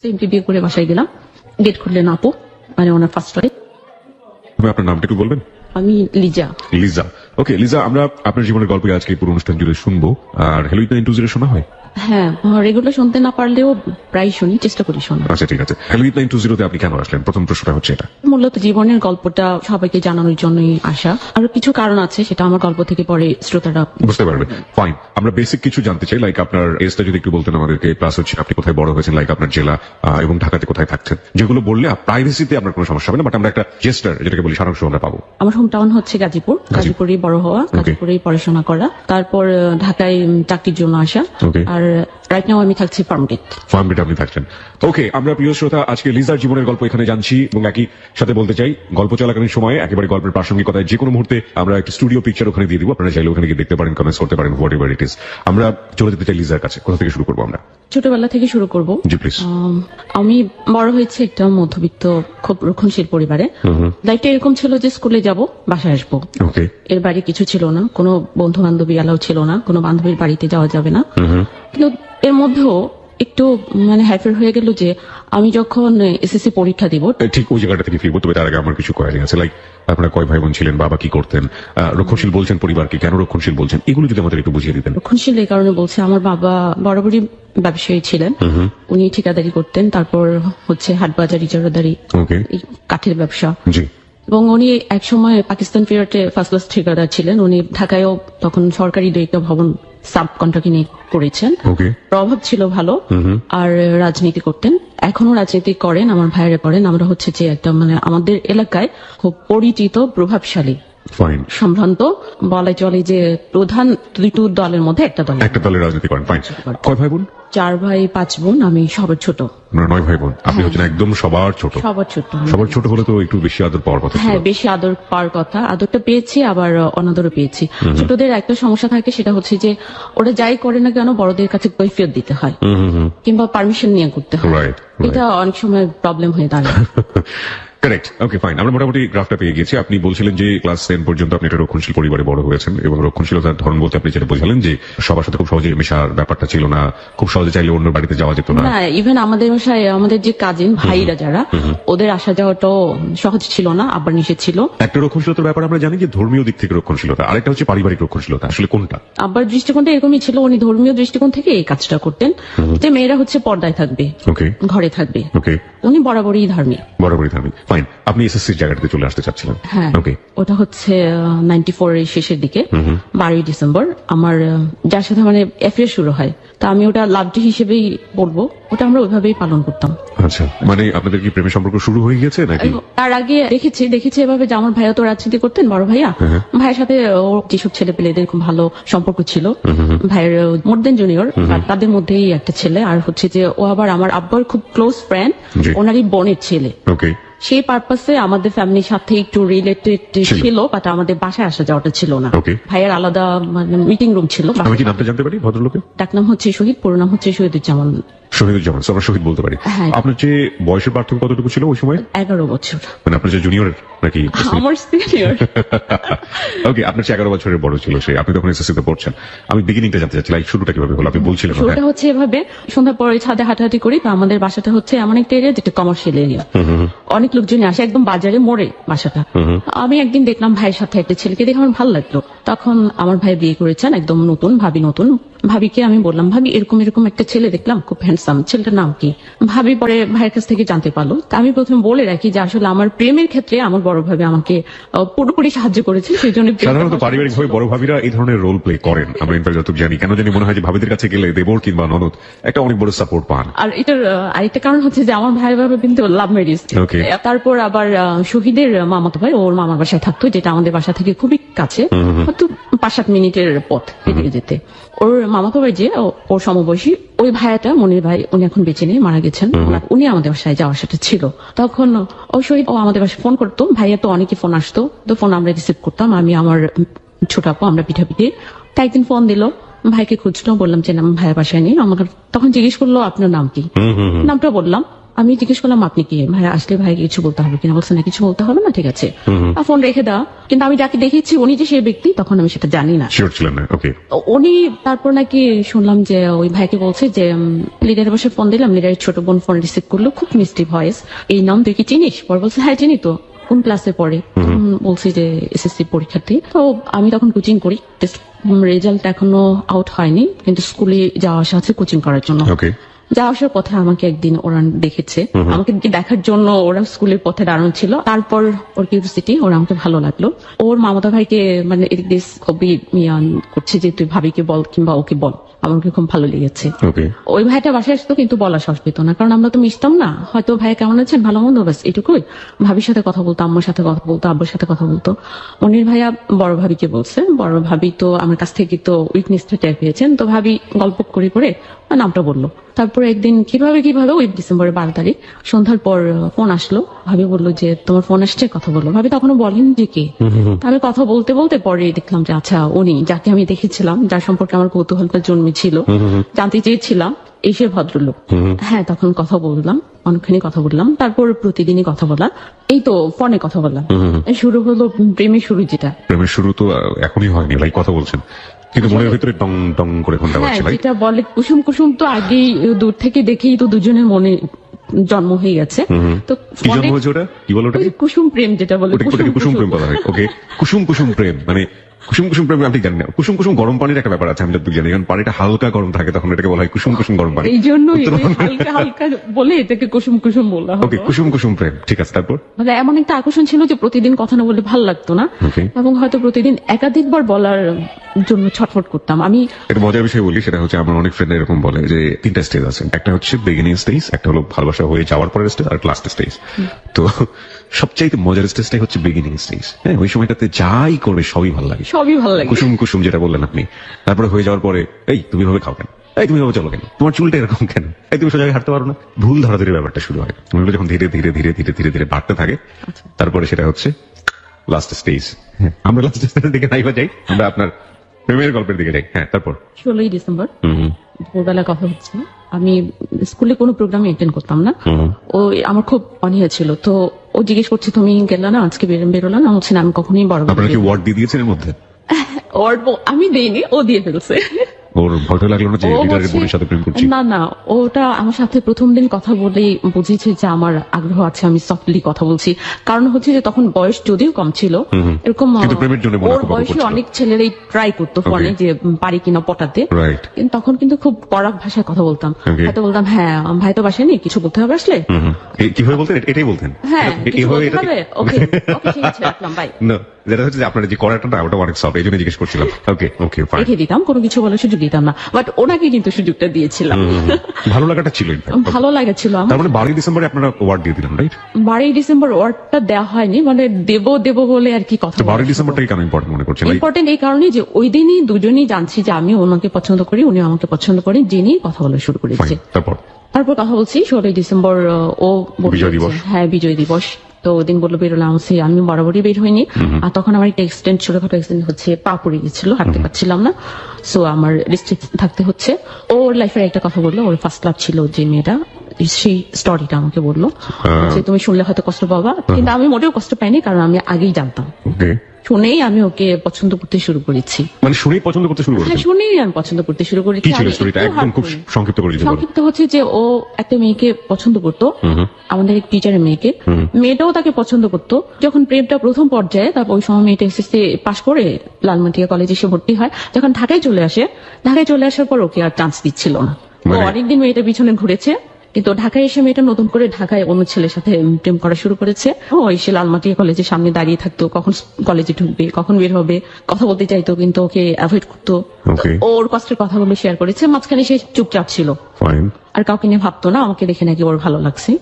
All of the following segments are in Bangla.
সিম্পলি বিয়ে করে বাসায় গেলাম, গেট খুললেন আপু, মানে ওনার ফার্স্ট ওয়াইফ। আপনার নামটা একটু বলবেন? আমি লিজা। লিজা। ওকে লিজা, আমরা আপনার জীবনের গল্প আজকে এই পুরো অনুষ্ঠান জুড়ে শুনবো। আর হ্যালো 920 শোনা হয়? হ্যাঁ, রেগুলার শুনতে না পারলেও প্রায় শুনি, চেষ্টা করি শোনার। আচ্ছা ঠিক আছে। হ্যালো 920 আপনি কেন আসলেন? প্রথম প্রশ্নটা হচ্ছে এটা। মূলত জীবনের গল্পটা সবাইকে জানানোর জন্যই আসা। আরো কিছু কারণ আছে, সেটা আমার গল্প থেকে পরে শ্রোতারা বুঝতে পারবেন। ফাইন, আমরা বেসিক কিছু জানতে চাই, লাইক আপনার এজটা যদি একটু বলতেন আমাদেরকে, প্লাস হচ্ছে আপনি কোথায় বড় হয়েছেন, লাইক আপনার জেলা এবং ঢাকাতে কোথায় থাকছেন, যেগুলো বললে প্রাইভেসিতে আপনার কোনো সমস্যা হবে না, বাট আমরা একটা জেস্টার যেটাকে বলি সারাংশ আমরা পাবো। আমার হোম টাউন হচ্ছে গাজীপুর, গাজীপুরেই বড় হওয়া, গাজীপুরেই পড়াশোনা করা, তারপর ঢাকায় চাকরির জন্য আসা। Okay. আর রাইট নাও আমি থাকছি ফার্মগেট। ফার্মগেটে আপনি থাকছেন। ওকে, আমরা প্রিয় শ্রোতা আজকে লিজার জীবনের গল্প এখানে জানছি, এবং একই সাথে বলতে চাই গল্প চলাকালীন সময়ে একেবারে গল্পের প্রাসঙ্গিকতায় যে কোনো মুহূর্তে আমরা একটা স্টুডিও পিকচার ওখানে দিয়ে দিব, আপনারা চাইলে ওখানে গিয়ে দেখতে পারেন, কমেন্টস করতে পারেন, হোয়াট এভার ইট ইজ। আমরা চলে যেতে চাই লিজার কাছে। কোথা থেকে শুরু করবো আমরা? ছোটবেলা থেকে শুরু করব। জি প্লিজ। আমি বড় হয়েছে একটা মধ্যবিত্ত খুব রক্ষণশীল পরিবারে। লাইফটা এরকম ছিল যে স্কুলে যাব, বাসায় আসবো। ওকে। এর বাইরে কিছু ছিল না, কোনো বন্ধু বান্ধবী এলাও ছিল না, কোনো বান্ধবীর বাড়িতে যাওয়া যাবে না। কিন্তু এর মধ্যেও একটু মানে হ্যাপি হয়ে গেল যে আমি যখন এসএসসি পরীক্ষা দিব, ঠিক ওই জায়গাটা থেকে ফিরবো, তবে তার আগে আমার কিছু কোয়ারি আছে, লাইক আপনারা কয় ভাই বোন ছিলেন, বাবা কি করতেন, রক্ষণশীল বলছেন পরিবারকে, কেন রক্ষণশীল বলছেন, এগুলো যদি আমাদের একটু বুঝিয়ে দিতেন। রক্ষণশীল এই কারণে বলছে, আমার বাবা বরাবরই ব্যবসায়ী ছিলেন, উনি ঠিকাদারি করতেন, তারপর হচ্ছে হাটবাজার ইজারাদারি, ওকে। এই কাঠের ব্যবসা। জি। এবং উনি একসময় পাকিস্তান পিরিয়ডে ফার্স্ট ক্লাস ঠিকাদার ছিলেন। উনি ঢাকায়ও তখন সরকারি দুইটা ভবন সাব কন্ট্রাক্টে নিয়ে করেছেন। ওকে। প্রভাব ছিল ভালো। আর রাজনীতি করতেন, এখনো রাজনীতি করেন, আমার ভাইয়েরা করেন। আমরা হচ্ছে যে একটা মানে আমাদের এলাকায় খুব পরিচিত প্রভাবশালী ফাইন। সম্ভ্রান্ত বলা চলে যে প্রধান দুটো দলের মধ্যে একটা দল। একটা দলের রাজনীতি করেন। ফাইন। কয় ভাই বোন? 4 ভাই 5 বোন, আমি সবার ছোট। আমরা 9 ভাই বোন। আপনি হচ্ছেন একদম সবার ছোট। সবার ছোট। সবার ছোট হলে তো একটু বেশি আদর পাওয়ার কথা ছিল। হ্যাঁ, বেশি আদর পাওয়ার কথা। আদরটা পেয়েছি, আবার অনাদরও পেয়েছি। ছোটদের একটা সমস্যা থাকে, সেটা হচ্ছে যে ওরা যাই করে না কেন বড়দের কাছে কৈফিয়ত দিতে হয়, কিংবা পারমিশন নিয়ে করতে হয়। Right. এটা অনেক সময় প্রবলেম হয়ে দাঁড়ায়। কারেক্ট। ওকে ফাইন, আমরা মোটামুটি গ্রাফটা পেয়ে গেছি। আপনি বলছিলেন যে ক্লাস 10 পর্যন্ত আপনি একটা রক্ষণশীল পরিবারে বড় হয়েছেন, এবং রক্ষণশীলতার ধরন বলতে আপনি যেটা বোঝালেন যে সবার সাথে খুব সহজে মেশার ব্যাপারটা ছিল না, খুব সহজে চাইলে অন্য বাড়িতে যাওয়া যেত না। না, ইভেন আমাদের বাসায় আমাদের যে কাজিন ভাইরা যারা, ওদের আসা যাওয়াটাও সহজ ছিল না, আবার নিষেধ ছিল। একটা রক্ষণশীলতার ব্যাপার আমরা জানি যে ধর্মীয় দিক থেকে রক্ষণশীলতা, আরেকটা হচ্ছে পারিবারিক রক্ষণশীলতা, আসলে কোনটা? আবার দৃষ্টিকোণটা এরকমই ছিল, উনি ধর্মীয় দৃষ্টিকোণ থেকে এই কাজটা করতেন যে মেয়েরা হচ্ছে পর্দায় থাকবে, ওকে, ঘরে থাকবে। ওকে। উনি বরাবরই ধার্মিক। বরাবরই ধার্মিক। ফাইন। আপনি এসএসসির জায়গাটাতে চলে আসতে চাচ্ছিলেন। হ্যাঁ, ওকে। ওটা হচ্ছে 94 এর শেষের দিকে, 12ই ডিসেম্বর আমার যার সাথে মানে অ্যাফেয়ার শুরু হয়, তা আমি ওটা লাভ ডে হিসেবেই বলবো, ওটা আমরা ওইভাবেই পালন করতাম। আচ্ছা, মানে আপনাদের কি প্রেমের সম্পর্ক শুরু হয়ে গেছে নাকি? তার আগে দেখেছি এভাবে যে আমার ভাইয়া তো রাজনীতি করতেন, বড় ভাইয়া, ভাইয়ের সাথে ওর যেসব ছেলে পেলেদের খুব ভালো সম্পর্ক ছিল। ভাইয়ের মোর দেন জুনিয়র, তাদের মধ্যেই একটা ছেলে, আর হচ্ছে যে ও আবার আমার আব্বার খুব ক্লোজ ফ্রেন্ড, ওনারই বোনের ছেলে। ওকে। সেই পারপাসে আমাদের ফ্যামিলির সাথে একটু রিলেটেড ছিল, বাট আমাদের বাসায় আসা যাওয়াটা ছিল না। ভাইয়ের আলাদা মানে মিটিং রুম ছিল। আমি কি নামটা জানতে পারি ভদ্রলোকের? ডাকনাম হচ্ছে শহীদ, পুরো নাম হচ্ছে শহীদুজ্জামান। শহীদুজ্জামান, আমরা শহীদ বলতে পারি। হ্যাঁ। আপনার যে বয়সের পার্থক্য কতটুকু ছিল ওই সময়? 11 বছর। মানে আপনার যে জুনিয়র নাকি? আমার সিনিয়র। ওকে, আপনার যে 11 বছরের বড় ছিল সে, আপনি তখন এসএসসি তে পড়ছেন। আমি বিগিনিংটা জানতে চাচ্ছি, লাইক শুরুটা কিভাবে হলো? আপনি বলছিলেন শুরুটা হচ্ছে এভাবে, সন্ধ্যার পরে ছাদে হাঁটাহাঁটি করি, তো আমাদের বাসাটা হচ্ছে এমন একটা এরিয়া যেটা কমার্শিয়াল এরিয়া, অনেক লোকজন আসে, একদম বাজারে মোড়ে বাসাটা। আমি একদিন দেখলাম ভাইয়ের সাথে একটা ছেলেকে দেখে আমার ভালো লাগলো। তখন আমার ভাই বিয়ে করেছেন, একদম নতুন, ভাবি নতুন। ভাবিকে আমি বললাম, ভাবি এরকম এরকম একটা ছেলে দেখলাম, খুব হ্যান্ডসাম, ছেলেটার নাম কি? ভাবি পরে ভাইয়ের কাছ থেকে জানতে পারলো। তা আমি প্রথমে বলে রাখি যে আসলে আমার প্রেমের ক্ষেত্রে আমার বড় ভাবি আমাকে পুরোপুরি সাহায্য করেছেন, সেই জন্য সাধারণত পারিবারিক ভাবে বড় ভাবিরা এই ধরনের রোল প্লে করেন। আমরা ইনফ্যাক্ট যতটুকু জানি, কেন জানি মনে হয় যে ভাবিদের কাছে গেলে দেবর কিংবা ননদ একটা অনেক বড় সাপোর্ট পান। আর এটার আরেকটা কারণ হচ্ছে যে আমার ভাই ভাবে কিন্তু লাভ ম্যারেজ। তারপর আবার শহীদের মামাতো ভাই ওর মামার বাসায় থাকতো, যেটা আমাদের বাসা থেকে খুবই কাছে, হয়তো 5-7 মিনিটের পথ হেঁটে যেতে। ওর মামাতো ভাই যে ওর সমবয়সী, ওই ভাইয়াটা মনির ভাই, উনি এখন বেঁচে নেই, মারা গেছেন। উনি আমাদের বাসায় যাওয়ার সাথে ছিল। তখন ওই শহীদ ও আমাদের বাসায় ফোন করতো, ভাইয়া তো অনেকে ফোন আসতো, তো ফোন আমরা রিসিভ করতাম, আমি আমার ছোট আপু আমরা পিঠাপিঠি। তাই একদিন ফোন দিল, ভাইকে খুঁজলো, বললাম যে নাম ভাইয়া বাসায় নেই। আমাকে তখন জিজ্ঞেস করলো আপনার নাম কি? নামটা বললাম, আমি জিজ্ঞেস করলাম আপনি কি? ভাই আসলে ভাই কিছু বলতে হবে কিনা? বলছে না কিছু বলতে হবে না, ঠিক আছে ফোন রেখে দাও। কিন্তু আমি যাকে দেখেছি উনি যে সেই ব্যক্তি তখন আমি সেটা জানি না। শিওর ছিলেন না? ওকে। উনি তারপর নাকি শুনলাম যে ওই ভাইকে বলছে যে লিডারের বসে ফোন দিলাম, লিডারের ছোট বোন ফোন রিসিভ করলো, খুব মিষ্টি ভয়েস, এই নাম তুই কি চিনিস? পরে বলছে হ্যাঁ চিনি তো, কোন ক্লাসে পড়ে? বলছি যে এসএসসি পরীক্ষার্থী। তো আমি তখন কোচিং করি, রেজাল্ট এখনো আউট হয়নি, কিন্তু স্কুলে যাওয়া আসা আছে কোচিং করার জন্য। ওকে। যাওয়া আসার পথে আমাকে একদিন ওরা দেখেছে, আমাকে দেখার জন্য ওরা স্কুলের পথে দাঁড়ানো ছিল। তারপর ওর কিউরিওসিটি, ওরা আমাকে ভালো লাগলো। ওর মামাতো ভাইকে মানে এদিক দিয়ে খুবই করছে যে তুই ভাবিকে বল কিংবা ওকে বল, আমাকে খুব ভালো লেগেছে। ওকে। ওই ভাইটা বাসায় আসতো কিন্তু বলা সাহস পেত না, কারণ আমরা তো মিশতাম না। হয়তো ভাই কেমন আছেন, ভালো মন্দ, ব্যাস এটুকুই। ভাবির সাথে কথা বলতো, আম্মার সাথে কথা বলতো, আব্বুর সাথে কথা বলতো। মনির ভাইয়া বড় ভাবিকে বলছে, বড় ভাবি তো আমার কাছ থেকে তো উইকনেসটা টের পেয়েছেন, তো ভাবি গল্প করে করে নামটা বললো। তারপরে একদিন কিভাবে ওই ডিসেম্বরের 12 তারিখ সন্ধ্যার পর ফোন আসলো। ভাবি বললো যে তোমার ফোন আসছে, কথা বললো। ভাবি তখনও বলেন যে কে। আমি কথা বলতে বলতে পরে দেখলাম যে আচ্ছা উনি, যাকে আমি দেখেছিলাম, যার সম্পর্কে আমার কৌতূহলটা জন্মেছিল, জানতে চেয়েছিলাম, এই সে ভদ্রলোক। হ্যাঁ, তখন কথা বললাম, অনেকখানি কথা বললাম। তারপর প্রতিদিনই কথা বলা, এই তো ফোনে কথা বললাম। শুরু হলো প্রেমের শুরু, যেটা প্রেমের শুরু তো এখনই হয়নি, লাইক কথা বলছেন, কিন্তু মনের ভিতরে টং টং করে ফোনটা হ্যাঁ, বাজছে। লাইক যেটা বলে কুসুম কুসুম, তো আগেই দূর থেকে দেখেই তো দুজনের মনে জন্ম হয়ে গেছে। তো কি জন্ম হয়েছে ওটা? কি বলো ওটাকে? কুসুম প্রেম, যেটা বলে ওটাকে কুসুম প্রেম বলা হয়। ওকে, কুসুম কুসুম প্রেম মানে কুসুম কুসুম প্রেম আমি জানি না। কুসুম কুসুম গরম পানির একটা ব্যাপার আছে, আমি যতটুকু জানি, কারণ পানিটা হালকা গরম থাকে তখন এটাকে বলা হয় কুসুম কুসুম গরম পানি। এই জন্যই হালকা হালকা বলে এটাকে কুসুম কুসুম বলা হয়। ওকে, কুসুম কুসুম প্রেম, ঠিক আছে। তারপর মানে এমন একটা আকর্ষণ ছিল যে প্রতিদিন কথা না বললে ভালো লাগতো না, এবং হয়তো প্রতিদিন একাধিকবার বলার জন্য ছটফট করতাম আমি। একটা মজার বিষয় বলি, সেটা হচ্ছে আমার অনেক ফ্রেন্ড এরকম বলে যে 3টা স্টেজ আছে। একটা হচ্ছে বিগিনিং স্টেজ, একটা হলো ভালোবাসা হয়ে যাওয়ার পরের স্টেজ, আর লাস্ট স্টেজ। তো সবচাইতে মজার স্টেজটাই হচ্ছে বিগিনিং স্টেজ। হ্যাঁ, ওই সময়টাতে যাই করবে সবই ভালো লাগে, সবই ভালো লাগে। কুসুম কুসুম যেটা বললেন আপনি। তারপরে হয়ে যাওয়ার পরে এই তুমি ভাবে খাও কেন, এই তুমি ভাবে চলো কেন, তোমার চুলটা এরকম কেন, এই তুমি সোজা হাঁটতে পারো না, ভুল ধরাধরি ব্যাপারটা শুরু হয়। ওগুলো যখন ধীরে ধীরে ধীরে ধীরে ধীরে ধীরে বাড়তে থাকে, তারপরে সেটা হচ্ছে লাস্ট স্টেজ। আমরা লাস্ট স্টেজের দিকে নাইবা যাই, আমরা আপনার প্রেমের গল্পের দিকে যাই। হ্যাঁ, তারপর 16ই ডিসেম্বর ভোরবেলা কথা হচ্ছে, আমি স্কুলে কোনো প্রোগ্রামে অ্যাটেন্ড করতাম না। ও আমার খুব অনীহা ছিল, তো ও জিজ্ঞেস করছে তুমি গেলা না আজকে, বেরোলা না? হচ্ছে না, আমি কখনোই বড় আপনারা কি ওয়ার্ড দিয়ে দিয়েছেন এর মধ্যে? আমি দেইনি, ও দিয়ে ফেলছে। ওর ভয় লাগলো না যে ও লিডারের হচ্ছে- বোনের সাথে প্রেম করছি? না না, ওটা আমার সাথে প্রথম দিন কথা বলেই বুঝেছে যে আমার আগ্রহ আছে, আমি সফটলি কথা বলছি। কারণ হচ্ছে যে তখন বয়স যদিও কম ছিল, এরকম কিন্তু প্রেমের জন্য মনে ওর খুব বয়সে করছিল। অনেক ছেলেরাই ট্রাই করতো ফোনে যে পারি কিনা পটাতে। রাইট। কিন্তু তখন কিন্তু খুব কড়া ভাষায় কথা বলতাম। Okay. হয়তো বলতাম হ্যাঁ ভাই তো বাসায় নেই, কিছু বলতে হবে আসলে। কিভাবে বলতেন? এটাই বলতেন? হ্যাঁ, কিছু এভাবে বলতে এটা হবে? ওকে ওকে, ঠিক আছে, রাখলাম, বাই। না, যেটা হচ্ছে যে আপনার যে করাটা না, ওটা অনেক সফট, এই জন্য জিজ্ঞেস করছিলাম। ওকে ওকে, ফাইন। রেখে দিতাম, কোনো কিছু বলার সুযোগ দিতাম না, বাট ওনাকে কিন্তু সুযোগটা দিয়েছিলাম। ভালো লাগাটা ছিল in fact। ভালো লাগেছিল আমার। তার মানে 12 ডিসেম্বরে আপনারা ওয়ার্ড দিয়ে দিলেন, রাইট? 12ই ডিসেম্বর ওয়ার্ডটা দেওয়া হয়নি, মানে দেব বলে আর কি কথা। 12 ডিসেম্বরটাই কেন ইম্পর্টেন্ট মনে করছেন? Like, ইম্পর্টেন্ট এই কারণে যে ওই দিনই দুজনেই জানছি যে আমি ওনাকে পছন্দ করি, উনি আমাকে পছন্দ করেন, জেনে কথা বলা শুরু করেছে। fine, তারপর তারপর কথা বলছি 16ই ডিসেম্বর, ও বলল বিজয় দিবস। যে, হ্যাঁ বিজয় দিবস। তো ওদিন বললো বেরোলাম, আমি বরাবরই বের হইনি। আর তখন আমার একটা এক্সিডেন্ট, ছোটখাটো এক্সিডেন্ট হচ্ছে, পা পড়ে গেছিল, হাঁটতে পারছিলাম না, সো আমার রেস্ট্রিক্ট থাকতে হচ্ছে। ওর লাইফের একটা কথা বললো, ওর ফার্স্ট লাভ ছিল যে মেয়েটা, সেই স্টোরিটা আমাকে বললো যে তুমি শুনলে হয়তো কষ্ট পাবা, কিন্তু আমি মোটেও কষ্ট পাইনি, কারণ আমি আগেই জানতাম। ওকে, শুনেই আমি ওকে পছন্দ করতে শুরু করেছি। মানে শুনেই পছন্দ করতে শুরু হ্যাঁ, করেছেন? শুনেই আমি পছন্দ করতে শুরু করেছি। কি ছিল আমি স্টোরিটা? একটু একদম খুব hard করিনি। সংক্ষিপ্ত করে যদি বলেন। সংক্ষিপ্ত হচ্ছে যে ও একটা মেয়েকে পছন্দ করতো, আমাদের এক টিচারের মেয়েকে, মেয়েটাও তাকে পছন্দ করতো। যখন প্রেমটা প্রথম পর্যায়ে, তারপর ওই সময় মেয়েটা এসএসসি পাশ করে লালমাটিয়া কলেজে এসে ভর্তি হয়। যখন ঢাকায় চলে আসার পর ওকে আর চান্স দিচ্ছিল না। ও মানে- অনেকদিন মেয়েটা পিছনে ঘুরেছে, কিন্তু ঢাকায় এসে মেয়েটা নতুন করে ঢাকায় অন্য ছেলের সাথে প্রেম করা শুরু করেছে। ও এসে লালমাটিয়া কলেজের সামনে দাঁড়িয়ে থাকতো, কখন কলেজে ঢুকবে, কখন বের হবে, কথা বলতে চাইতো, কিন্তু ওকে অ্যাভয়েড করতো। Okay. ওর কষ্টের কথাগুলো শেয়ার করেছে। মাঝখানে সে চুপচাপ ছিল, ফাইন। আর কাউকে নিয়ে ভাবতো না, আমাকে দেখে নাকি ওর ভালো লাগছে।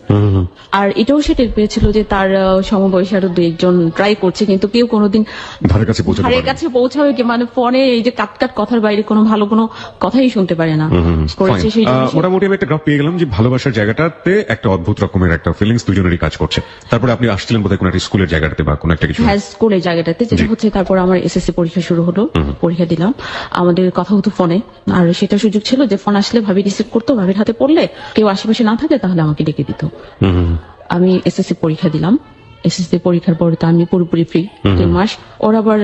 আর এটাও সে টের পেয়েছিল যে তার সমবয়সী আরো 2-1 ট্রাই করছে, কিন্তু কেউ কোনোদিন ধারে কাছে পৌঁছাতে ধারে পারেন? কাছে পৌঁছাবে কি, মানে ফোনে এই যে কাট কথার বাইরে কোনো ভালো কোনো কথাই শুনতে পারে না করেছে। সেই জন্য সে- মোটামুটি আমি একটা গ্রাফ পেয়ে গেলাম যে ভালোবাসার জায়গাটাতে একটা অদ্ভুত রকমের একটা ফিলিংস দুজনেরই কাজ করছে। তারপরে আপনি আসছিলেন বোধহয় কোনো একটা স্কুলের জায়গাটাতে বা কোনো একটা কিছু। হ্যাঁ, স্কুলের জায়গাটাতে, যেটা হচ্ছে তারপর আমার এসএসসি পরীক্ষা শুরু হলো, পরীক্ষা দিলাম, আমাদের কথা হতো ফোনে। আর সেটা সুযোগ ছিল যে ফোন আসলে ভাবি রিসিভ করতো, পড়তো, ভাবির হাতে পড়লে কেউ আশেপাশে না থাকে তাহলে আমাকে ডেকে দিত। আমি এসএসসি পরীক্ষা দিলাম। এসএসসি পরীক্ষার পরে তো আমি পুরোপুরি ফ্রি 3 মাস। ওর আবার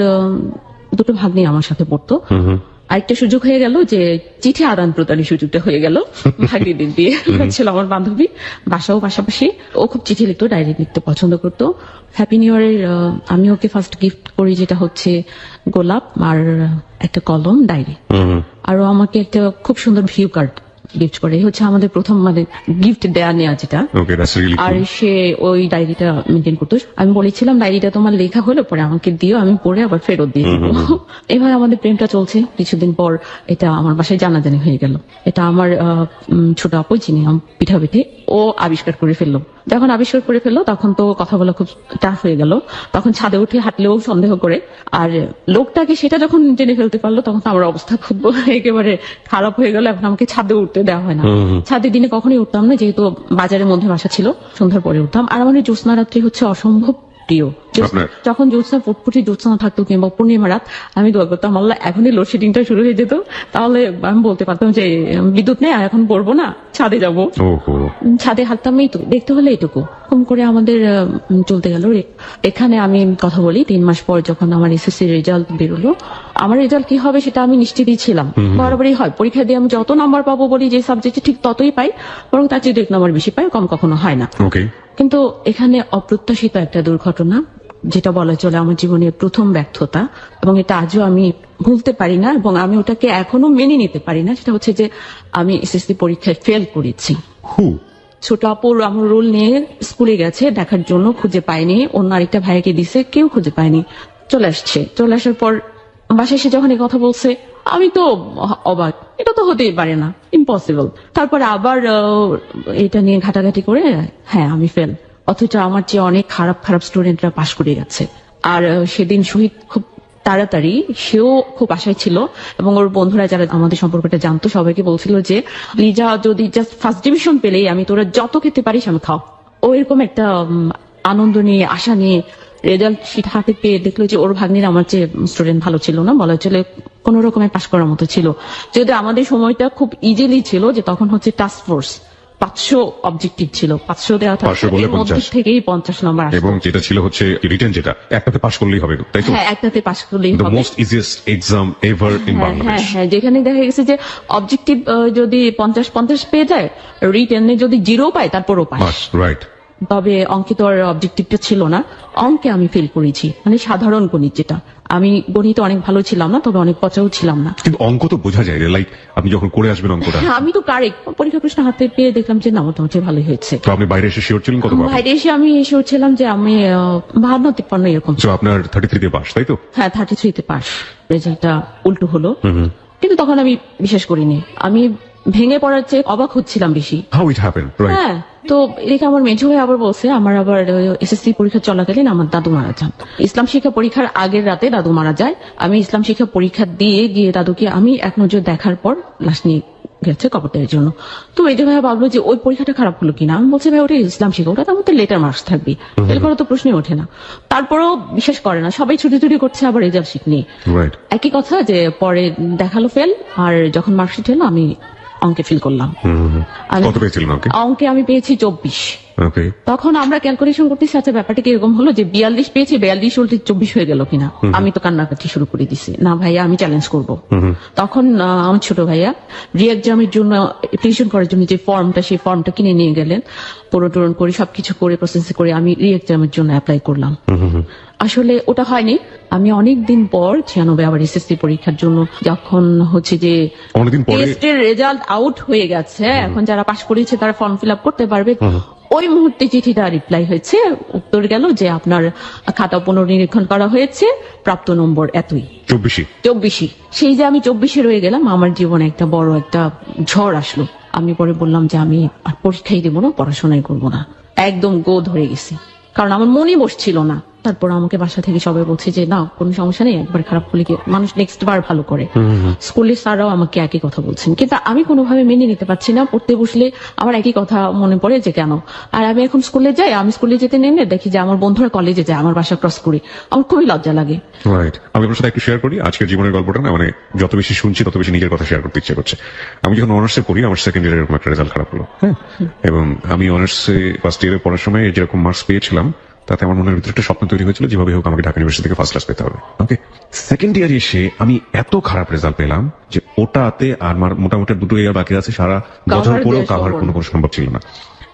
দুটো ভাগ্নি আমার সাথে পড়তো। আরেকটা সুযোগ হয়ে গেল যে চিঠি আদান প্রদানের সুযোগটা হয়ে গেল ভাগ্নিদের দিয়ে। ছিল আমার বান্ধবী, বাসাও পাশাপাশি। ও খুব চিঠি লিখতো, ডায়েরি লিখতে পছন্দ করতো। হ্যাপি নিউ ইয়ারের আমি ওকে ফার্স্ট গিফট করি, যেটা হচ্ছে গোলাপ আর একটা কলম, ডায়েরি। আর ও আমাকে একটা খুব সুন্দর ভিউ কার্ড গিফট করে। এই হচ্ছে আমাদের প্রথম মানে গিফট দেয়া নেওয়া যেটা। আর সে ওই ডায়েরিটা মেনটেন করতো। আমি বলেছিলাম ডায়েরিটা তোমার লেখা হলে পরে আমাকে দিও, আমি পড়ে আবার ফেরত দিয়ে দিব। এভাবে আমাদের প্রেমটা চলছে। কিছুদিন পর এটা আমার বাসায় জানাজানি হয়ে গেল। এটা আমার ছোট আপু, যিনি পিঠা পিঠে, ও আবিষ্কার করে ফেললো। যখন আবিষ্কার করে ফেললো তখন তো কথা বলা খুব টাফ হয়ে গেল। তখন ছাদে উঠে হাঁটলেও সন্দেহ করে। আর লোকটাকে সেটা যখন জেনে ফেলতে পারলো তখন তো আমার অবস্থা খুব একেবারে খারাপ হয়ে গেল। এখন আমাকে ছাদে উঠতে দেওয়া হয় না। ছাদে দিনে কখনোই উঠতাম না, যেহেতু বাজারের মধ্যে বাসা ছিল। সন্ধ্যার পরে উঠতাম। আর আমার জ্যোৎস্না রাত্রি হচ্ছে অসম্ভব প্রিয়। যখন জ্যোৎস্না ফুটফুটি জ্যোৎস্না থাকতো কিংবা পূর্ণিমা রাত, আমি দোয়া করতাম আল্লাহ এখনই লোডশেডিংটা শুরু হয়ে যেত, তাহলে আমি বলতে পারতাম যে বিদ্যুৎ নেই, এখন পড়বো না, ছাদে যাবো। ছাদে হাঁটতাম, এই তো দেখতে হলে এইটুকু। কম করে আমাদের চলতে গেল। এখানে আমি কথা বলি 3 মাস পর যখন আমার এসএসসি রেজাল্ট বেরোলো। আমার রেজাল্ট কি হবে সেটা আমি নিশ্চিতই ছিলাম। বরাবরই হয়, পরীক্ষা দিয়ে আমি যত নাম্বার পাবো বলি যে সাবজেক্টে ঠিক ততই পাই, বরং তার চেয়ে 1 নাম্বার বেশি পাই, কম কখনো হয় না। কিন্তু এখানে অপ্রত্যাশিত একটা দুর্ঘটনা, যেটা বলা চলে আমার জীবনের প্রথম ব্যর্থতা, এবং এটা আজও আমি ভুলতে পারি না এবং আমি ওটাকে এখনো মেনে নিতে পারি না। সেটা হচ্ছে যে আমি এসএসসি পরীক্ষায় ফেল করেছি। ছোট আপুর আমার রোল নিয়ে স্কুলে গেছে দেখার জন্য, খুঁজে পায়নি। অন্য আরেকটা ভাইকে দিছে, কেউ খুঁজে পায়নি। চলে আসার পর বাসায় এসে যখন এই কথা বলছে, আমি তো অবাক, এটা তো হতেই পারে না, ইম্পসিবল। তারপরে আবার এটা নিয়ে ঘাটাঘাটি করে, হ্যাঁ আমি ফেল, অথচ আমার চেয়ে অনেক খারাপ খারাপ স্টুডেন্টরা পাশ করে গেছে। আর সেদিন শহীদ খুব তাড়াতাড়ি, সেও খুব আশায় ছিল এবং ওর বন্ধুরা যারা আমাদের সম্পর্কটা জানতো সবাইকে বলছিল যে লিজা যদি জাস্ট ফার্স্ট ডিভিশন পেলেই আমি তোরা যত খেতে পারিস আমি খাও। ও এরকম একটা আনন্দ নিয়ে, আশা নিয়ে রেজাল্ট শিট হাতে পেয়ে দেখলো যে ওর ভাগ্নির আমার চেয়ে স্টুডেন্ট ভালো ছিল না, বলা চলে কোন রকমের পাশ করার মতো ছিল। যদি আমাদের সময়টা খুব ইজিলি ছিল, যে তখন হচ্ছে টাস্ক ফোর্স, 500 অবজেক্টিভ ছিল, 500 দেওয়া থেকেই 50 নম্বর আসতো। এবং যেটা ছিল হচ্ছে রিটেন, যেটা একটাতে পাস করলেই হবে, তাই তো? হ্যাঁ, একটাতে পাস করলেই হবে। Most easiest exam ever in Bangladesh. হ্যাঁ, যেখানে দেখা গেছে যে অবজেক্টিভ যদি 50 পেয়ে যায়, রিটেনে যদি 0 পায় তারপরও পাস। রাইট। তবে অঙ্কে তো আর অবজেক্টিভটা ছিল না। অঙ্কে আমি ফেল করেছি, মানে সাধারণ গণিত যেটা। আমি গণিতে অনেক ভালো ছিলাম না, তবে অনেক পচাও ছিলাম না। কিন্তু অঙ্ক তো বোঝা যায়, লাইক আপনি যখন করে আসবেন অঙ্কটা। হ্যাঁ, আমি তো কারেক্ট পরীক্ষা প্রশ্ন হাতে পেয়ে দেখলাম যে না, মোটামুটি ভালোই হয়েছে। তো আপনি বাইরে এসে শিওর ছিলেন কত? বাইরে এসে আমি শিওর ছিলাম যে আমি 52-53 এরকম। তো আপনার 33 তে পাস, তাই তো? হ্যাঁ, 33 তে পাস। রেজাল্টটা উল্টো হলো, কিন্তু তখন আমি বিশ্বাস করিনি। আমি ভেঙে পড়ার চেয়ে অবাক হচ্ছিলাম বেশি। How it happened, right? হ্যাঁ, তো এদিকে আমার মেঝো ভাই আবার বলছে, আমার আবার এসএসসি পরীক্ষা চলাকালীন আমার দাদু মারা যান। ইসলাম শিক্ষা পরীক্ষার আগের রাতে দাদু মারা যায়। আমি ইসলাম শিক্ষা পরীক্ষা দিয়ে গিয়ে দাদুকে আমি এক নজর দেখার পর লাশ নিয়ে গেছে কবরটার জন্য। তো মেঝো ভাই ভাবলো যে ওই পরীক্ষাটা খারাপ হলো কিনা। আমি বলছি ভাই ওটা ইসলাম শিক্ষা, ওটা তো আমাদের লেটার মার্কস থাকবে, ফেল করার তো প্রশ্নই ওঠে না। তারপরেও বিশ্বাস করে না, সবাই ছুটি করছে আবার রেজাল্ট শিট নিয়ে। একই কথা, যে পরে দেখালো ফেল, আর যখন মার্কশিট এলো আমি অঙ্কে ফিল করলাম। কত পেয়েছিলেন অঙ্কে? অঙ্কে আমি পেয়েছি 24। তখন আমরা ক্যালকুলেশন করতেছি, আচ্ছা ব্যাপারটা কি এরকম হলো যে 42 পেয়েছি, 42 উল্টে 24 হয়ে গেল কিনা। আমি তো কান্নাকাটি শুরু করে দিছি, না ভাইয়া আমি চ্যালেঞ্জ করব। তখন আমার ছোট ভাইয়া রি এক্সামের জন্য অ্যাপ্লিকেশন করার জন্য যে ফর্মটা, সেই ফর্মটা কিনে নিয়ে গেলেন। পূরণ করে সবকিছু করে প্রসেস করে আমি রি এক্সামের জন্য অ্যাপ্লাই করলাম। আসলে ওটা হয়নি। আমি অনেকদিন পর 96 আবার এসএসসি পরীক্ষার জন্য, যখন হচ্ছে যে টেস্টের রেজাল্ট আউট হয়ে গেছে, এখন যারা পাশ করেছে তারা ফর্ম ফিল আপ করতে পারবে, ওই মুহূর্তে চিঠিটা রিপ্লাই হয়েছে, উত্তর গেল যে আপনার খাতা পুনর্নিরীক্ষণ করা হয়েছে, প্রাপ্ত নম্বর এতই, 24। সেই যে আমি 24 রয়ে গেলাম, আমার জীবনে একটা বড় একটা ঝড় আসলো। আমি পরে বললাম যে আমি আর পরীক্ষাই দেবো না, পড়াশোনাই করবো না, একদম গো ধরে গেছি, কারণ আমার মনে বসছিল না। তারপর আমাকে বাসা থেকে সবাই বলছে যে না কোনো সমস্যা নেই, একবার খারাপ হলে কি মানুষ নেক্সট বার ভালো করে। স্কুলের স্যাররাও আমাকে একই কথা বলছেন, কিন্তু আমি কোনোভাবে মেনে নিতে পারছি না। পড়তে বসলে আমার একই কথা মনে পড়ে যে কেন। আর আমি এখন স্কুলে যাই, আমি স্কুলে যেতে নেমে দেখি যে আমার বন্ধুরা কলেজে যায়, আমার বাসা ক্রস করে, আমার খুবই লজ্জা লাগে। রাইট, আমি আপনার সাথে একটু শেয়ার করি আজকের জীবনের গল্পটা না, মানে যত বেশি শুনছি তত বেশি নিজের কথা শেয়ার করতে ইচ্ছে করছে। আমি যখন অনার্সে পড়ি, আমার সেকেন্ড ইয়ারের এরকম একটা রেজাল্ট খারাপ হলো, হ্যাঁ, এবং আমি অনার্সে ফার্স্ট ইয়ারে পড়ার সময় যেরকম মার্কস পেয়েছিলাম তাতে আমার মনের ভিতরে একটা স্বপ্ন তৈরি হয়েছিল যেভাবে হোক আমাকে ঢাকা ইউনিভার্সিটি থেকে ফার্স্ট ক্লাস পেতে হবে। ওকে, সেকেন্ড ইয়ারে এসে আমি এত খারাপ রেজাল্ট পেলাম যে ওটাতে আর মোটামুটি 2 ইয়ার বাকি আছে, সারা বছর পরেও কাভার কোনো সম্ভব ছিল না।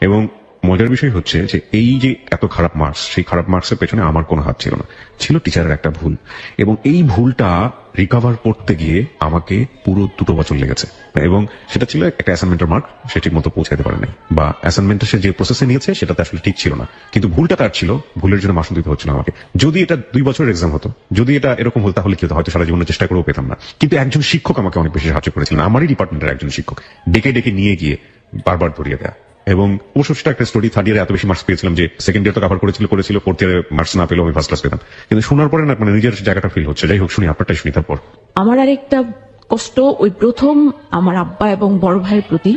এবং মজার বিষয় হচ্ছে যে এই যে এত খারাপ মার্কস, সেই খারাপ মার্কসের পেছনে আমার কোনো হাত ছিল না, ছিল টিচারের একটা ভুল। এবং এই ভুলটা রিকভার করতে গিয়ে আমাকে পুরো 2 বছর লেগেছে। এবং সেটা ছিল একটা অ্যাসাইনমেন্টের মার্ক, সে ঠিক মতো পৌঁছাতে পারে নাই, বা অ্যাসাইনমেন্টটা সে যে প্রসেসে নিয়েছে সেটাতে আসলে ঠিক ছিল না, কিন্তু ভুলটা তার ছিল, ভুলের জন্য মাসুল দিতে হচ্ছিল আমাকে। যদি এটা 2 বছরের এক্সাম হতো, যদি এটা এরকম হতো তাহলে কি হতো, হয়তো সারা জীবনের চেষ্টা করেও পেতাম না। কিন্তু একজন শিক্ষক আমাকে অনেক বেশি সাহায্য করেছিলেন, আমারই ডিপার্টমেন্টের একজন শিক্ষক, ডেকে ডেকে নিয়ে গিয়ে বারবার ধরিয়ে দেয়া। এবং অবশ্য সেটা একটা স্টোরি, থার্ড ইয়ারে এত বেশি মার্কস পেয়েছিলাম যে সেকেন্ড ইয়ার তো কভার করেছিল, ফোর্থ ইয়ারে মার্কস না পেলেও আমি ফার্স্ট ক্লাস পেতাম। কিন্তু শোনার পরে না মানে নিজের জায়গাটা ফিল হচ্ছে। যাই হোক, শুনি আপনারটাই শুনি তারপর। আমার আরেকটা কষ্ট, ওই প্রথম আমার আব্বা এবং বড় ভাইয়ের প্রতি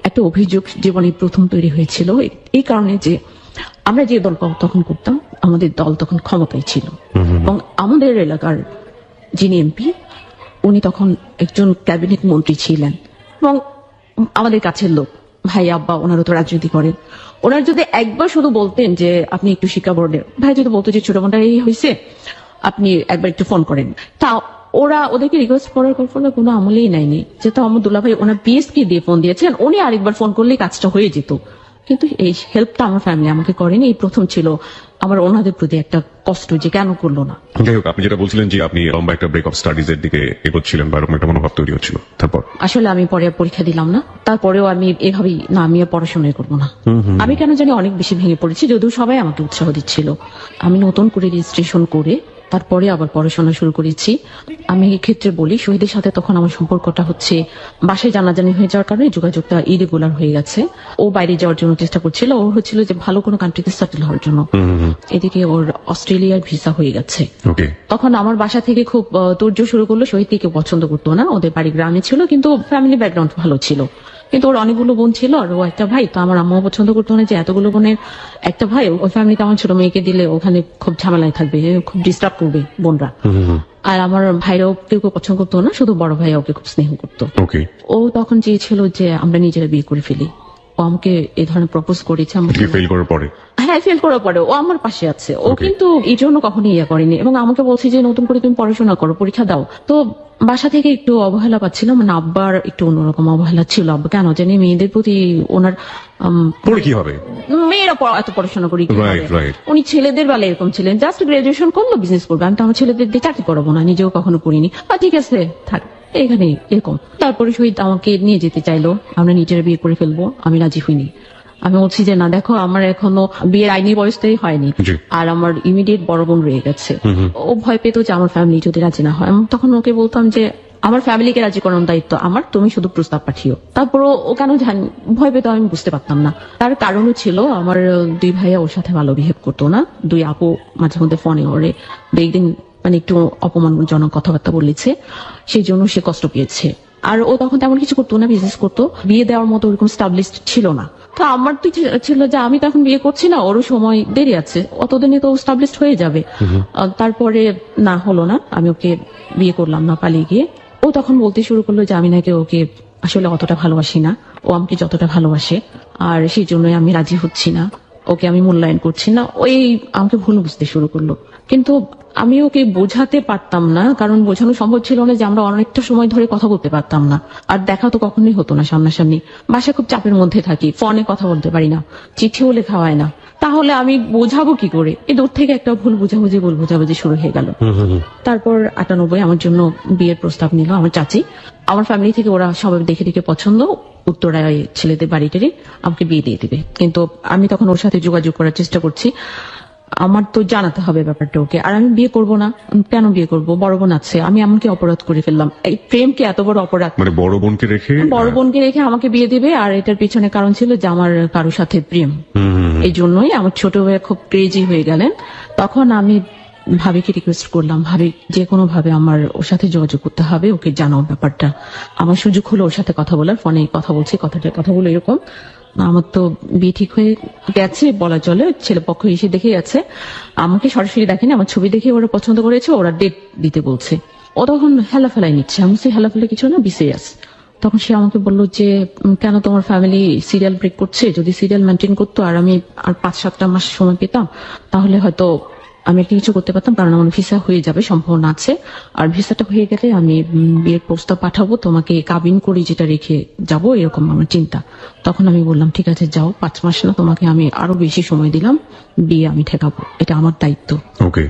একটা অভিযোগ জীবনে প্রথম তৈরি হয়েছিল এই কারণে যে আমরা যে দল তখন করতাম, আমাদের দল তখন ক্ষমতায় ছিল, এবং আমাদের এলাকার যিনি এমপি উনি তখন একজন ক্যাবিনেট মন্ত্রী ছিলেন, এবং আমাদের কাছের লোক। ভাই আব্বা ওনারও তো রাজনীতি করেন, ওনার যদি একবার শুধু বলতেন যে আপনি একটু শিক্ষা বোর্ডের ভাই যদি বলতো যে ছোট বোনটা এই হয়েছে আপনি একবার একটু ফোন করেন, তা ওদেরকে রিকোয়েস্ট করার কোনো আমলেই নেয়নি। যেহেতু আমার দুলা ভাই ওনার পিএসকে দিয়ে ফোন দিয়েছেন, উনি আরেকবার ফোন করলেই কাজটা হয়ে যেত, কিন্তু এই হেল্পটা আমার ফ্যামিলি আমাকে করেনি। এই প্রথম ছিল আমার ওনাদের প্রতি একটা কষ্ট যে কেন করলো না। যাই হোক, আপনি যেটা বলছিলেন যে আপনি লম্বা একটা ব্রেক অফ স্টাডিজ এর দিকে এগোচ্ছিলেন বা এরকম একটা মনোভাব তৈরি হচ্ছিল, তারপর আসলে আমি পরে পরীক্ষা দিলাম না, তারপরেও আমি এভাবেই না আমি আর পড়াশোনাই করবো না। আমি কেন জানি অনেক বেশি ভেঙে পড়েছি, যদিও সবাই আমাকে উৎসাহ দিচ্ছিল। আমি নতুন করে রেজিস্ট্রেশন করে তারপরে আবার পড়াশোনা শুরু করেছি। আমি এই ক্ষেত্রে বলি, শহীদের সাথে তখন আমার সম্পর্কটা হচ্ছে বাসায় জানাজানি হয়ে যাওয়ার কারণে যোগাযোগটা ইরেগুলার হয়ে গেছে। ও বাইরে যাওয়ার জন্য চেষ্টা করছিল, ওর হচ্ছিল যে ভালো কোনো কান্ট্রিতে সেটেল হওয়ার জন্য। এদিকে ওর অস্ট্রেলিয়ার ভিসা হয়ে গেছে। তখন আমার বাসা থেকে খুব তোড়জোড় শুরু করলো, শহীদকে কেউ পছন্দ করতো না। ওদের বাড়ি গ্রামে ছিল, কিন্তু ফ্যামিলি ব্যাকগ্রাউন্ড ভালো ছিল, কিন্তু ওর অনেকগুলো বোন ছিল আর ও একটা ভাই। তো আমার আম্মাও পছন্দ করতো না যে এতগুলো বোনের একটা ভাই, ওই ফ্যামিলিতে আমার ছোট মেয়েকে দিলে ওখানে খুব ঝামেলায় থাকবে, খুব ডিস্টার্ব করবে বোনরা। আর আমার ভাইরাও কেউ পছন্দ করতো না, শুধু বড় ভাই ওকে খুব স্নেহ করতো। ও তখন চেয়েছিল যে আমরা নিজেরা বিয়ে করে ফেলি। ও আমাকে এই ধরনের প্রপোজ করেছে। ফেল করার পরে ফেল করার পরে ও আমার পাশে আছে, ও কিন্তু এই জন্য কখনো ইয়ে করেনি, এবং আমাকে বলছে যে নতুন করে তুমি পড়াশোনা করো, পরীক্ষা দাও। তো বাসা থেকে একটু অবহেলা পাচ্ছিলাম, মানে আব্বার একটু অন্যরকম অবহেলা ছিল। আব্বা কেন জানি মেয়েদের প্রতি ওনার কি হবে, মেয়েরা এত পড়াশোনা করি, উনি ছেলেদের বেলা এরকম ছিলেন, জাস্ট গ্রাজুয়েশন করলো বিজনেস করবে। আমি তো আমার ছেলেদের দিয়ে চাকরি করাবো না, নিজেও কখনো করিনি। ঠিক আছে থাক এখানে এরকম। তারপরে শহীদ আমাকে নিয়ে যেতে চাইলো, আমরা নিজেরা বিয়ে করে ফেলবো, আমি রাজি হইনি। আমি বলছি যে না দেখো, আমার এখনো বিয়ের আইনি বয়সটাই হয়নি, আর আমার ইমিডিয়েট বড় বোন রয়ে গেছে। ও ভয় পেত যে আমার ফ্যামিলি যদি রাজি না হয়। আমি তখন ওকে বলতাম যে আমার ফ্যামিলিকে রাজি করানোর দায়িত্ব আমার, তুমি শুধু প্রস্তাব পাঠিও। তারপর ও কেন ভয় পেত আমি বুঝতে পারতাম না। তার কারণও ছিল আমার 2 ভাইয়া ওর সাথে ভালো বিহেভ করতো না। 2 আপু মাঝে মধ্যে ফোনে ওরে একদিন মানে একটু অপমানজনক কথাবার্তা বলেছে, সেই জন্য সে কষ্ট পেয়েছে। আর ও তখন তেমন কিছু করতো না, বিজনেস করতো, বিয়ে দেওয়ার মতো ওরকম স্টাবলিশড ছিল না। তো আমার তো ছিল যে আমি তো এখন বিয়ে করছি না, ওরও সময় দেরি আছে, অতদিনে তো স্টাবলিশড হয়ে যাবে। তারপরে না হলো না, আমি ওকে বিয়ে করলাম না, পালিয়ে গিয়ে। ও তখন বলতে শুরু করলো যে আমি নাকি ওকে আসলে অতটা ভালোবাসি না, ও আমাকে যতটা ভালোবাসে, আর সেই জন্যই আমি রাজি হচ্ছি না, ওকে আমি মূল্যায়ন করছি না। ওই আমাকে ভুল বুঝতে শুরু করলো, কিন্তু আমি ওকে বোঝাতে পারতাম না, কারণ বোঝানো সম্ভব ছিল না যে আমরা অনেকটা সময় ধরে কথা বলতে পারতাম না, আর দেখা তো কখনোই হতো না সামনাসামনি। বাসায় খুব চাপের মধ্যে থাকি, ফোনে কথা বলতে পারি না, চিঠিও লেখা হয় না, তাহলে আমি বোঝাবো কি করে? এই দূর থেকে একটা ভুল বোঝাবুঝি শুরু হয়ে গেল। তারপর 98 আমার জন্য বিয়ের প্রস্তাব নিল আমার চাচি। আমার ফ্যামিলি থেকে ওরা সবাই দেখে দেখে পছন্দ, উত্তরায় ছেলেদের বাড়িটারে আমাকে বিয়ে দিয়ে দিবে। কিন্তু আমি তখন ওর সাথে যোগাযোগ করার চেষ্টা করছি, আমার তো জানাতে হবে ব্যাপারটা ওকে। আর আমি বিয়ে করব না, কেন বিয়ে করব? বড় বোন আছে, আমি এমনকি অপরাধ করে ফেললাম। এই প্রেমকে এত বড় অপরাধ, মানে বড় বোনকে রেখে বড় বোনকে রেখে আমাকে বিয়ে দিবে। আর এটার পিছনে কারণ ছিল যে আমার কারোর সাথে প্রেম, এই জন্যই আমার ছোট ভাইয়া খুব ক্রেজি হয়ে গেলেন। তখন আমি ভাবিকে রিকোয়েস্ট করলাম, ভাবি যে কোনো ভাবে আমার ওর সাথে যোগাযোগ করতে হবে, ওকে জানাও ব্যাপারটা। আমার সুযোগ হলো ওর সাথে কথা বলার, ফোনে কথা বলছি, কথা বলে এরকম আমার তো বিয়ে ঠিক হয়ে গেছে বলা চলে। ছেলে পক্ষ এসে দেখে গেছে, আমাকে সরাসরি দেখেনি, আমার ছবি দেখে ওরা পছন্দ করেছে, ওরা ডেট দিতে বলছে। ও তখন হেলাফেলাই নিচ্ছে, আমি বলছি হেলাফেলা কিছু না, বিসিএস। তখন সে আমাকে বললো যে কেন তোমার ফ্যামিলি সিরিয়াল ব্রেক করছে? যদি সিরিয়াল মেনটেন করতো আর আমি আর 5-7 মাস সময় পেতাম, তাহলে হয়তো আমি একটা কিছু করতে পারতাম, কারণ আমার ভিসা হয়ে যাবে সম্ভাবনা আছে। আর ভিসাটা হয়ে গেলে আমি বিয়ের প্রস্তাব পাঠাবো, তোমাকে কাবিন করে যেটা রেখে যাব, এরকম আমার চিন্তা। তখন আমি বললাম ঠিক আছে যাও, 5 মাস না, তোমাকে আমি আরো বেশি সময় দিলাম, বিয়ে আমি ঠেকাবো, এটা আমার দায়িত্ব। ওকে,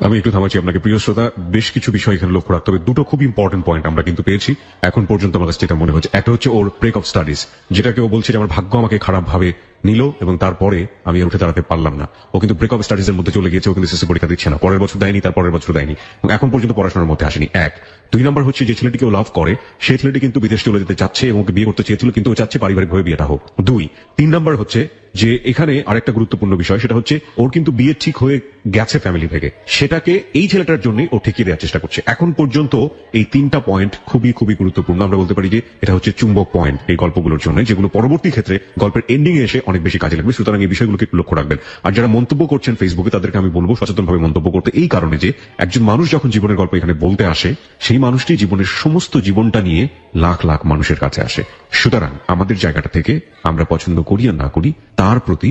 আমি একটু থামাচ্ছি আপনাকে। প্রিয় শ্রোতা, বেশ কিছু বিষয় এখানে লক্ষ্য রাখতে হবে। দুটো খুব ইম্পর্টেন্ট পয়েন্ট আমরা কিন্তু পেয়েছি এখন পর্যন্ত। আমার কাছে যেটা মনে হচ্ছে, একটা হচ্ছে ওর ব্রেক অফ স্টাডিজ, যেটাকে ও বলছে যে আমার ভাগ্য আমাকে খারাপ ভাবে নিল এবং তারপরে আমি আর উঠে দাঁড়াতে পারলাম না। ও কিন্তু ব্রেক অফ স্টাডিজ এর মধ্যে চলে গিয়েছে, ও কিন্তু এসএসসি পরীক্ষা দিচ্ছে না, পরের বছর দেয়নি, তার পরের বছর দেয়নি, এবং এখন পর্যন্ত পড়াশোনার মধ্যে আসেনি। 1 2 নম্বর হচ্ছে যে ছেলেটিকে ও লাভ করে, সেই ছেলেটি কিন্তু বিদেশ চলে যেতে চাচ্ছে এবং ওকে বিয়ে করতে চেয়েছিল, কিন্তু ও চাচ্ছে পারিবারিকভাবে বিয়েটা হোক। 2 3 নম্বর হচ্ছে যে এখানে আরেকটা গুরুত্বপূর্ণ বিষয়, সেটা হচ্ছে ওর কিন্তু বিয়ে ঠিক হয়ে গেছে ফ্যামিলি থেকে, সেটাকে এই ছেলেটার জন্য ও ঠেকিয়ে দেওয়ার চেষ্টা করছে। এখন পর্যন্ত এই 3টা পয়েন্ট খুবই খুবই গুরুত্বপূর্ণ। আমরা বলতে পারি যে এটা হচ্ছে চুম্বক পয়েন্ট এই গল্পগুলোর জন্য, যেগুলো পরবর্তী ক্ষেত্রে গল্পের এন্ডিং এ এসে অনেক বেশি কাজে লাগবে। সুতরাং এই বিষয়গুলোকে একটু লক্ষ্য রাখবেন। আর যারা মন্তব্য করছেন ফেসবুকে, তাদেরকে আমি বলবো সচেতনভাবে মন্তব্য করতে, এই কারণে যে একজন মানুষ যখন জীবনের গল্প এখানে বলতে আসে, সেই মানুষটি জীবনের সমস্ত জীবনটা নিয়ে লাখ লাখ মানুষের কাছে আসে। সুতরাং আমাদের জায়গাটা থেকে আমরা পছন্দ করি আর না করি, তার প্রতি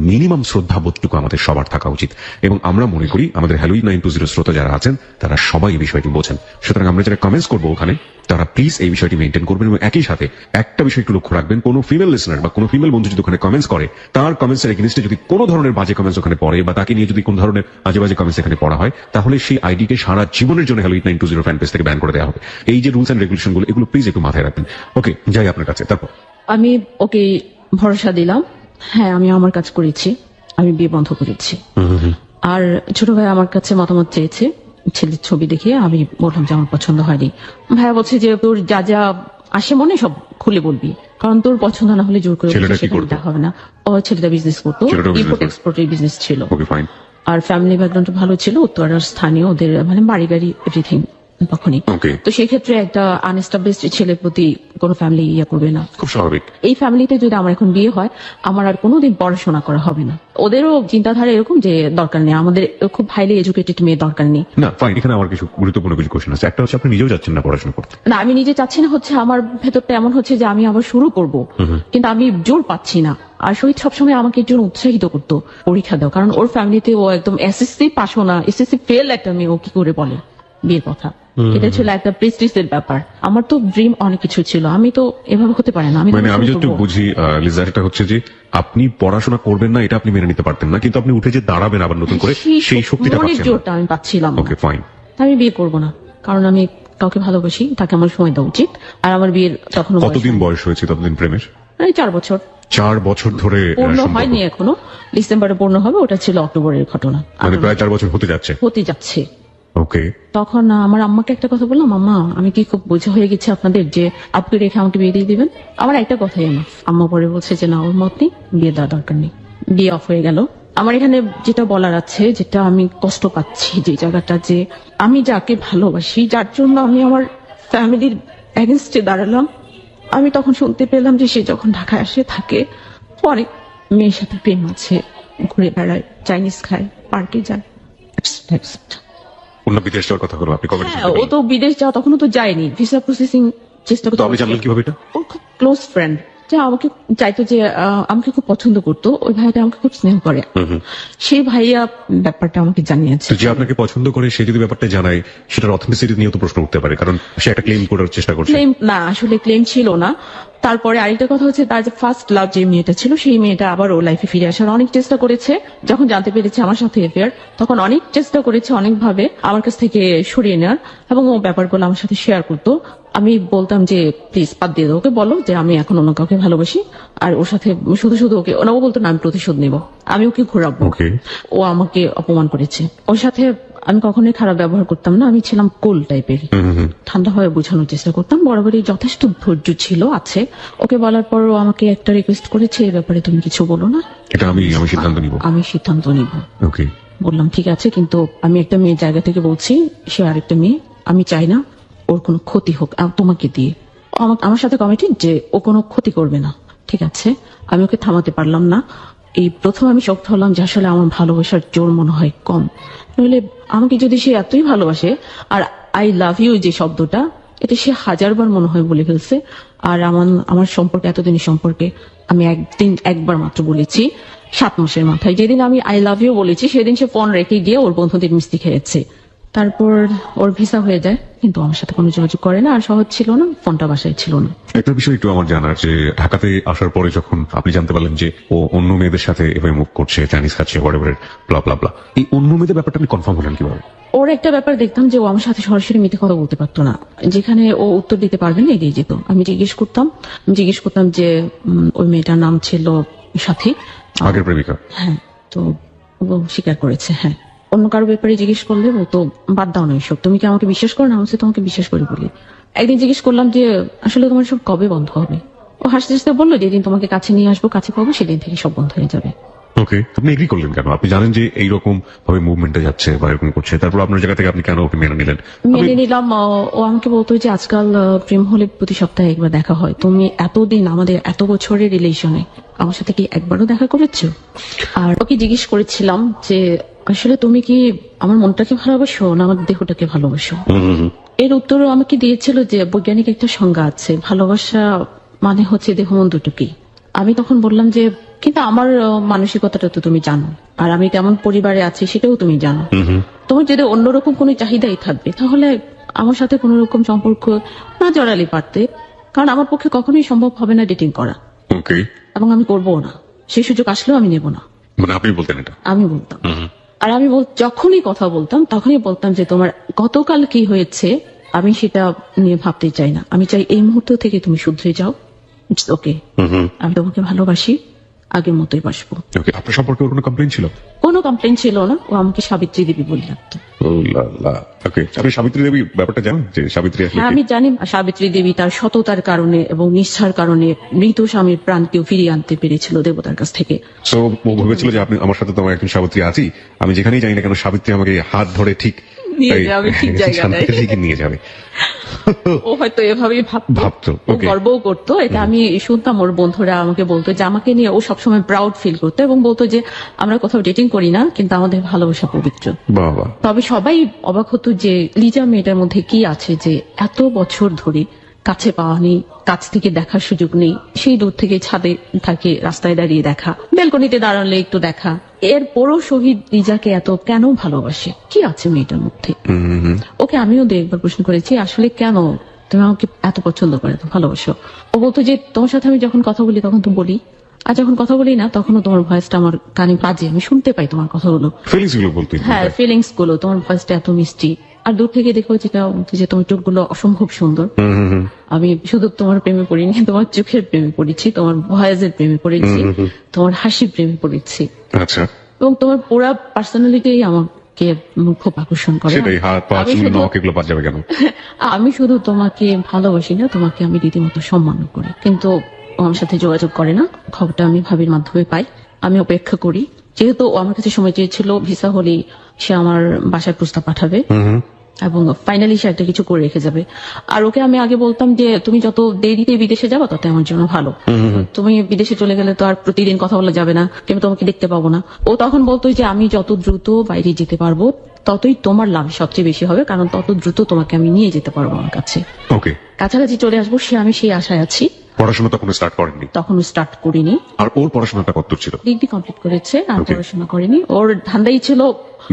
মিনিমাম শ্রদ্ধাবোধটুকু আমাদের সবার থাকা উচিত। এবং আমরা মনে করি আমাদের হ্যালো 920 শ্রোতা যারা আছেন তারা সবাই এই বিষয়টি বোঝেন। সুতরাং আমরা যারা কমেন্টস করবো ওখানে, তারা প্লিজ এই বিষয়টি মেনটেন করবেন। এবং একই সাথে একটা বিষয় একটু লক্ষ্য রাখবেন, কোনো ফিমেল লিসনার বা কোনো ফিমেল বন্ধু যদি ওখানে কমেন্টস করে, তার কমেন্টসের এগেইনস্টে যদি কোনো ধরনের বাজে কমেন্টস ওখানে পড়ে বা তাকে নিয়ে যদি কোনো ধরনের আজে বাজে কমেন্টস এখানে পড়া হয়, তাহলে সেই আইডিকে সারা জীবনের জন্য হ্যালো 920 ফ্যান পেজ থেকে ব্যান করে দেওয়া হবে। এই যে রুলস এন্ড রেগুলেশন গুলো, এগুলো প্লিজ একটু মাথায় রাখবেন। ওকে, যাই আপনার কাছে। তারপর আমি ওকে ভরসা দিলাম, হ্যাঁ আমি আমার কাজ করেছি, আমি বিয়ে বন্ধ করেছি। আর ছোট ভাই আমার কাছে মতামত চেয়েছে ছেলের ছবি দেখে, আমি বললাম যে আমার পছন্দ হয়নি। ভাইয়া বলছে যে তোর যা যা আসে মনে সব খুলে বলবি, কারণ তোর পছন্দ না হলে জোর করে সেটা হবে না। ও ছেলেটা বিজনেস করতো, ইম্পোর্ট এক্সপোর্টের বিজনেস ছিল। আর ফ্যামিলি ব্যাকগ্রাউন্ড ভালো ছিল, উত্তরার স্থানীয়, ওদের মানে বাড়ি এভরিথিং তখনই। তো সেই ক্ষেত্রে একটা আনএস্টাবলিশড ছেলের প্রতি কোনো ফ্যামিলি ইয়ে করবে না, খুব স্বাভাবিক। এই ফ্যামিলিতে যদি আমার এখন বিয়ে হয়, আমার আর কোনোদিন পড়াশোনা করা হবে না। ওদেরও চিন্তাধারা এরকম যে দরকার নেই, আমাদের খুব হাইলি এডুকেটেড মেয়ে দরকার নেই। না ফাইন, এখানে আমার কিছু গুরুত্বপূর্ণ কিছু কোশ্চেন আছে। একটা হচ্ছে আপনি নিজেও যাচ্ছেন না পড়াশোনা করতে? না, আমি নিজে চাচ্ছি না, হচ্ছে আমার ভেতরটা এমন হচ্ছে যে আমি আবার শুরু করব, কিন্তু আমি জোর পাচ্ছি না। আর শহীদ সবসময় আমাকে একজন উৎসাহিত করতো পরীক্ষা দাও, কারণ ওর ফ্যামিলিতে ও একদম এসএসসি পাসও না, এসএসসি ফেল একটা মেয়ে, ও কি করে বলে বিয়ের কথা? এটা ছিল একটা প্রেস্টিজের ব্যাপার। আমার তো ড্রিম অনেক কিছু ছিল, আমি তো এভাবে হতে পারে না। মানে আমি যতটুকু বুঝি লিজা, এটা হচ্ছে যে আপনি পড়াশোনা করবেন না এটা আপনি মেনে নিতে পারতেন না, কিন্তু আপনি উঠে যে দাঁড়াবেন আবার নতুন করে, সেই শক্তিটা পাচ্ছেন না। জোরটা আমি পাচ্ছিলাম। ওকে ফাইন, আমি বিয়ে করব না, কারণ আমি কাউকে ভালোবাসি, তাকে আমার সময় দেওয়া উচিত। আর আমার বিয়ের তখন কতদিন বয়স হয়েছে ততদিন প্রেমের? 4 বছর। 4 বছর ধরে পূর্ণ হয়নি এখনো, ডিসেম্বরে পূর্ণ হবে, ওটা ছিল অক্টোবরের ঘটনা। মানে প্রায় 4 বছর হতে যাচ্ছে। ওকে, তখন আমার আম্মাকে একটা কথা বললাম, আম্মা আমি কি খুব বোঝা হয়ে গেছে আপনাদের যে আপনি রেখে আমাকে বিয়ে দিয়ে দিবেন? আমার একটা কথাই আম্মা পরে বলছে যে না, ওর মত নেই, বিয়ে দেওয়ার দরকার নেই। বিয়ে অফ হয়ে গেল। আমার এখানে যেটা বলার আছে, যেটা আমি কষ্ট পাচ্ছি, যে জায়গাটা যে আমি যাকে ভালোবাসি, যার জন্য আমি আমার ফ্যামিলির এগেনস্টে দাঁড়ালাম, আমি তখন শুনতে পেলাম যে সে যখন ঢাকায় আসে থাকে, অনেক মেয়ের সাথে প্রেম আছে, ঘুরে বেড়ায়, চাইনিজ খায়, পার্কে যায়। বিদেশ যাওয়ার কথা বলো আপনি? ও তো বিদেশ যাওয়া তখনও তো যায়নি, ভিসা প্রসেসিং চেষ্টা করতে। আপনি জানলেন কিভাবে এটা? ওর খুব ক্লোজ ফ্রেন্ড, যে আমাকে চাইতো, যে আমাকে খুব পছন্দ করতো, ওই ভাইটা আমাকে খুব স্নেহ করে, সেই ভাইয়া ব্যাপারটা আমাকে জানিয়েছে। যে আপনাকে পছন্দ করে সে যদি ব্যাপারটা জানায়, সেটার অথেন্টিসিটি নিয়ে তো প্রশ্ন উঠতে পারে, কারণ সে একটা ক্লেম করার চেষ্টা করছে। ক্লেম না, আসলে ক্লেম ছিল না। তারপরে আরেকটা কথা হচ্ছে, তার যে ফার্স্ট লাভ যে মেয়েটা ছিল, সেই মেয়েটা আবার ওর লাইফে ফিরে আসার অনেক চেষ্টা করেছে। যখন জানতে পেরেছে আমার সাথে এফেয়ার, তখন অনেক চেষ্টা করেছে অনেকভাবে আমার কাছ থেকে সরিয়ে নেওয়ার, এবং ও ব্যাপারগুলো আমার সাথে শেয়ার করতো। আমি বলতাম যে প্লিজ বাদ দিয়ে দাও, ওকে বলো যে আমি এখন অন্য কাউকে ভালোবাসি, আর ওর সাথে শুধু শুধু ওকে, ও বলতো না আমি প্রতিশোধ নেব, আমি ওকে ঘোরাবো। ওকে, ও আমাকে অপমান করেছে। ওর সাথে আমি কখনোই খারাপ ব্যবহার করতাম না, আমি ছিলাম কুল টাইপের, ঠান্ডা হয়ে বোঝানোর চেষ্টা করতাম। বরাবরই যথেষ্ট ধৈর্য ছিল আছে। ওকে বলার পর ও আমাকে একটা রিকোয়েস্ট করেছে, এই ব্যাপারে তুমি কিছু বলো না, এটা আমি সিদ্ধান্ত নিব। আমি সিদ্ধান্ত নিব। ওকে, বললাম ঠিক আছে, কিন্তু আমি একটা মেয়ের জায়গা থেকে বলছি, সে আরেকটা মেয়ে, আমি চাই না ওর কোনো ক্ষতি হোক তোমাকে দিয়ে। ও আমার সাথে কমিটেড যে ও কোনো ক্ষতি করবে না। ঠিক আছে, আমি ওকে থামাতে পারলাম না। এই প্রথম আমি শক্ত হলাম যে আসলে আমার ভালোবাসার জোর মনে হয় কম, নইলে আমাকে যদি সে এতই ভালোবাসে, আর আই লাভ ইউ যে শব্দটা, এটা সে 1000 বার মনে হয় বলে ফেলছে। আর আমার সম্পর্কে, এতদিনের সম্পর্কে আমি একবার মাত্র বলেছি 7 মাসের মাথায়, যেদিন আমি আই লাভ ইউ বলেছি সেদিন সে ফোন রেখে গিয়ে ওর বন্ধুদের মিষ্টি খেয়েছে। তারপর ওর ভিসা হয়ে যায়, কিন্তু আমার সাথে কোনো যোগাযোগ করে না, আর সহজ ছিল না, ফোনটা বাসায় ছিল না। একটা বিষয় একটু আমার জানার, যে ঢাকাতে আসার পরে যখন আপনি জানতে পারলেন যে ও অন্য মেয়েদের সাথে এভাবে মুভ করছে, চাইনিজ খাচ্ছে, হোয়াটএভার, ব্লা ব্লা ব্লা, এই অন্য মেয়েদের ব্যাপারটা আপনি কনফার্ম হলেন কিভাবে? ওর একটা ব্যাপার দেখতাম যে ও আমার সাথে সরাসরি মিথ্যে কথা বলতে পারতো না, যেখানে ও উত্তর দিতে পারবে না এগিয়ে যেত। আমি জিজ্ঞেস করতাম যে ওই মেয়েটার নাম ছিল সাথী, আগের প্রেমিকা। হ্যাঁ, তো ও স্বীকার করেছে। হ্যাঁ, অন্য কারো ব্যাপারে জিজ্ঞেস করলে ও তো বাদ দাও না এসব, তুমি কি আমাকে বিশ্বাস করো না? আমি তোমাকে বিশ্বাস করি বলি। একদিন জিজ্ঞেস করলাম যে আসলে তোমার সব কবে বন্ধ হবে? ও হাসতে হাসতে বললো, যেদিন তোমাকে কাছে নিয়ে আসবো, কাছে পাবো, সেদিন থেকে সব বন্ধ হয়ে যাবে। ওকে, আপনি এগ্রি করলেন কেন? আপনি জানেন যে এইরকম ভাবে মুভমেন্টে যাচ্ছে বা এরকম করছে, তারপর আপনার জায়গা থেকে আপনি কেন ওকে মেনে নিলেন? মেনে নিলাম। ও আমাকে বলতো যে আজকাল প্রেম হলে প্রতি সপ্তাহে একবার দেখা হয়, তুমি এতদিন আমাদের এত বছরের রিলেশনে আমার সাথে কি একবারও দেখা করেছো? আর ওকে জিজ্ঞেস করেছিলাম যে আসলে তুমি কি আমার মনটাকে ভালোবাসো না আমার দেহটাকে ভালোবাসো? এর উত্তরও আমাকে দিয়েছিল যে বৈজ্ঞানিক একটা সংজ্ঞা আছে, ভালোবাসা মানে হচ্ছে দেহ মন দুটোকেই। আমি তখন বললাম যে কিন্তু আমার মানসিকতাটা তো তুমি জানো, আর আমি কেমন পরিবারে আছি সেটাও তুমি জানো। তোমার যদি অন্যরকম কোনো চাহিদাই থাকবে, তাহলে আমার সাথে কোনো রকম সম্পর্ক না জড়ালে পারতে, কারণ আমার পক্ষে কখনোই সম্ভব হবে না ডেটিং করা। ওকে, এবং আমি করবো না, সেই সুযোগ আসলেও আমি নেব না। মানে আপনি বলতেন এটা? আমি বলতাম। আর আমি যখনই কথা বলতাম তখনই বলতাম যে তোমার গতকাল কি হয়েছে আমি সেটা নিয়ে ভাবতে চাই না, আমি চাই এই মুহূর্ত থেকে তুমি শুধরে যাও। ইটস ওকে, আমি তোমাকে ভালোবাসি, আগের মতোই বাসবো। ওকে, আপনার সম্পর্কে ওর কোনো কমপ্লেইন ছিল? কোনো কমপ্লেন ছিল না, ও আমাকে সাবিত্রী দেবী বলে রাখতো। ওকে, আপনি সাবিত্রী দেবী ব্যাপারটা জানেন যে সাবিত্রী আসলে হ্যাঁ, কি? আমি জানি সাবিত্রী দেবী তার সততার কারণে এবং নিষ্ঠার কারণে মৃত স্বামীর প্রাণকেও ফিরিয়ে আনতে পেরেছিল দেবতার কাছ থেকে। সো ও ভেবেছিল যে আপনি আমার সাথে তো আমার একজন সাবিত্রী আছি, আমি যেখানেই যাই না কেন সাবিত্রী আমাকে হাত ধরে ঠিক নিয়ে যাবে ঠিক জায়গাটায়। ঠিকই নিয়ে যাবে। ও হয়তো এভাবেই ভাবতো। ও ওকে, গর্বও করতো, এটা আমি শুনতাম। ওর বন্ধুরা আমাকে বলতো যে আমাকে নিয়ে ও সবসময় প্রাউড ফিল করতো এবং বলতো যে আমরা কোথাও ডেটিং করি না, কিন্তু আমাদের ভালোবাসা পবিত্র। বাবা। তবে সবাই অবাক হতো যে লিজা মেয়েটার মধ্যে কি আছে যে এত বছর ধরে কাছে পাওয়া নেই, কাছ থেকে দেখার সুযোগ নেই, সেই দূর থেকে ছাদে থাকে, রাস্তায় দাঁড়িয়ে দেখা, ব্যালকনিতে দাঁড়ালে একটু দেখা, এরপরও শহীদ লিজাকে এত কেন ভালোবাসে? কি আছে মেয়েটার মধ্যে? ওকে আমিও একবার প্রশ্ন করেছি আসলে কেন তুমি আমাকে এত পছন্দ করে, এত ভালোবাসো? ও বলতো যে তোমার সাথে আমি যখন কথা বলি তখন তো বলি, আর যখন কথা বলি না তখনও তোমার ভয়েসটা আমার কানে বাজে, আমি শুনতে পাই তোমার কথাগুলো। ফিলিংস গুলো বলতে? হ্যাঁ, ফিলিংস গুলো, তোমার ভয়েসটা এত মিষ্টি, আর দূর থেকে দেখো যেটা যে তোমার চোখগুলো অসম্ভব সুন্দর। আমি শুধু তোমার প্রেমে পড়িনি, তোমার চোখের প্রেমে পড়েছি, তোমার ভয়েসের প্রেমে পড়েছি, তোমার হাসির প্রেমে পড়েছি। আচ্ছা। এবং তোমার পুরা পার্সোনালিটি আমাকে খুব আকর্ষণ করে। সেটাই, হাত পা চুল নখ এগুলো বাদ যাবে কেন? আমি শুধু তোমাকে ভালোবাসি না, তোমাকে আমি রীতিমতো সম্মান করি। কিন্তু ও আমার সাথে যোগাযোগ করে না, খবরটা আমি ভাবির মাধ্যমে পাই। আমি অপেক্ষা করি, যেহেতু ও আমার কাছে সময় চেয়েছিল ভিসা হলেই সে আমার বাসায় প্রস্তাব পাঠাবে এবং ফাইনালি সে একটা কিছু করে রেখে যাবে। আর ওকে আমি আগে বলতাম যে তুমি যত দেরিতে বিদেশে যাবো তত আমার জন্য ভালো, তুমি বিদেশে চলে গেলে তো আর প্রতিদিন কথা বলা যাবে না, আমি তোমাকে দেখতে পাবো না। ও তখন বলতো যে আমি যত দ্রুত বাইরে যেতে পারবো ততই তোমার লাভ সবচেয়ে বেশি হবে, কারণ তত দ্রুত তোমাকে আমি নিয়ে যেতে পারবো আমার কাছে, ওকে, কাছাকাছি চলে আসবো। আমি সেই আশায় আছি। পড়াশোনা তখন স্টার্ট করেননি? তখনও স্টার্ট করিনি। আর ওর পড়াশোনাটা কতদূর ছিল? ডিগ্রি কমপ্লিট করেছে, আর পড়াশোনা করেনি। ওর ধান্দাই ছিল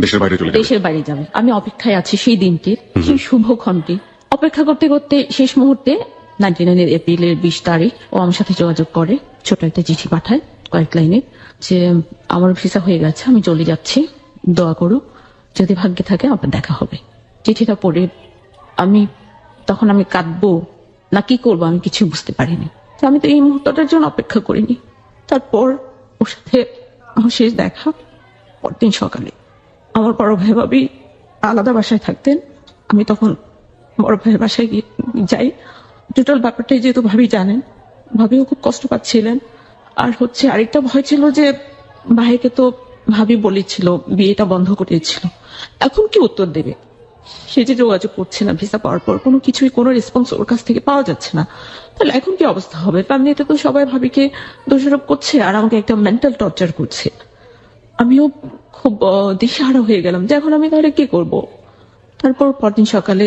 দেশের বাইরে চলে যাবে। দেশের বাইরে যাবে। আমি অপেক্ষায় আছি সেই দিনটির, সেই শুভক্ষণটি। অপেক্ষা করতে করতে শেষ মুহূর্তে 99 এপ্রিলের 20 তারিখ ও আমার সাথে যোগাযোগ করে, ছোট একটা চিঠি পাঠায় কয়েক লাইনে, যে আমার ভিসা হয়ে গেছে, আমি চলে যাচ্ছি, দোয়া করো, যদি ভাগ্যে থাকে আবার দেখা হবে। চিঠিটা পড়ে তখন আমি কাঁদবো না কি করবো আমি কিছু বুঝতে পারিনি। তো আমি তো এই মুহূর্তটার জন্য অপেক্ষা করিনি। তারপর ওর সাথে আমার শেষ দেখা পরদিন সকালে। আমার বড় ভাই ভাবি আলাদা বাসায় থাকতেন, আমি তখন বড় ভাইয়ের বাসায় যাই। টোটাল ব্যাপারটাই যেহেতু ভাবি জানেন, ভাবিও খুব কষ্ট পাচ্ছিলেন। আর আরেকটা ভয় ছিল যে ভাইকে তো ভাবি বলেছিল, বিয়েটা বন্ধ করেছিল, এখন কি উত্তর দেবে? সে যে যোগাযোগ করছে না ভিসা পাওয়ার পর, কোনো রেসপন্স ওর কাছ থেকে পাওয়া যাচ্ছে না, তাহলে এখন কি অবস্থা হবে? ফ্যামিলিতে তো সবাই ভাবিকে দোষারোপ করছে আর আমাকে একটা মেন্টাল টর্চার করছে। আমিও খুব দিশেহারা হয়ে গেলাম যে এখন আমি তাহলে কি করব। তারপর পরদিন সকালে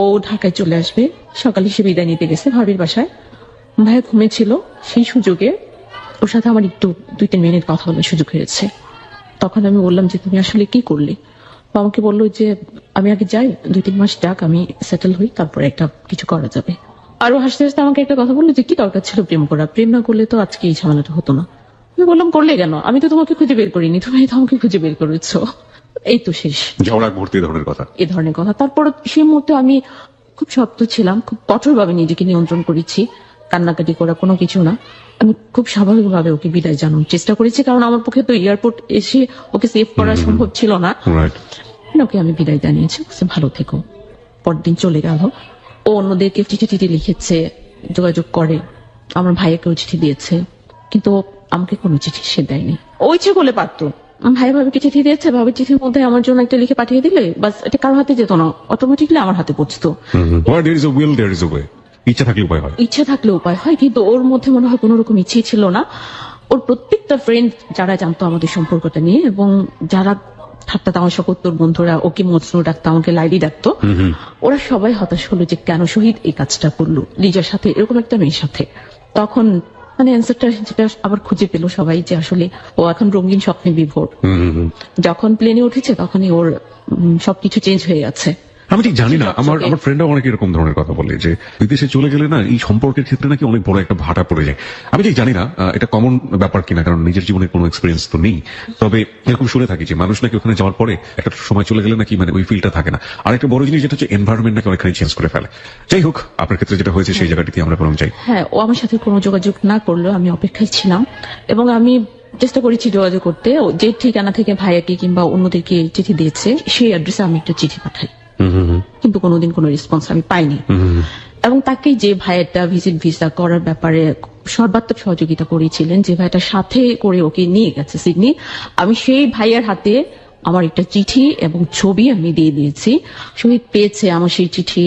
ও ঢাকায় চলে আসবে, সকালে সে বিদায় নিতে গেছে ভাবির বাসায়। ভাইয়া ঘুমেছিল, সেই সুযোগে ওর সাথে আমার একটু 2-3 মিনিট কথা বলার সুযোগ হয়েছে। তখন আমি বললাম যে তুমি আসলে কি করলে? ও আমাকে বললো যে আমি আগে যাই, 2-3 মাস যাক, আমি সেটেল হই, তারপরে একটা কিছু করা যাবে। আরো হাসতে হাসতে আমাকে একটা কথা বললো যে কি দরকার ছিল প্রেম করা, প্রেম না করলে তো আজকে এই ঝামেলাটা হতো না। আমি বললাম করলে কেন? আমি তো তোমাকে খুঁজে বের করিনি, তুমি তো আমাকে খুঁজে বের করেছো। এই তো শেষ ঝগড়ার মুহূর্তে এই ধরনের কথা। তারপর সেই মুহূর্তে আমি খুব শক্ত ছিলাম, খুব কঠোরভাবে নিজেকে নিয়ন্ত্রণ করেছি, কান্নাকাটি করা কোনো কিছু না। আমি খুব স্বাভাবিকভাবে ওকে বিদায় জানানোর চেষ্টা করেছি, কারণ আমার পক্ষে তো এয়ারপোর্ট এসে ওকে সেভ করা সম্ভব ছিল না। ওকে আমি বিদায় জানিয়েছি, ভালো থেকো। পরদিন চলে গেল। ও অন্যদেরকে চিঠি লিখেছে, যোগাযোগ করে, আমার ভাইয়াকেও চিঠি দিয়েছে, কিন্তু আমাকে কোনো চিঠি সে দেয়নি। ও ইচ্ছে করলে পারতো, ভাই ভাবিকে চিঠি দিয়েছে, ভাবির চিঠির মধ্যে আমার জন্য একটা লিখে পাঠিয়ে দিলে বাস, এটা কারো হাতে যেত না, অটোমেটিকলি আমার হাতে পৌঁছতো। ইচ্ছা থাকলে উপায় হয়, কিন্তু ওর মধ্যে মনে হয় কোন রকম ইচ্ছেই ছিল না। ওর প্রত্যেকটা ফ্রেন্ড যারা জানতো আমাদের সম্পর্কটা নিয়ে, এবং যারা ঠাট্টা তামাশা করতো, বন্ধুরা ওকে মজনু ডাকতো, আমাকে লাইলি ডাকতো, ওরা সবাই হতাশ হলো যে কেন শহীদ এই কাজটা করলো লিজার সাথে, এরকম একটা মেয়ের সাথে। তখন অ্যান্সারটা যেটা আবার খুঁজে পেল সবাই, যে আসলে ও এখন রঙিন স্বপ্নে বিভোর। যখন প্লেনে উঠেছে তখনই ওর সবকিছু চেঞ্জ হয়ে গেছে। আমি ঠিক জানি না, আমার ফ্রেন্ডরা অনেক এরকম ধরনের কথা বলে যে বিদেশে চলে গেলে না এই সম্পর্কের ক্ষেত্রে নাকি অনেক বড় একটা ভাটা পড়ে যায়। আমি ঠিক জানি না এটা কমন ব্যাপার কিনা, কারণ নিজের জীবনে কোনো এক্সপিরিয়েন্স তো নেই। তবে এরকম শুনে থাকি যে মানুষ নাকি ওখানে যাওয়ার পরে একটা সময় চলে গেলে নাকি ওই ফিলটা থাকে না। আর একটা বড় জিনিস যেটা হচ্ছে এনভায়রনমেন্ট নাকি অনেকখানি চেঞ্জ করে ফেলে। যাই হোক, আপনার ক্ষেত্রে যেটা হয়েছে সেই জায়গাটিতে আমরা বরং যাই। হ্যাঁ, ও আমার সাথে কোনো যোগাযোগ না করলেও আমি অপেক্ষায় ছিলাম, এবং আমি চেষ্টা করেছি যোগাযোগ করতে। যে ঠিকানা থেকে ভাইয়াকে কিংবা অন্যদেরকে চিঠি দিয়েছে সেই অ্যাড্রেসে আমি একটা চিঠি পাঠাই, কিন্তু কোনোদিন কোনো রেসপন্স আমি পাইনি। এবং তাকে যে ভাইয়াটা ভিসা করার ব্যাপারে সর্বাত্মক সহযোগিতা করেছিলেন, যে ভাইয়াটা সাথে করে ওকে নিয়ে গেছে সিডনি, আমি সেই ভাইয়ার হাতে আমার একটা চিঠি এবং ছবি আমি দিয়ে দিয়েছি। শহীদ পেয়েছে আমার সেই চিঠি,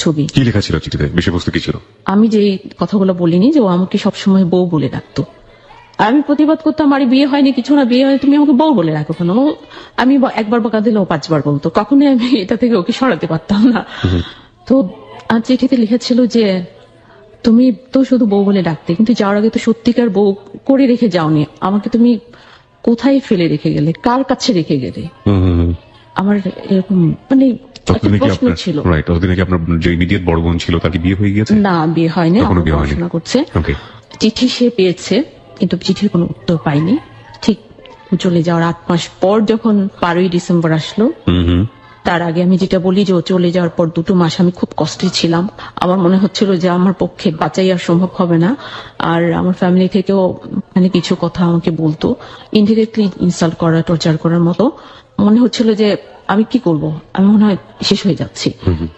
ছবি। কি লেখা ছিল চিঠিতে, বিষয়বস্তু কি ছিল? আমি যে কথাগুলো বলিনি, যে ও আমাকে সবসময় বউ বলে ডাকতো। আমি প্রতিবাদ করতাম, আরে বিয়ে হয়নি, কিছু না, বিয়ে হয়, তুমি আমাকে বউ বলে রাখো কেন? আমি একবার বকা দিলে ও 5 বার বলতো, কখনোই আমি এটা থেকে ওকে সরাতে পারতাম না। তো আর চিঠিতে লিখেছিল যে তুমি তো শুধু বউ বলে ডাকতে, কিন্তু যাওয়ার আগে তো সত্যিকার বউ করে রেখে যাওনি, আমাকে তুমি কোথায় ফেলে রেখে গেলে, কার কাছে রেখে গেলে? আমার এরকম প্রশ্ন ছিল। আপনার যে ইমিডিয়েট বড় বোন ছিল তার কি বিয়ে হয়ে গেছে? না, বিয়ে হয়নি, পড়াশোনা করছে। চিঠি সে পেয়েছে, কিন্তু চিঠির কোনো উত্তর পাইনি। ঠিক চলে যাওয়ার 8 মাস পর যখন 12ই ডিসেম্বর আসলো, তার আগে আমি যেটা বলি যে ও চলে যাওয়ার পর 2 মাস আমি খুব কষ্টে ছিলাম। আমার মনে হচ্ছিল যে আমার পক্ষে বাঁচাই আর সম্ভব হবে না। আর আমার ফ্যামিলি থেকেও কিছু কথা আমাকে বলতো, ইনডিরেক্টলি ইনসাল্ট করা, টর্চার করার মতো। মনে হচ্ছিল যে আমি কি করব, আমি মনে হয় শেষ হয়ে যাচ্ছি।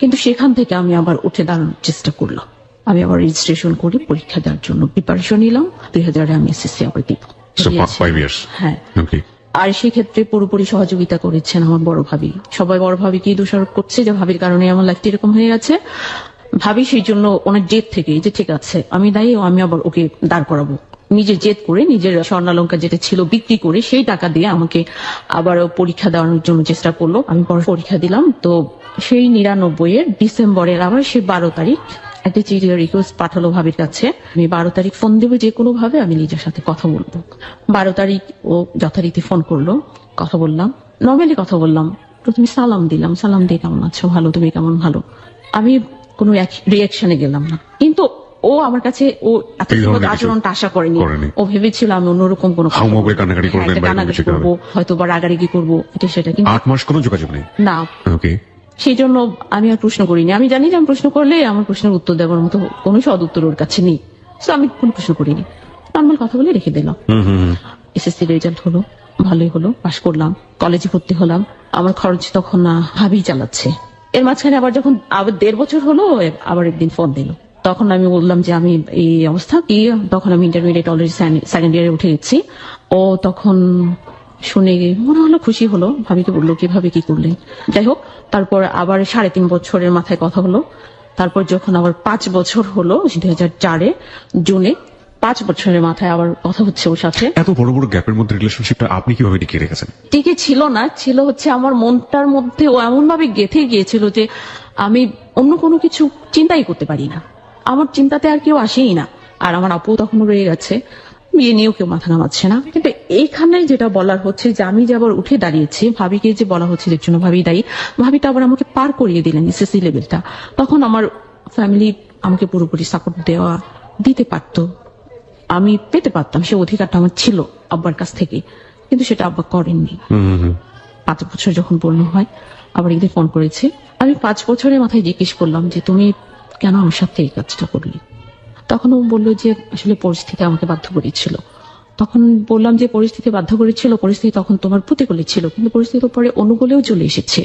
কিন্তু সেখান থেকে আমি আবার উঠে দাঁড়ানোর চেষ্টা করলাম। আমি আবার রেজিস্ট্রেশন করি, পরীক্ষা দেওয়ার জন্য প্রিপারেশন নিলাম। 2000 আমি এসএসসি আবার দিব। হ্যাঁ, আর সেক্ষেত্রে পুরোপুরি সহযোগিতা করেছেন আমার বড় ভাবি। সবাই বড় ভাবিকেই দোষারোপ করছে যে ভাবির কারণে আমার লাইফটা এরকম হয়ে গেছে। ভাবি সেই জন্য ওনার জেদ থেকে, যে ঠিক আছে আমি দায়ী, আমি আবার ওকে দাঁড় করাবো। নিজের জেদ করে, নিজের স্বর্ণালঙ্কার যেটা ছিল বিক্রি করে, সেই টাকা দিয়ে আমাকে আবার পরীক্ষা দেওয়ানোর জন্য চেষ্টা করলো। আমি পরীক্ষা দিলাম। তো সেই 99-এর ডিসেম্বরের আবার সে 12 তারিখ একটা চিঠি রিকোয়েস্ট পাঠালো ভাবির কাছে। আমি 12 তারিখ ফোন দেবো, যে কোনো ভাবে আমি লিজার সাথে কথা বলবো। 12 তারিখ ও যথারীতি ফোন করলো, কথা বললাম, নর্মালি কথা বললাম। প্রথমে সালাম দিলাম, সালাম দিয়ে কেমন আছো, ভালো, তুমি কেমন? ভালো। আমি কোনো রিয়াকশনে গেলাম না। কিন্তু ও আমার কাছে ও এত এই ধরনের কিছু আচরণটা আশা করেনি। করেনি। ও ভেবেছিল আমি অন্যরকম কোনো হাউমাউ করে কান্নাকাটি করবেন, বাইরে কান্নাকাটি বসে করবো, হয়তো বা রাগারাগি করবো, এটা সেটা, কিন্তু 8 মাস কোনো যোগাযোগ নেই। না। ওকে। সেই জন্য আমি আর প্রশ্ন করিনি। আমি জানি যে আমি প্রশ্ন করলে আমার প্রশ্নের উত্তর দেওয়ার মতো কোনো সদ উত্তর ওর কাছে নেই, তো আমি কোনো প্রশ্ন করিনি, নর্মাল কথা বলে রেখে দিলাম। এসএসসি রেজাল্ট হলো, ভালোই হলো, পাশ করলাম, কলেজে ভর্তি হলাম। আমার খরচ তখন ভাবি চালাচ্ছে। এর মাঝখানে আবার যখন আবার 1.5 বছর হলো, আবার একদিন ফোন দিল। তখন আমি বললাম যে আমি এই অবস্থা কি, তখন আমি ইন্টারমিডিয়েট অলরেডি সেকেন্ড ইয়ারে উঠে গেছি। ও তখন শুনে মনে হলো খুশি হলো, ভাবিকে বললো কিভাবে কি করলেন। যাই হোক, তারপর আবার 3.5 বছরের মাথায় কথা হলো। তারপর যখন আবার 5 বছর হলো 2004 জুনে, 5 বছরের মাথায় আবার কথা হচ্ছে ওর সাথে। এত বড় বড় গ্যাপের মধ্যে রিলেশনশিপটা আপনি কিভাবে টিকিয়ে রেখেছেন? টিকে ছিল না, ছিল হচ্ছে আমার মনটার মধ্যে ও এমন ভাবে গেঁথে গিয়েছিল যে আমি অন্য কোনো কিছু চিন্তাই করতে পারি না, আমার চিন্তাতে আর কেউ আসেই না। আর আমার আপু তখন রয়ে গেছে, বিয়ে নিয়েও কেউ মাথা নামাচ্ছে না। কিন্তু এইখানে যেটা বলার হচ্ছে যে আমি যে আবার উঠে দাঁড়িয়েছি, ভাবিকে যে বলা হচ্ছে যে জন্য ভাবি দায়ী, ভাবিটা আবার আমাকে পার করিয়ে দিলেন এসএসসি লেভেলটা। তখন আমার ফ্যামিলি আমাকে পুরোপুরি সাপোর্ট দিতে পারতো, আমি পেতে পারতাম, সে অধিকারটা আমার ছিল আব্বার কাছ থেকে, কিন্তু সেটা আব্বা করেননি। 5 বছর যখন পূর্ণ হয়, আবার একদিন ফোন করেছে। আমি 5 বছরের মাথায় জিজ্ঞেস করলাম যে তুমি কেন আমার সাথে এই কাজটা করলি। তখন ও বললো যে আসলে পরিস্থিতি আমাকে বাধ্য করেছিল। তখন বললাম যে পরিস্থিতি বাধ্য করেছিল, পরিস্থিতি তখন তোমার প্রতিকূলে ছিল, কিন্তু পরিস্থিতি পরে অনুকূলেও চলে এসেছে।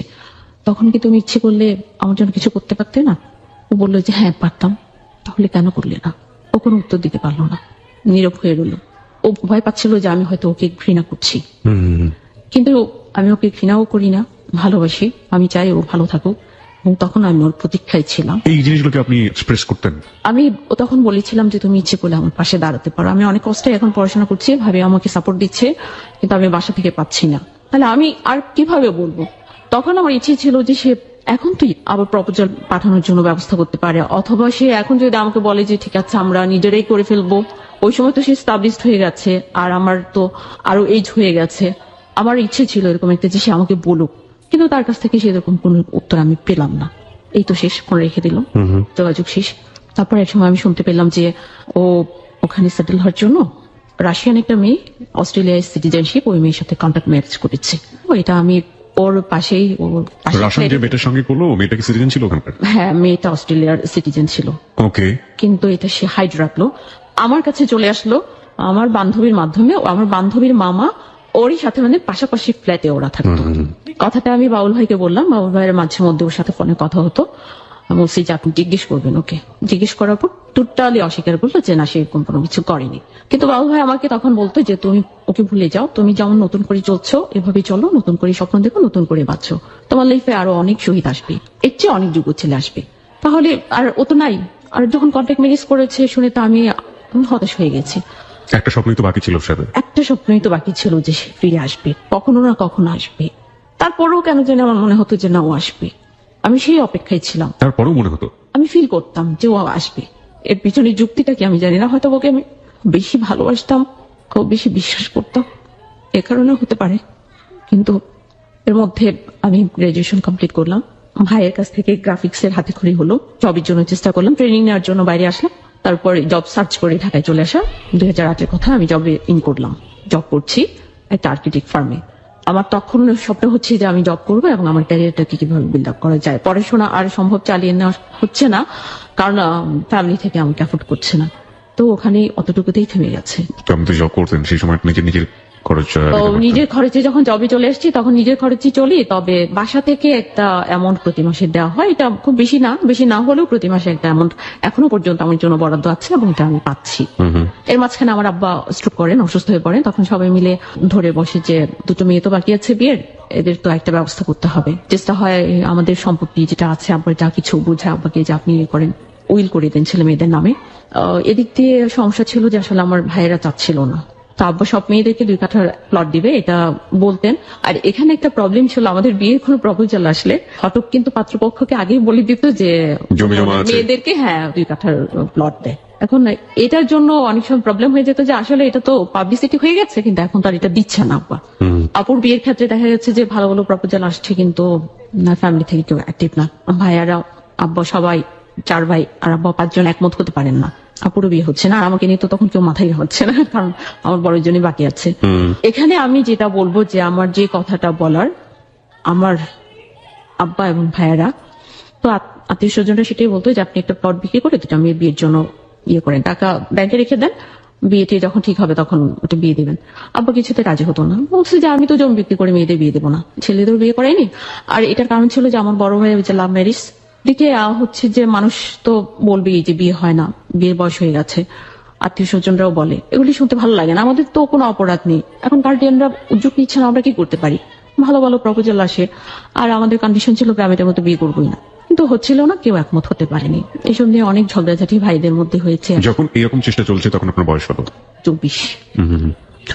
তখন কি তুমি ইচ্ছে করলে আমার জন্য কিছু করতে পারতে না? ও বললো যে হ্যাঁ পারতাম। তাহলে কেন করলে না? ও কোনো উত্তর দিতে পারলো না, নীরব হয়ে রইল। ও ভয় পাচ্ছিল যে আমি হয়তো ওকে ঘৃণা করছি, কিন্তু আমি ওকে ঘৃণাও করি না, ভালোবাসি, আমি চাই ও ভালো থাকুক। এবং তখন আমি ওর প্রতীক্ষায় ছিলাম। এই জিনিসগুলোকে আপনি এক্সপ্রেস করতেন? আমি তখন বলেছিলাম যে তুমি ইচ্ছে করলে আমার পাশে দাঁড়াতে পারো, আমি অনেক কষ্টে এখন পড়াশোনা করছি, ভাবি আমাকে সাপোর্ট দিচ্ছে, কিন্তু আমি বাসা থেকে পাচ্ছি না, তাহলে আমি আর কিভাবে বলবো। তখন আমার ইচ্ছে ছিল যে সে এখন তুই আবার প্রপোজাল পাঠানোর জন্য ব্যবস্থা করতে পারে, অথবা সে এখন যদি আমাকে বলে যে ঠিক আছে আমরা নিজেরাই করে ফেলবো। ওই সময় তো সে স্টাবলিশড হয়ে গেছে, আর আমার তো আরো এজ হয়ে গেছে। আমার ইচ্ছে ছিল এরকম একটা যে সে আমাকে বলুক, কিন্তু তার কাছ থেকে সেরকম কোনো উত্তর আমি পেলাম না। এই তো শেষ, ফোন রেখে দিল, যোগাযোগ শেষ। তারপর এক সময় আমি শুনতে পেলাম যে ও ওখানে সেটেল হওয়ার জন্য রাশিয়ান একটা মেয়ে, অস্ট্রেলিয়ায় সিটিজেনশিপ, ওই মেয়ের সাথে কন্ট্যাক্ট ম্যারেজ করেছে। এটা আমি ওর পাশেই, রাশিয়ান যে মেয়েটার সঙ্গে করলো, মেয়েটা কি সিটিজেন ছিল ওখানকার? হ্যাঁ, মেয়েটা অস্ট্রেলিয়ার সিটিজেন ছিল। ওকে। কিন্তু এটা সে হাইড রাখলো, আমার কাছে চলে আসলো আমার বান্ধবীর মাধ্যমে। আমার বান্ধবীর মামা ওরই সাথে, মানে পাশাপাশি ফ্ল্যাটে ওরা থাকতো। কথাটা আমি বাউল ভাইকে বললাম, বাউল ভাইয়ের মাঝে মধ্যে ওর সাথে ফোনে কথা হতো। আমি বলছি যে আপনি জিজ্ঞেস করবেন ওকে। জিজ্ঞেস করার পর টোটালি অস্বীকার করলো যে না, সে এরকম কোনো কিছু করেনি। কিন্তু বাউল ভাই আমাকে তখন বলতো যে তুমি ওকে ভুলে যাও, তুমি যেমন নতুন করে চলছো এভাবে চলো, নতুন করে স্বপ্ন দেখো, নতুন করে বাঁচো, তোমার লাইফে আরো অনেক শহীদ আসবে, এর চেয়ে অনেক যুগ ছেলে আসবে। তাহলে আর ও তো নাই। আর যখন কন্ট্যাক্ট ম্যারেজ করেছে শুনে তো আমি হতাশ হয়ে গেছি। একটা স্বপ্নই তো বাকি ছিল সাথে, একটা স্বপ্নই তো বাকি ছিল যে সে ফিরে আসবে, কখনো না কখনো আসবে। তারপরেও কেন জানি আমার মনে হতো যে না, ও আসবে, আমি সেই অপেক্ষায় ছিলাম। তারপরেও মনে হতো, আমি ফিল করতাম যে ও আসবে। এর পিছনে যুক্তিটা কি আমি জানি না, হয়তো ওকে আমি বেশি ভালোবাসতাম, খুব বেশি বিশ্বাস করতাম, এ কারণে হতে পারে। কিন্তু এর মধ্যে আমি গ্রাজুয়েশন কমপ্লিট করলাম, ভাইয়ের কাছ থেকে গ্রাফিক্সের হাতে খড়ি হলো, জবের জন্য চেষ্টা করলাম, ট্রেনিং নেওয়ার জন্য বাইরে আসলাম। তারপরে জব সার্চ করে ঢাকায় চলে আসা, 2008-এর কথা। আমি জবে ইন করলাম, জব করছি একটা আর্কিটেক্ট ফার্মে। আমার তখন স্বপ্ন হচ্ছে যে আমি জব করবো এবং আমার ক্যারিয়ারটাকে কিভাবে বিল্ড আপ করা যায়। পড়াশোনা আর সম্ভব চালিয়ে নেওয়া হচ্ছে না, কারণ ফ্যামিলি থেকে আমাকে অ্যাফোর্ড করছে না, তো ওখানে অতটুকুতেই থেমে গেছে। আপনি তো জব করতেন সেই সময়, নিজের খরচ নিজের খরচে যখন জবে চলে আসছি তখন নিজের খরচে চলি, তবে বাসা থেকে একটা অ্যামাউন্ট প্রতি মাসে দেওয়া হয়। এটা খুব বেশি না, বেশি না হলেও প্রতি মাসে একটা অ্যামাউন্ট এখনো পর্যন্ত আমার জন্য বরাদ্দ আছে এবং এটা আমি পাচ্ছি। এর মাঝখানে আমার আব্বা স্ট্রোক করেন, অসুস্থ হয়ে পড়েন। তখন সবাই মিলে ধরে বসে যে দুটো মেয়ে তো বাকি আছে বিয়ের, এদের তো একটা ব্যবস্থা করতে হবে। চেষ্টা হয় আমাদের সম্পত্তি যেটা আছে, আব্বার যা কিছু বোঝা আব্বাকে যে আপনি করেন, উইল করে দেন ছেলে মেয়েদের নামে। এদিক দিয়ে সমস্যা ছিল যে আসলে আমার ভাইয়েরা চাচ্ছিল না, তো আব্বা সব মেয়েদেরকে 2 কাঠার প্লট দিবে এটা বলতেন। আর এখানে একটা প্রবলেম ছিল, আমাদের বিয়ের কোনো প্রপোজাল আসলে হঠাৎ কিন্তু পাত্রপক্ষকে আগেই বলে দিত যে মেয়েদেরকে 2 কাঠার প্লট দেয়। এখন এটার জন্য অনেক সময় প্রবলেম হয়ে যেত যে আসলে এটা তো পাবলিসিটি হয়ে গেছে, কিন্তু এখন তো আর এটা দিচ্ছে না আব্বা। আপুর বিয়ের ক্ষেত্রে দেখা যাচ্ছে যে ভালো ভালো প্রপোজাল আসছে, কিন্তু ফ্যামিলি থেকে কেউ অ্যাক্টিভ না, ভাইয়ারা আব্বা সবাই 4 ভাই আর আব্বা 5 জন একমত হতে পারেন না, আপুরও বিয়ে হচ্ছে না, আর আমাকে নিয়ে তো তখন কেউ মাথায় হচ্ছে না, কারণ আমার বড় জনই বাকি আছে। এখানে আমি যেটা বলবো যে আমার যে কথাটা বলার, আমার আব্বা এবং ভাইয়েরা তো আত্মীয় স্বজনরা সেটাই বলতো যে আপনি একটা প্লট বিক্রি করে দুটা মেয়ের বিয়ের জন্য ইয়ে করেন, টাকা ব্যাংকে রেখে দেন, বিয়েটি যখন ঠিক হবে তখন ওটা বিয়ে দিবেন। আব্বা কিছুতে রাজি হতো না, বলছে যে আমি তো জমি বিক্রি করে মেয়েদের বিয়ে দেবো না, ছেলেদের বিয়ে করাইনি। আর এটার কারণ ছিল যে আমার বড় ভাই যে লাভ ম্যারেজ দিকে হচ্ছে যে মানুষ তো বলবেই যে বিয়ে হয় না, বিয়ের বয়স হয়ে গেছে, আত্মীয় স্বজনরাও বলে, এগুলি শুনতে ভালো লাগে না। আমাদের তো কোনো অপরাধ নেই, এখন গার্ডিয়ানরা উদ্যোগ নিচ্ছে না, আমরা কি করতে পারি? ভালো ভালো প্রপোজাল আসে, আর আমাদের কন্ডিশন ছিল গ্রামের মতো বিয়ে করবোই না, কিন্তু হচ্ছিল না, কেউ একমত হতে পারেনি। এইসব নিয়ে অনেক ঝগড়াঝাটি ভাইদের মধ্যে হয়েছে। যখন এরকম চেষ্টা চলছে তখন আপনার বয়স কত? 24।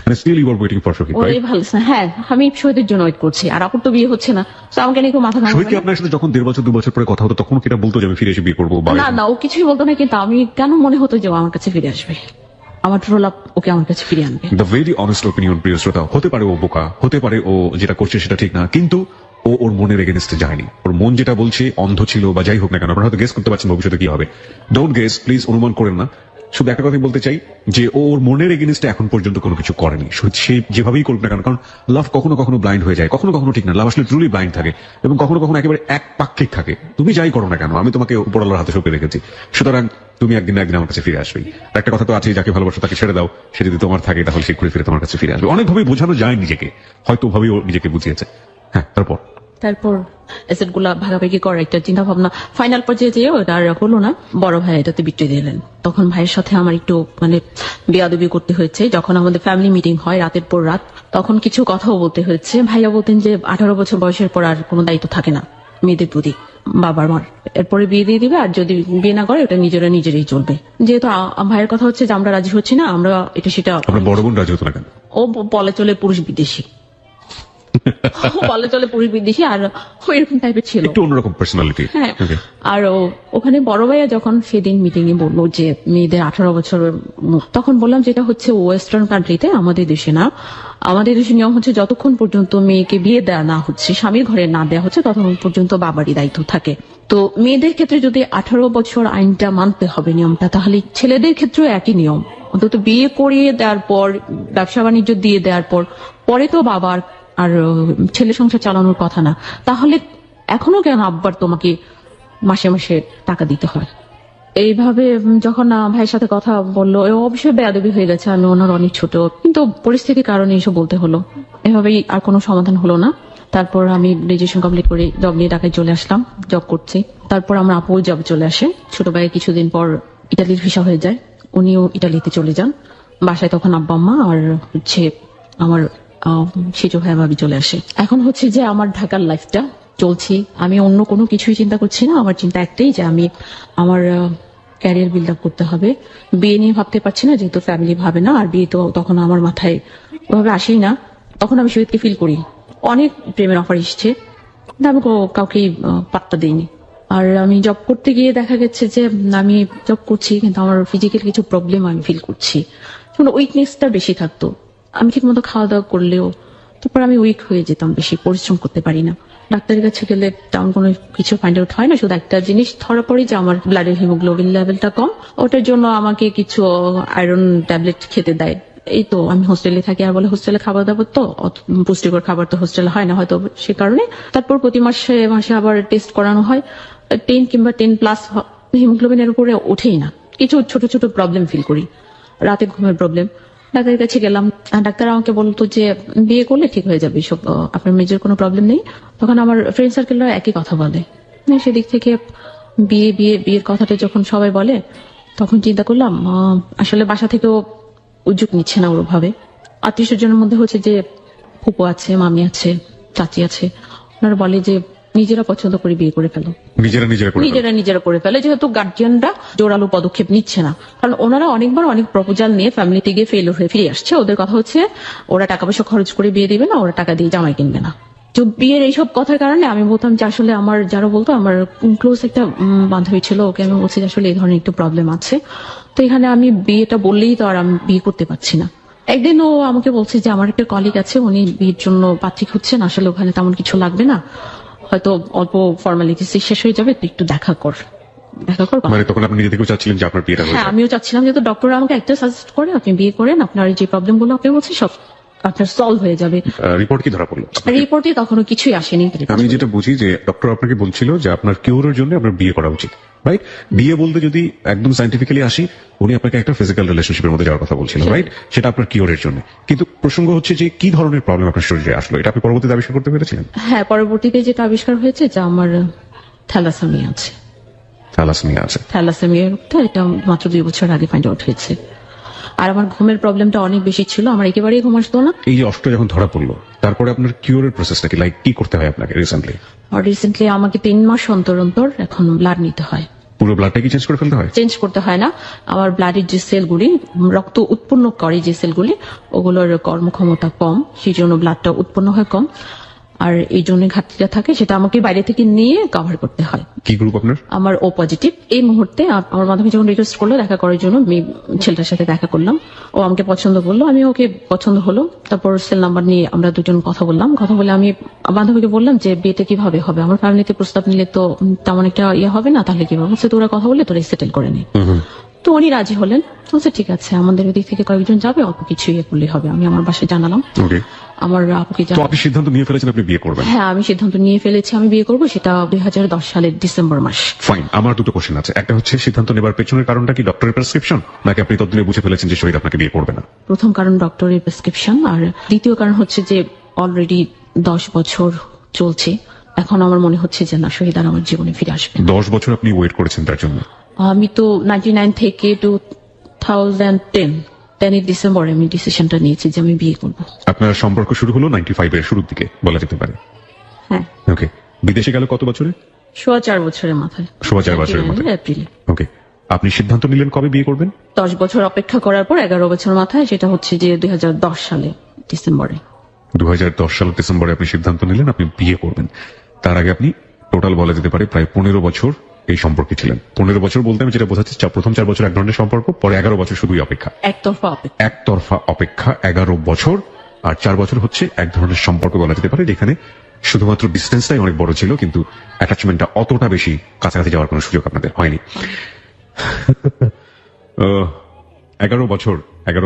মানে still you are waiting for Shahid, ওই ভালো না, হ্যাঁ আমি শহীদের জন্য ওয়েট করছি, আর আপুর তো বিয়ে হচ্ছে না, তো আমাকে নিয়ে কেউ মাথা শহীদ কি ঘামাবে আপনার সাথে যখন 1.5 বছর 2 বছর পরে কথা হতো তখন কি এটা বলতো যে আমি ফিরে এসে বিয়ে করবো? বা না না, ও কিছুই বলতো না, কিন্তু আমি কেন মনে হতো যে ও আমার কাছে ফিরে আসবে, আমার ট্রোলা ওকে আমার কাছে ফিরে আনবে। দ্য ভেরি অনেস্ট ওপিনিয়ন, প্রিয় শ্রোতা, হতে পারে ও বোকা, হতে পারে ও যেটা করছে সেটা ঠিক না, কিন্তু ও ওর মনের এগেনস্টে যায়নি, ওর মন যেটা বলছে, অন্ধ ছিল বা যাই হোক না কেন, আপনারা হয়তো গেস করতে পারছেন ভবিষ্যতে কি হবে। ডোন্ট গেস প্লিজ, অনুমান করেন না। শুধু একটা কথাই বলতে চাই যে ও ওর মনের এগেনস্টে এখন পর্যন্ত কোনো কিছু করেনি, সে যেভাবেই করুক না কেন, কারণ লাভ কখনো কখনো ব্লাইন্ড হয়ে যায়, কখনো কখনো ঠিক না, লাভ আসলে ট্রুলি ব্লাইন্ড থাকে এবং কখনো কখনো একেবারে একপাক্ষিক থাকে। তুমি যাই করো না কেন, আমি তোমাকে উপরওয়ালার হাতে সঁপে রেখেছি, সুতরাং তুমি একদিন না একদিন আমার কাছে ফিরে আসবেই। একটা কথা তো আছে, যাকে ভালোবাসো তাকে ছেড়ে দাও, সে যদি তোমার থাকে তাহলে সে ঘুরে ফিরে তোমার কাছে ফিরে আসবে। অনেকভাবে বোঝানো যায় নিজেকে, হয়তো ওভাবেই ও নিজেকে বুঝিয়েছে। হ্যাঁ, তারপর অ্যাসেট গুলা ভাগাভাগি করার একটা চিন্তা ভাবনা ফাইনাল পর্যায়ে যেয়ে ওটা আর হলো না, বড় ভাই এটাতে বিক্রি দিলেন। তখন ভাইয়ের সাথে আমার একটু মানে বেয়াদবি করতে হয়েছে, যখন আমাদের ফ্যামিলি মিটিং হয় রাতের পর রাত, তখন কিছু কথাও বলতে হয়েছে। ভাইয়া বলতেন যে 18 বছর বয়সের পর আর কোনো দায়িত্ব থাকে না মেয়েদের প্রতি বাবার মার, এরপরে বিয়ে দিয়ে দিবে, আর যদি বিয়ে না করে ওটা নিজেরাই চলবে। যেহেতু ভাইয়ের কথা হচ্ছে যে আমরা রাজি হচ্ছি না, আমরা এটা সেটা, বড় বোন রাজি হতো না কেন? ও বলে চলে পুরুষ বিদেশী, বলে চলে পুরুষ বিদেশী, আর ওইরকম টাইপের ছিল, একটু অন্যরকম পার্সোনালিটি। হ্যাঁ, আর ওখানে বড় ভাইয়া যখন সেদিন মিটিং এ বললো যে মেয়েদের 18 বছর, তখন বললাম যেটা হচ্ছে ওয়েস্টার্ন কান্ট্রিতে, আমাদের দেশে না। আমাদের দেশে নিয়ম হচ্ছে যতক্ষণ পর্যন্ত মেয়েকে বিয়ে দেওয়া না হচ্ছে, স্বামীর ঘরে না দেওয়া হচ্ছে, ততক্ষণ পর্যন্ত বাবারই দায়িত্ব থাকে। তো মেয়েদের ক্ষেত্রে যদি 18 বছর আইনটা মানতে হবে নিয়মটা, তাহলে ছেলেদের ক্ষেত্রেও একই নিয়ম। অন্তত বিয়ে করিয়ে দেওয়ার পর, ব্যবসা বাণিজ্য দিয়ে দেওয়ার পর, পরে তো বাবার আর ছেলে সংসার চালানোর কথা না, তাহলে এখনো কেন আব্বার তোমাকে মাসে মাসে টাকা দিতে হয়? এইভাবে যখন ভাইয়ের সাথে কথা বললো, অবশ্যই বেয়াদবি হয়ে গেছে, আমি ওনার অনেক ছোট, কিন্তু পরিস্থিতির কারণে এসব বলতে হলো। এভাবেই আর কোনো সমাধান হলো না। তারপর আমি গ্রাজুয়েশন কমপ্লিট করে জব নিয়ে ঢাকায় চলে আসলাম, জব করছি। তারপর আমার আপু জব চলে আসে, ছোট ভাইয়ের কিছুদিন পর ইটালির ভিসা হয়ে যায়, উনিও ইটালিতে চলে যান। বাসায় তখন আব্বা আম্মা আর হচ্ছে আমার সেজো ভাই ভাবি চলে আসে। এখন হচ্ছে যে আমার ঢাকার লাইফটা চলছি, আমি অন্য কোনো কিছুই চিন্তা করছি না। আমার চিন্তা একটাই যে আমি আমার ক্যারিয়ার বিল্ড আপ করতে হবে। বিয়ে নিয়ে ভাবতে পারছি না, যেহেতু ফ্যামিলি ভাবে না, আর বিয়ে তো তখন আমার মাথায় ওভাবে আসেই না। তখন আমি শহীদকে ফিল করি, অনেক প্রেমের অফার এসছে, কিন্তু আমি কাউকেই পাত্তা দিইনি। আর আমি জব করতে গিয়ে দেখা গেছে যে আমি জব করছি, কিন্তু আমার ফিজিক্যাল কিছু প্রবলেম আমি ফিল করছি, উইকনেসটা বেশি থাকতো। আমি ঠিক মতো খাওয়া দাওয়া করলেও তারপর আমি উইক হয়ে যেতাম, বেশি পরিশ্রম করতে পারি না। ডাক্তারের কাছে গেলে তেমন কোনো কিছু ফাইন্ড আউট হয় না, শুধু একটা জিনিস ধরা পড়ে যে আমার ব্লাডের হিমোগ্লোবিন লেভেলটা কম, ওটার জন্য আমাকে কিছু আয়রন ট্যাবলেট খেতে দেয়। এই তো আমি হোস্টেলে থাকি, আর বলে হোস্টেলে খাবার দাবার তো পুষ্টিকর খাবার তো হোস্টেলে হয় না হয়তো, সে কারণে তারপর প্রতি মাসে মাসে আবার টেস্ট করানো হয়। 10 কিংবা 10+ হিমোগ্লোবিনের উপরে ওঠেই না। কিছু ছোট ছোট প্রবলেম ফিল করি, রাতে ঘুমের প্রবলেম। ডাক্তারের কাছে গেলাম, ডাক্তার আমাকে বলতো যে বিয়ে করলে ঠিক হয়ে যাবে, সব আপনার মেজর কোনো প্রবলেম নেই। তখন আমার ফ্রেন্ড সার্কেলরা একই কথা বলে, সেদিক থেকে বিয়ের কথাটা যখন সবাই বলে, তখন চিন্তা করলাম আসলে বাসা থেকেও উদ্যোগ নিচ্ছে না ওরভাবে। আত্মীয় স্বজনের মধ্যে হচ্ছে যে ফুপু আছে, মামি আছে, চাচি আছে, ওনারা বলে যে নিজেরা পছন্দ করে বিয়ে করে ফেলো, নিজেরা করে ফেলে, যেহেতু গার্জিয়ানরা জোরালো পদক্ষেপ নিচ্ছে না। কারণ ওনারা অনেকবার অনেক প্রপোজাল নিয়ে ফ্যামিলিতে গিয়ে ফেল হয়ে ফিরে আসছে। ওদের কথা হচ্ছে ওরা টাকা পয়সা খরচ করে বিয়ে দিবে না, ওরা টাকা দিয়ে জামাই কিনবে না। তো বিয়ের এইসব কথার কারণে আমি বলতাম যে আসলে আমার যারা বলতো, আমার ক্লোজ একটা বান্ধবী ছিল, ওকে আমি বলছি যে আসলে এই ধরনের একটু প্রবলেম আছে, তো এখানে আমি বিয়েটা বললেই তো আর আমি বিয়ে করতে পারছি না। একদিন ও আমাকে বলছে যে আমার একটা কলিগ আছে, উনি বিয়ের জন্য পাত্রী খুঁজছেন, আসলে ওখানে তেমন কিছু লাগবে না, হয়তো অল্প ফর্মালিটিস শেষ হয়ে যাবে, তুই একটু দেখা কর। দেখা করবো। মানে তখন আপনি নিজে থেকেও চাচ্ছিলেন যে আপনার বিয়েটা হয়ে হ্যাঁ যাক। আমিও চাচ্ছিলাম, যেহেতু ডক্টর আমাকে একটা সাজেস্ট করে আপনি বিয়ে করেন, আপনার যে প্রবলেম গুলো আপনি বলছেন সব আপনার সলভ হয়ে যাবে। রিপোর্ট কি ধরা পড়লো? রিপোর্টে তখনো কিছুই আসেনি। আমি যেটা বুঝি যে ডক্টর আপনাকে বলছিল যে আপনার কিউরের জন্য আপনার বিয়ে করা উচিত, রাইট? বিয়ে বলতে যদি একদম সাইন্টিফিক্যালি আসি, উনি আপনাকে একটা ফিজিক্যাল রিলেশনশিপের মধ্যে যাওয়ার কথা বলছিল, রাইট? সেটা আপনার কিউরের জন্য। কিন্তু প্রসঙ্গ হচ্ছে যে কি ধরনের প্রবলেম আপনার শরীরে আসলো, এটা আপনি পরবর্তীতে আবিষ্কার করতে পেরেছিলেন? হ্যাঁ, পরবর্তীতে যেটা আবিষ্কার হয়েছে যে আমার থ্যালাসেমিয়া আছে। থ্যালাসেমিয়া আছে। থ্যালাসেমিয়া রোগটা এটা মাত্র 2 বছর আগে ফাইন্ড আউট হয়েছে। আর আমার ঘুমের প্রবলেমটা অনেক বেশি ছিল, আমার একেবারেই ঘুম আসতো না। এই যে অসুখটা যখন ধরা পড়লো, তারপরে আপনার কিউরের প্রসেসটা কি, লাইক কি করতে হয় আপনাকে রিসেন্টলি? আর রিসেন্টলি আমাকে 3 মাস অন্তর অন্তর এখন ব্লাড নিতে হয়। পুরো ব্লাডটা কি চেঞ্জ করে ফেলতে হয়? চেঞ্জ করতে হয় না, আমার ব্লাডের যে সেলগুলি রক্ত উৎপন্ন করে যে সেলগুলি ওগুলোর কর্মক্ষমতা কম, সেই জন্য ব্লাডটা উৎপন্ন হয় কম, আর এই জন্য ঘাটতিটা থাকে, সেটা আমাকে বাইরে থেকে নিয়ে কভার করতে হয়। কি গ্রুপ আপনার? আমার ও পজিটিভ। এই মুহূর্তে আমার মাধ্যমে যখন রিকোয়েস্ট করলো দেখা করার জন্য, আমি ছেলেটার সাথে দেখা করলাম, ও আমাকে পছন্দ করলো, আমি ওকে পছন্দ হলো। তারপর সেল নাম্বার নিয়ে আমরা দুজন কথা বললাম, কথা বলে আমি বান্ধবীকে বললাম যে বিয়েটা কিভাবে হবে, আমার ফ্যামিলিতে প্রস্তাব নিলে তো তেমন একটা ইয়ে হবে না, তাহলে কিভাবে? বলছে তোরা কথা বললে তোরা সেটেল করে নে। তো উনি রাজি হলেন, বলছে ঠিক আছে আমাদের ওদিক থেকে কয়েকজন যাবে, অল্প কিছু ইয়ে করলে হবে। আমি আমার বাসায় জানালাম, ওকে। আমার আপুকে তো আপনি সিদ্ধান্ত নিয়ে ফেলেছেন আপনি বিয়ে করবেন? হ্যাঁ আমি সিদ্ধান্ত নিয়ে ফেলেছি, আমি বিয়ে করবো, সেটা 2010 সালের ডিসেম্বর মাস। ফাইন। আমার দুটো কোশ্চেন আছে। একটা হচ্ছে সিদ্ধান্ত নেবার পেছনের কারণটা কি ডক্টরের প্রেসক্রিপশন, নাকি আপনি ততদিনে বুঝে ফেলেছেন যে শহীদ আপনাকে বিয়ে করবে না? প্রথম কারণ ডক্টরের প্রেসক্রিপশন, আর দ্বিতীয় কারণ হচ্ছে যে অলরেডি 10 বছর চলছে, এখন আমার মনে হচ্ছে যে না, শহীদ আর আমার জীবনে ফিরে আসবে। 10 বছর আপনি ওয়েট করেছেন তার জন্য? আমি তো 99 থেকে 2010 ডিসেম্বরে আমি ডিসিশনটা নিয়েছি যে আমি বিয়ে করবো। আপনার সম্পর্ক শুরু হলো 95 এর শুরুর দিকে বলা যেতে পারে। হ্যাঁ। ওকে। বিদেশে গেল কত বছরে? 4.5 বছরের মাথায়। 4.5 বছরের মাথায়। এপ্রিলে। ওকে। আপনি সিদ্ধান্ত নিলেন কবে বিয়ে করবেন? 10 বছর অপেক্ষা করার পর 11 বছর মাথায়, সেটা হচ্ছে যে 2010 সালে ডিসেম্বরে। 2010 সালের ডিসেম্বরে আপনি সিদ্ধান্ত নিলেন আপনি বিয়ে করবেন। তার আগে আপনি টোটাল বলা যেতে পারে প্রায় 15 বছর এই সম্পর্কে ছিলেন। 15 বছর বলতে আমি যেটা বোঝাচ্ছি, প্রথম 4 বছর এক ধরনের সম্পর্ক, পরে 11 বছর শুধুই অপেক্ষা। একতরফা অপেক্ষা 11 বছর, আর 4 বছর হচ্ছে এক ধরনের সম্পর্ক বলা যেতে পারে, যেখানে শুধুমাত্র ডিস্টেন্সটাই অনেক বড় ছিল, কিন্তু অ্যাটাচমেন্টটা অতটা বেশি কাছাকাছি যাওয়ার কোনো সুযোগ আপনাদের হয়নি। 11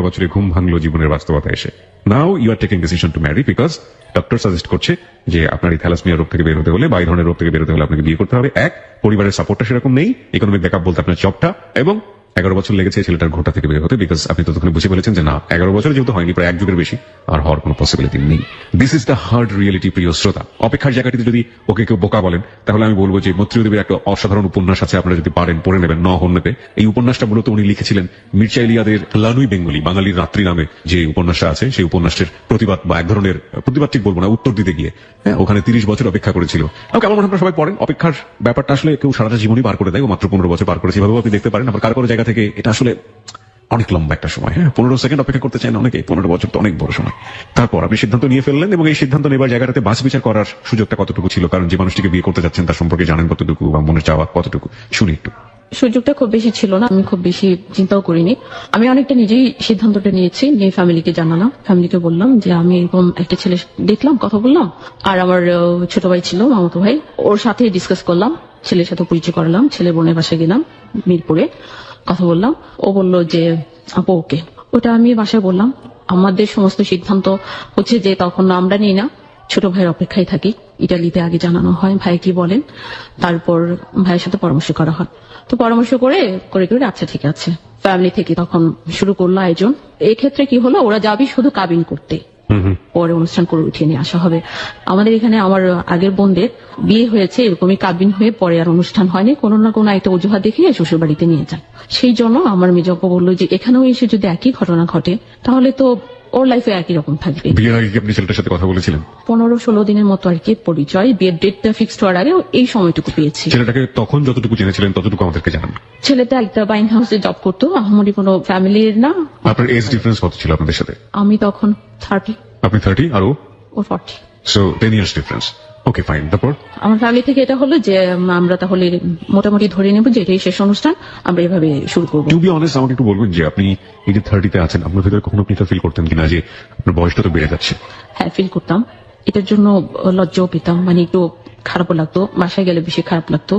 বছরে ঘুম ভাঙলো জীবনের বাস্তবতা এসে। Now you are taking decision to marry because doctor suggest করছে যে আপনার এই থ্যালাসেমিয়া রোগ থেকে বের হতে হলে বা এই ধরনের রোগ থেকে বের হতে হলে আপনাকে বিয়ে করতে হবে। এক, পরিবারের সাপোর্টটা সেরকম নেই, ইকোনমিক ব্যাকআপ বলতে আপনার জবটা, এবং 11 বছর লেগেছে ছেলেটার ঘোটা থেকে বের হতে, বিকজ আপনি ততক্ষণে বুঝে ফেলেছেন যে না, 11 বছর যেহেতু হয়নি, প্রায় 1 যুগের বেশি আর হওয়ার কোনো পসিবিলিটি নেই। This is the hard reality. প্রিয় শ্রোতা, অপেক্ষার জায়গাটিতে যদি ওকে কেউ বোকা বলেন, তাহলে আমি বলবো যে মৈত্রীদেবীর একটা অসাধারণ উপন্যাস আছে, আপনারা যদি পারেন পড়ে নেবেন, ন হন্যতে। এই উপন্যাসটা মূলত উনি লিখেছিলেন মির্জা ইলিয়াদের লানুই বেঙ্গলি, বাঙালির রাত্রি নামে যে উপন্যাসটা আছে, সেই উপন্যাসের প্রতিবাদ বা এক ধরনের প্রতিবাদ ঠিক বলবো না, উত্তর দিতে গিয়ে হ্যাঁ ওখানে 30 বছর অপেক্ষা করেছিল। কেমন আপনারা সবাই পড়েন, অপেক্ষার ব্যাপারটা আসলে কেউ সারাটা জীবনই পার করে দেয়, ও মাত্র 15 বছর পার করেছে, এভাবেও আপনি দেখতে পারেন। আবার কারো জায়গা থেকে এটা আসলে অনেক লম্বা একটা সময়। হ্যাঁ, 15 সেকেন্ড অপেক্ষা করতে চায় না অনেকে, 15 বছর তো অনেক বড় সময়। তারপর আপনি সিদ্ধান্ত নিয়ে ফেললেন, এবং এই সিদ্ধান্ত নেবার জায়গাটাতে বাছ বিচার করার সুযোগটা কতটুকু ছিল? কারণ যে মানুষটিকে বিয়ে করতে যাচ্ছেন তার সম্পর্কে জানেন কতটুকু, বা মনে চাওয়া কতটুকু, শুনি একটু। সুযোগটা খুব বেশি ছিল না, আমি খুব বেশি চিন্তাও করিনি। আমি অনেকটা নিজেই সিদ্ধান্তটা নিয়েছি, নিয়ে ফ্যামিলিকে জানালাম, ফ্যামিলিকে বললাম যে আমি এরকম একটা ছেলে দেখলাম, কথা বললাম, আর আমার ছোট ভাই ছিল, মামাতো ভাই, ওর সাথে ডিসকাস করলাম, ছেলের সাথে পরিচয় করালাম, ছেলে বোনের বাসায় গেলাম মিরপুরে, কথা বললাম। ও বললো যে আপু ওকে। ওটা আমি বাসায় বললাম। আমাদের সমস্ত সিদ্ধান্ত হচ্ছে যে তখন আমরা নিই না, ছোট ভাইয়ের অপেক্ষায় থাকি। ইটালিতে আগে জানানো হয় ভাই কি বলেন, তারপর ভাইয়ের সাথে পরামর্শ করা হয়। তো পরামর্শ করে করে আচ্ছা ঠিক আছে, ফ্যামিলি থেকে তখন শুরু করলো আয়োজন। এই ক্ষেত্রে কি হলো, ওরা যাবি শুধু কাবিন করতে, পরে অনুষ্ঠান করে উঠিয়ে নিয়ে আসা হবে। আমাদের এখানে আমার আগের বোনদের বিয়ে হয়েছে এরকমই, কাবিন হয়ে পরে আর অনুষ্ঠান হয়নি, কোনো না কোনো একটা অজুহাত দেখিয়ে শ্বশুর বাড়িতে নিয়ে যায়। সেই জন্য আমার মেজপ্প বললো যে এখানেও এসে যদি একই ঘটনা ঘটে তাহলে তো ওর লাইফে একই রকম থাকবে। বিয়ের আগে আপনি ছেলেটার সাথে কথা বলেছিলেন? 15-16 দিনের মতো আর কি পরিচয়, বিয়ের ডেটটা ফিক্সড হওয়ার আগে এই সময়টুকু পেয়েছি। ছেলেটাকে তখন যতটুকু জেনেছিলেন ততটুকু আমাদেরকে জানান। ছেলেটা একটা বাইং হাউসে জব করতো, আহামরি কোনো ফ্যামিলির না। আপনার এজ ডিফারেন্স কত ছিল আপনাদের সাথে? আমি তখন 30। আপনি 30 আর ও 40। So 10 years difference. ওকে ফাইন। তারপর আমার ফ্যামিলি থেকে এটা হলো যে আমরা তাহলে মোটামুটি ধরে নেব যে এটাই শেষ অনুষ্ঠান, আমরা এভাবে শুরু করবো। টু বি অনেস্ট, আমাকে একটু বলবেন যে আপনি এই যে 30-তে আছেন, আপনার ভিতরে কখনো আপনি ফিল করতেন কিনা যে আপনার বয়সটা তো বেড়ে যাচ্ছে? হ্যাঁ ফিল করতাম, এটার জন্য লজ্জাও পেতাম, মানে একটু খারাপও লাগতো, বাসায় গেলে বেশি খারাপ লাগতো।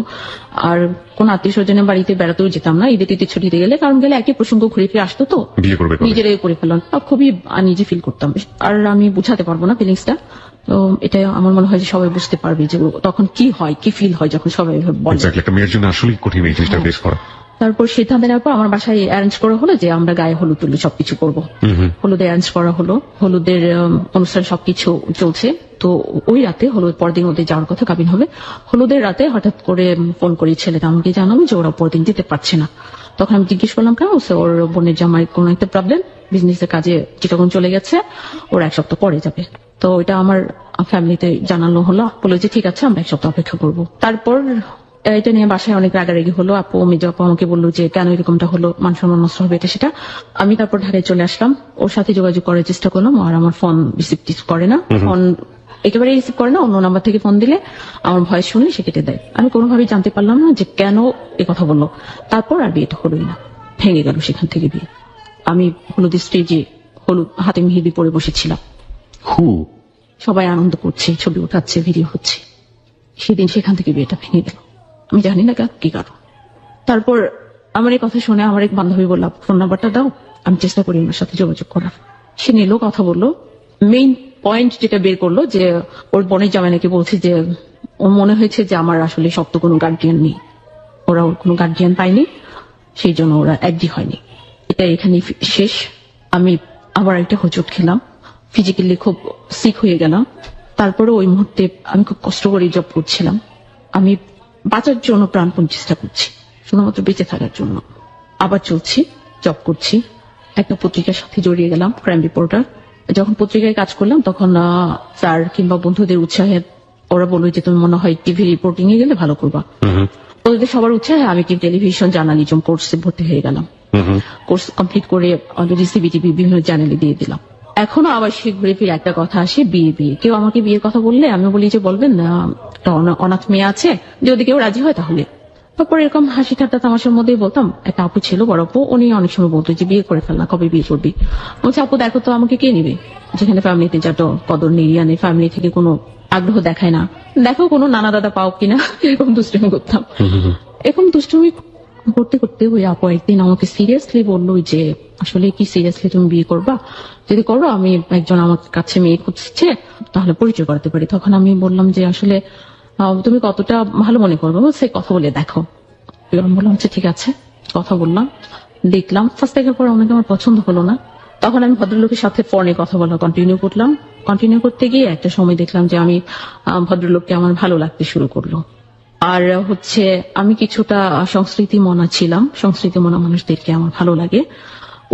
আর কোন আত্মীয় স্বজনের বাড়িতে বেড়াতেও যেতাম না ঈদের তিথি ছুটিতে গেলে, কারণ গেলে একই প্রসঙ্গ ঘুরে ফিরে আসতো, তো বিয়ে করবে কবে? নিজেরাই করে ফেললাম, খুবই নিজে ফিল করতাম। আর আমি বুঝাতে পারবো না ফিলিংসটা, তো এটা আমার মনে হয় যে সবাই বুঝতে পারবে যে তখন কি হয়, কি ফিল হয় যখন সবাই এভাবে বলে। Exactly, একটা মেয়ের জন্য আসলেই কঠিন এই জিনিসটা ফেস করা। তারপর সিদ্ধান্ত নেওয়ার পর আমার বাসায় অ্যারেঞ্জ করা হলো যে আমরা গায়ে হলুদ তুলে সবকিছু করবো। হলুদে অ্যারেঞ্জ করা হলো, হলুদের অনুষ্ঠান সবকিছু চলছে। তো ওই রাতে হলুদ পরদিন ওদের যাওয়ার কথা, কাবিন হবে। হলুদের রাতে হঠাৎ করে ফোন করি ছেলেটা আমাকে জানাবে যে ওরা পরদিন যেতে পারছে না। তখন আমি জিজ্ঞেস করলাম কেন, ওর বোনের জামাই কোনো একটা প্রবলেম, বিজনেসের কাজে চিটাগং চলে গেছে, ওরা 1 সপ্তাহ পরে যাবে। তো এটা আমার ফ্যামিলিতে জানানো হলো, বলে যে ঠিক আছে আমরা 1 সপ্তাহ অপেক্ষা করবো। তারপর এটা নিয়ে বাসায় অনেক রাগারাগি হলো। আপু মেজো আপু আমাকে বললো যে কেন এরকমটা হলো, মান সম্মান নষ্ট হবে এটা সেটা। আমি তারপর ঢাকায় চলে আসলাম, ওর সাথে যোগাযোগ করার চেষ্টা করলাম, আর আমার ফোন রিসিভ করে না, ফোন একেবারে রিসিভ করে না। অন্য নাম্বার থেকে ফোন দিলে আমার ভয়েস শুনলে সে কেটে দেয়। আমি কোনোভাবেই জানতে পারলাম না যে কেন এ কথা বললো। তারপর আর বিয়েটা হলোই না, ভেঙে গেল সেখান থেকে বিয়ে। আমি হলুদ স্টেজে হলুদ হাতে মেহেদি পরে বসেছিলাম, সবাই আনন্দ করছে, ছবি উঠাচ্ছে, ভিডিও হচ্ছে। সেদিন সেখান থেকে বিয়েটা ভেঙে গেল, আমি জানি না কি কারণ। তারপর আমার এই কথা শুনে আমার এক বান্ধবী বলল ফোন নাম্বারটা দাও, আমি চেষ্টা করি ওনার সাথে যোগাযোগ করার। সে নিল, কথা বললো, মেইন পয়েন্ট যেটা বের করলো যে ওর বোনের জামাই নাকি বলছে যে ওর মনে হয়েছে যে আমার আসলে শক্ত কোনো গার্জিয়ান নেই, ওরা ওর কোনো গার্জিয়ান পায়নি, সেই জন্য ওরা একজি হয়নি। এটা এখানে শেষ। আমি আবার একটা হোঁচট খেলাম, ফিজিক্যালি খুব সিক হয়ে গেলাম। তারপরে ওই মুহূর্তে আমি খুব কষ্ট করে জব করছিলাম, আমি বাঁচার জন্য প্রাণপণ চেষ্টা করছি, শুধুমাত্র বেঁচে থাকার জন্য। আবার চলছি, জব করছি, একটা পত্রিকার সাথে জড়িয়ে গেলাম, ক্রাইম রিপোর্টার। যখন পত্রিকায় কাজ করলাম তখন স্যার কিংবা বন্ধুদের উৎসাহে ওরা বললো যে তুমি মনে হয় টিভি রিপোর্টিং এ গেলে ভালো করবা। ওদের সবার উৎসাহে আমি কি টেলিভিশন জার্নালিজম কোর্সে ভর্তি হয়ে গেলাম। কোর্স কমপ্লিট করে অলরেডি সিবিটিভি বিভিন্ন চ্যানেলে দিয়ে দিলাম। এখনো আবার সে ঘুরে ফিরে একটা কথা আসে, বিয়ে। কেউ আমাকে বিয়ের কথা বললে আমি বলি যে বলবেন না একটা অনাথ মেয়ে আছে, যদি কেউ রাজি হয় তাহলে। তারপর এরকম হাসি ঠাট্টা তামাশার মধ্যেই বলতাম। একটা আপু ছিল, বড় আপু, উনি অনেক সময় বলতো যে বিয়ে করে ফেল না, কবে বিয়ে করবি। বলছে আপু দেখো তো আমাকে কে নিবে, যেখানে ফ্যামিলিতে যত কদর নেই, ফ্যামিলি থেকে কোনো আগ্রহ দেখায় না, দেখো কোনো নানা দাদা পাও কিনা, এরকম দুষ্টুমি করতাম। এরকম দুষ্টুমি করতে করতে ওই আপু একদিন আমাকে সিরিয়াসলি বললো যে আসলে কি সিরিয়াসলি তুমি বিয়ে করবা, যদি করো আমি একজন আমার কাছে মেয়ে খুঁজছে, তাহলে পরিচয় করতে পারি। তখন আমি বললাম যে আসলে তুমি কতটা ভালো মনে করবো, সে কথা বলে দেখো। বললাম আচ্ছা ঠিক আছে, কথা বললাম, দেখলাম। ফার্স্ট দেখার পর অনেকে আমার পছন্দ হলো না। তখন আমি ভদ্রলোকের সাথে ফোনে কথা বলা কন্টিনিউ করলাম। কন্টিনিউ করতে গিয়ে একটা সময় দেখলাম যে আমি ভদ্রলোককে আমার ভালো লাগতে শুরু করলো। আর হচ্ছে আমি কিছুটা সংস্কৃতি মনা ছিলাম, সংস্কৃতি মনা মানুষদেরকে আমার ভালো লাগে,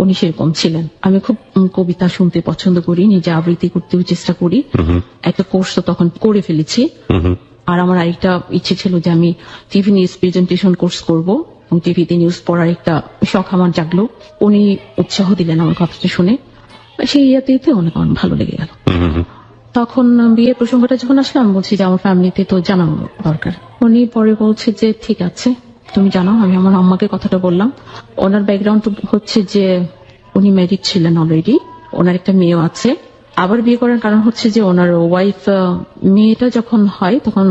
উনি সেরকম ছিলেন। আমি খুব কবিতা শুনতে পছন্দ করি, নিজে আবৃত্তি করতেও চেষ্টা করি। একটা কোর্স তো তখন করে ফেলেছি। আর আমার আরেকটা ইচ্ছে ছিল যে আমি টিভি নিউজ প্রেজেন্টেশন কোর্স করব, এবং টিভিতে নিউজ পড়ার একটা শখ আমার জাগলো। উনি উৎসাহ দিলেন আমার কথাটা শুনে, সেই ইয়াতে অনেক ভালো লেগে গেল। তখন বিয়ের প্রসঙ্গটা যখন আসলাম, বলছি যে আমার ফ্যামিলিতে তো জানানো দরকার। উনি পরে বলছে যে ঠিক আছে তুমি জানাও। আমি আমার আম্মাকে কথাটা বললাম। ওনার ব্যাকগ্রাউন্ড হচ্ছে যে উনি ম্যারিড ছিলেন অলরেডি, ওনার একটা মেয়েও আছে। আবার বিয়ে করার কারণ হচ্ছে যে ওনার ওয়াইফ, মেয়েটা যখন হয় তখন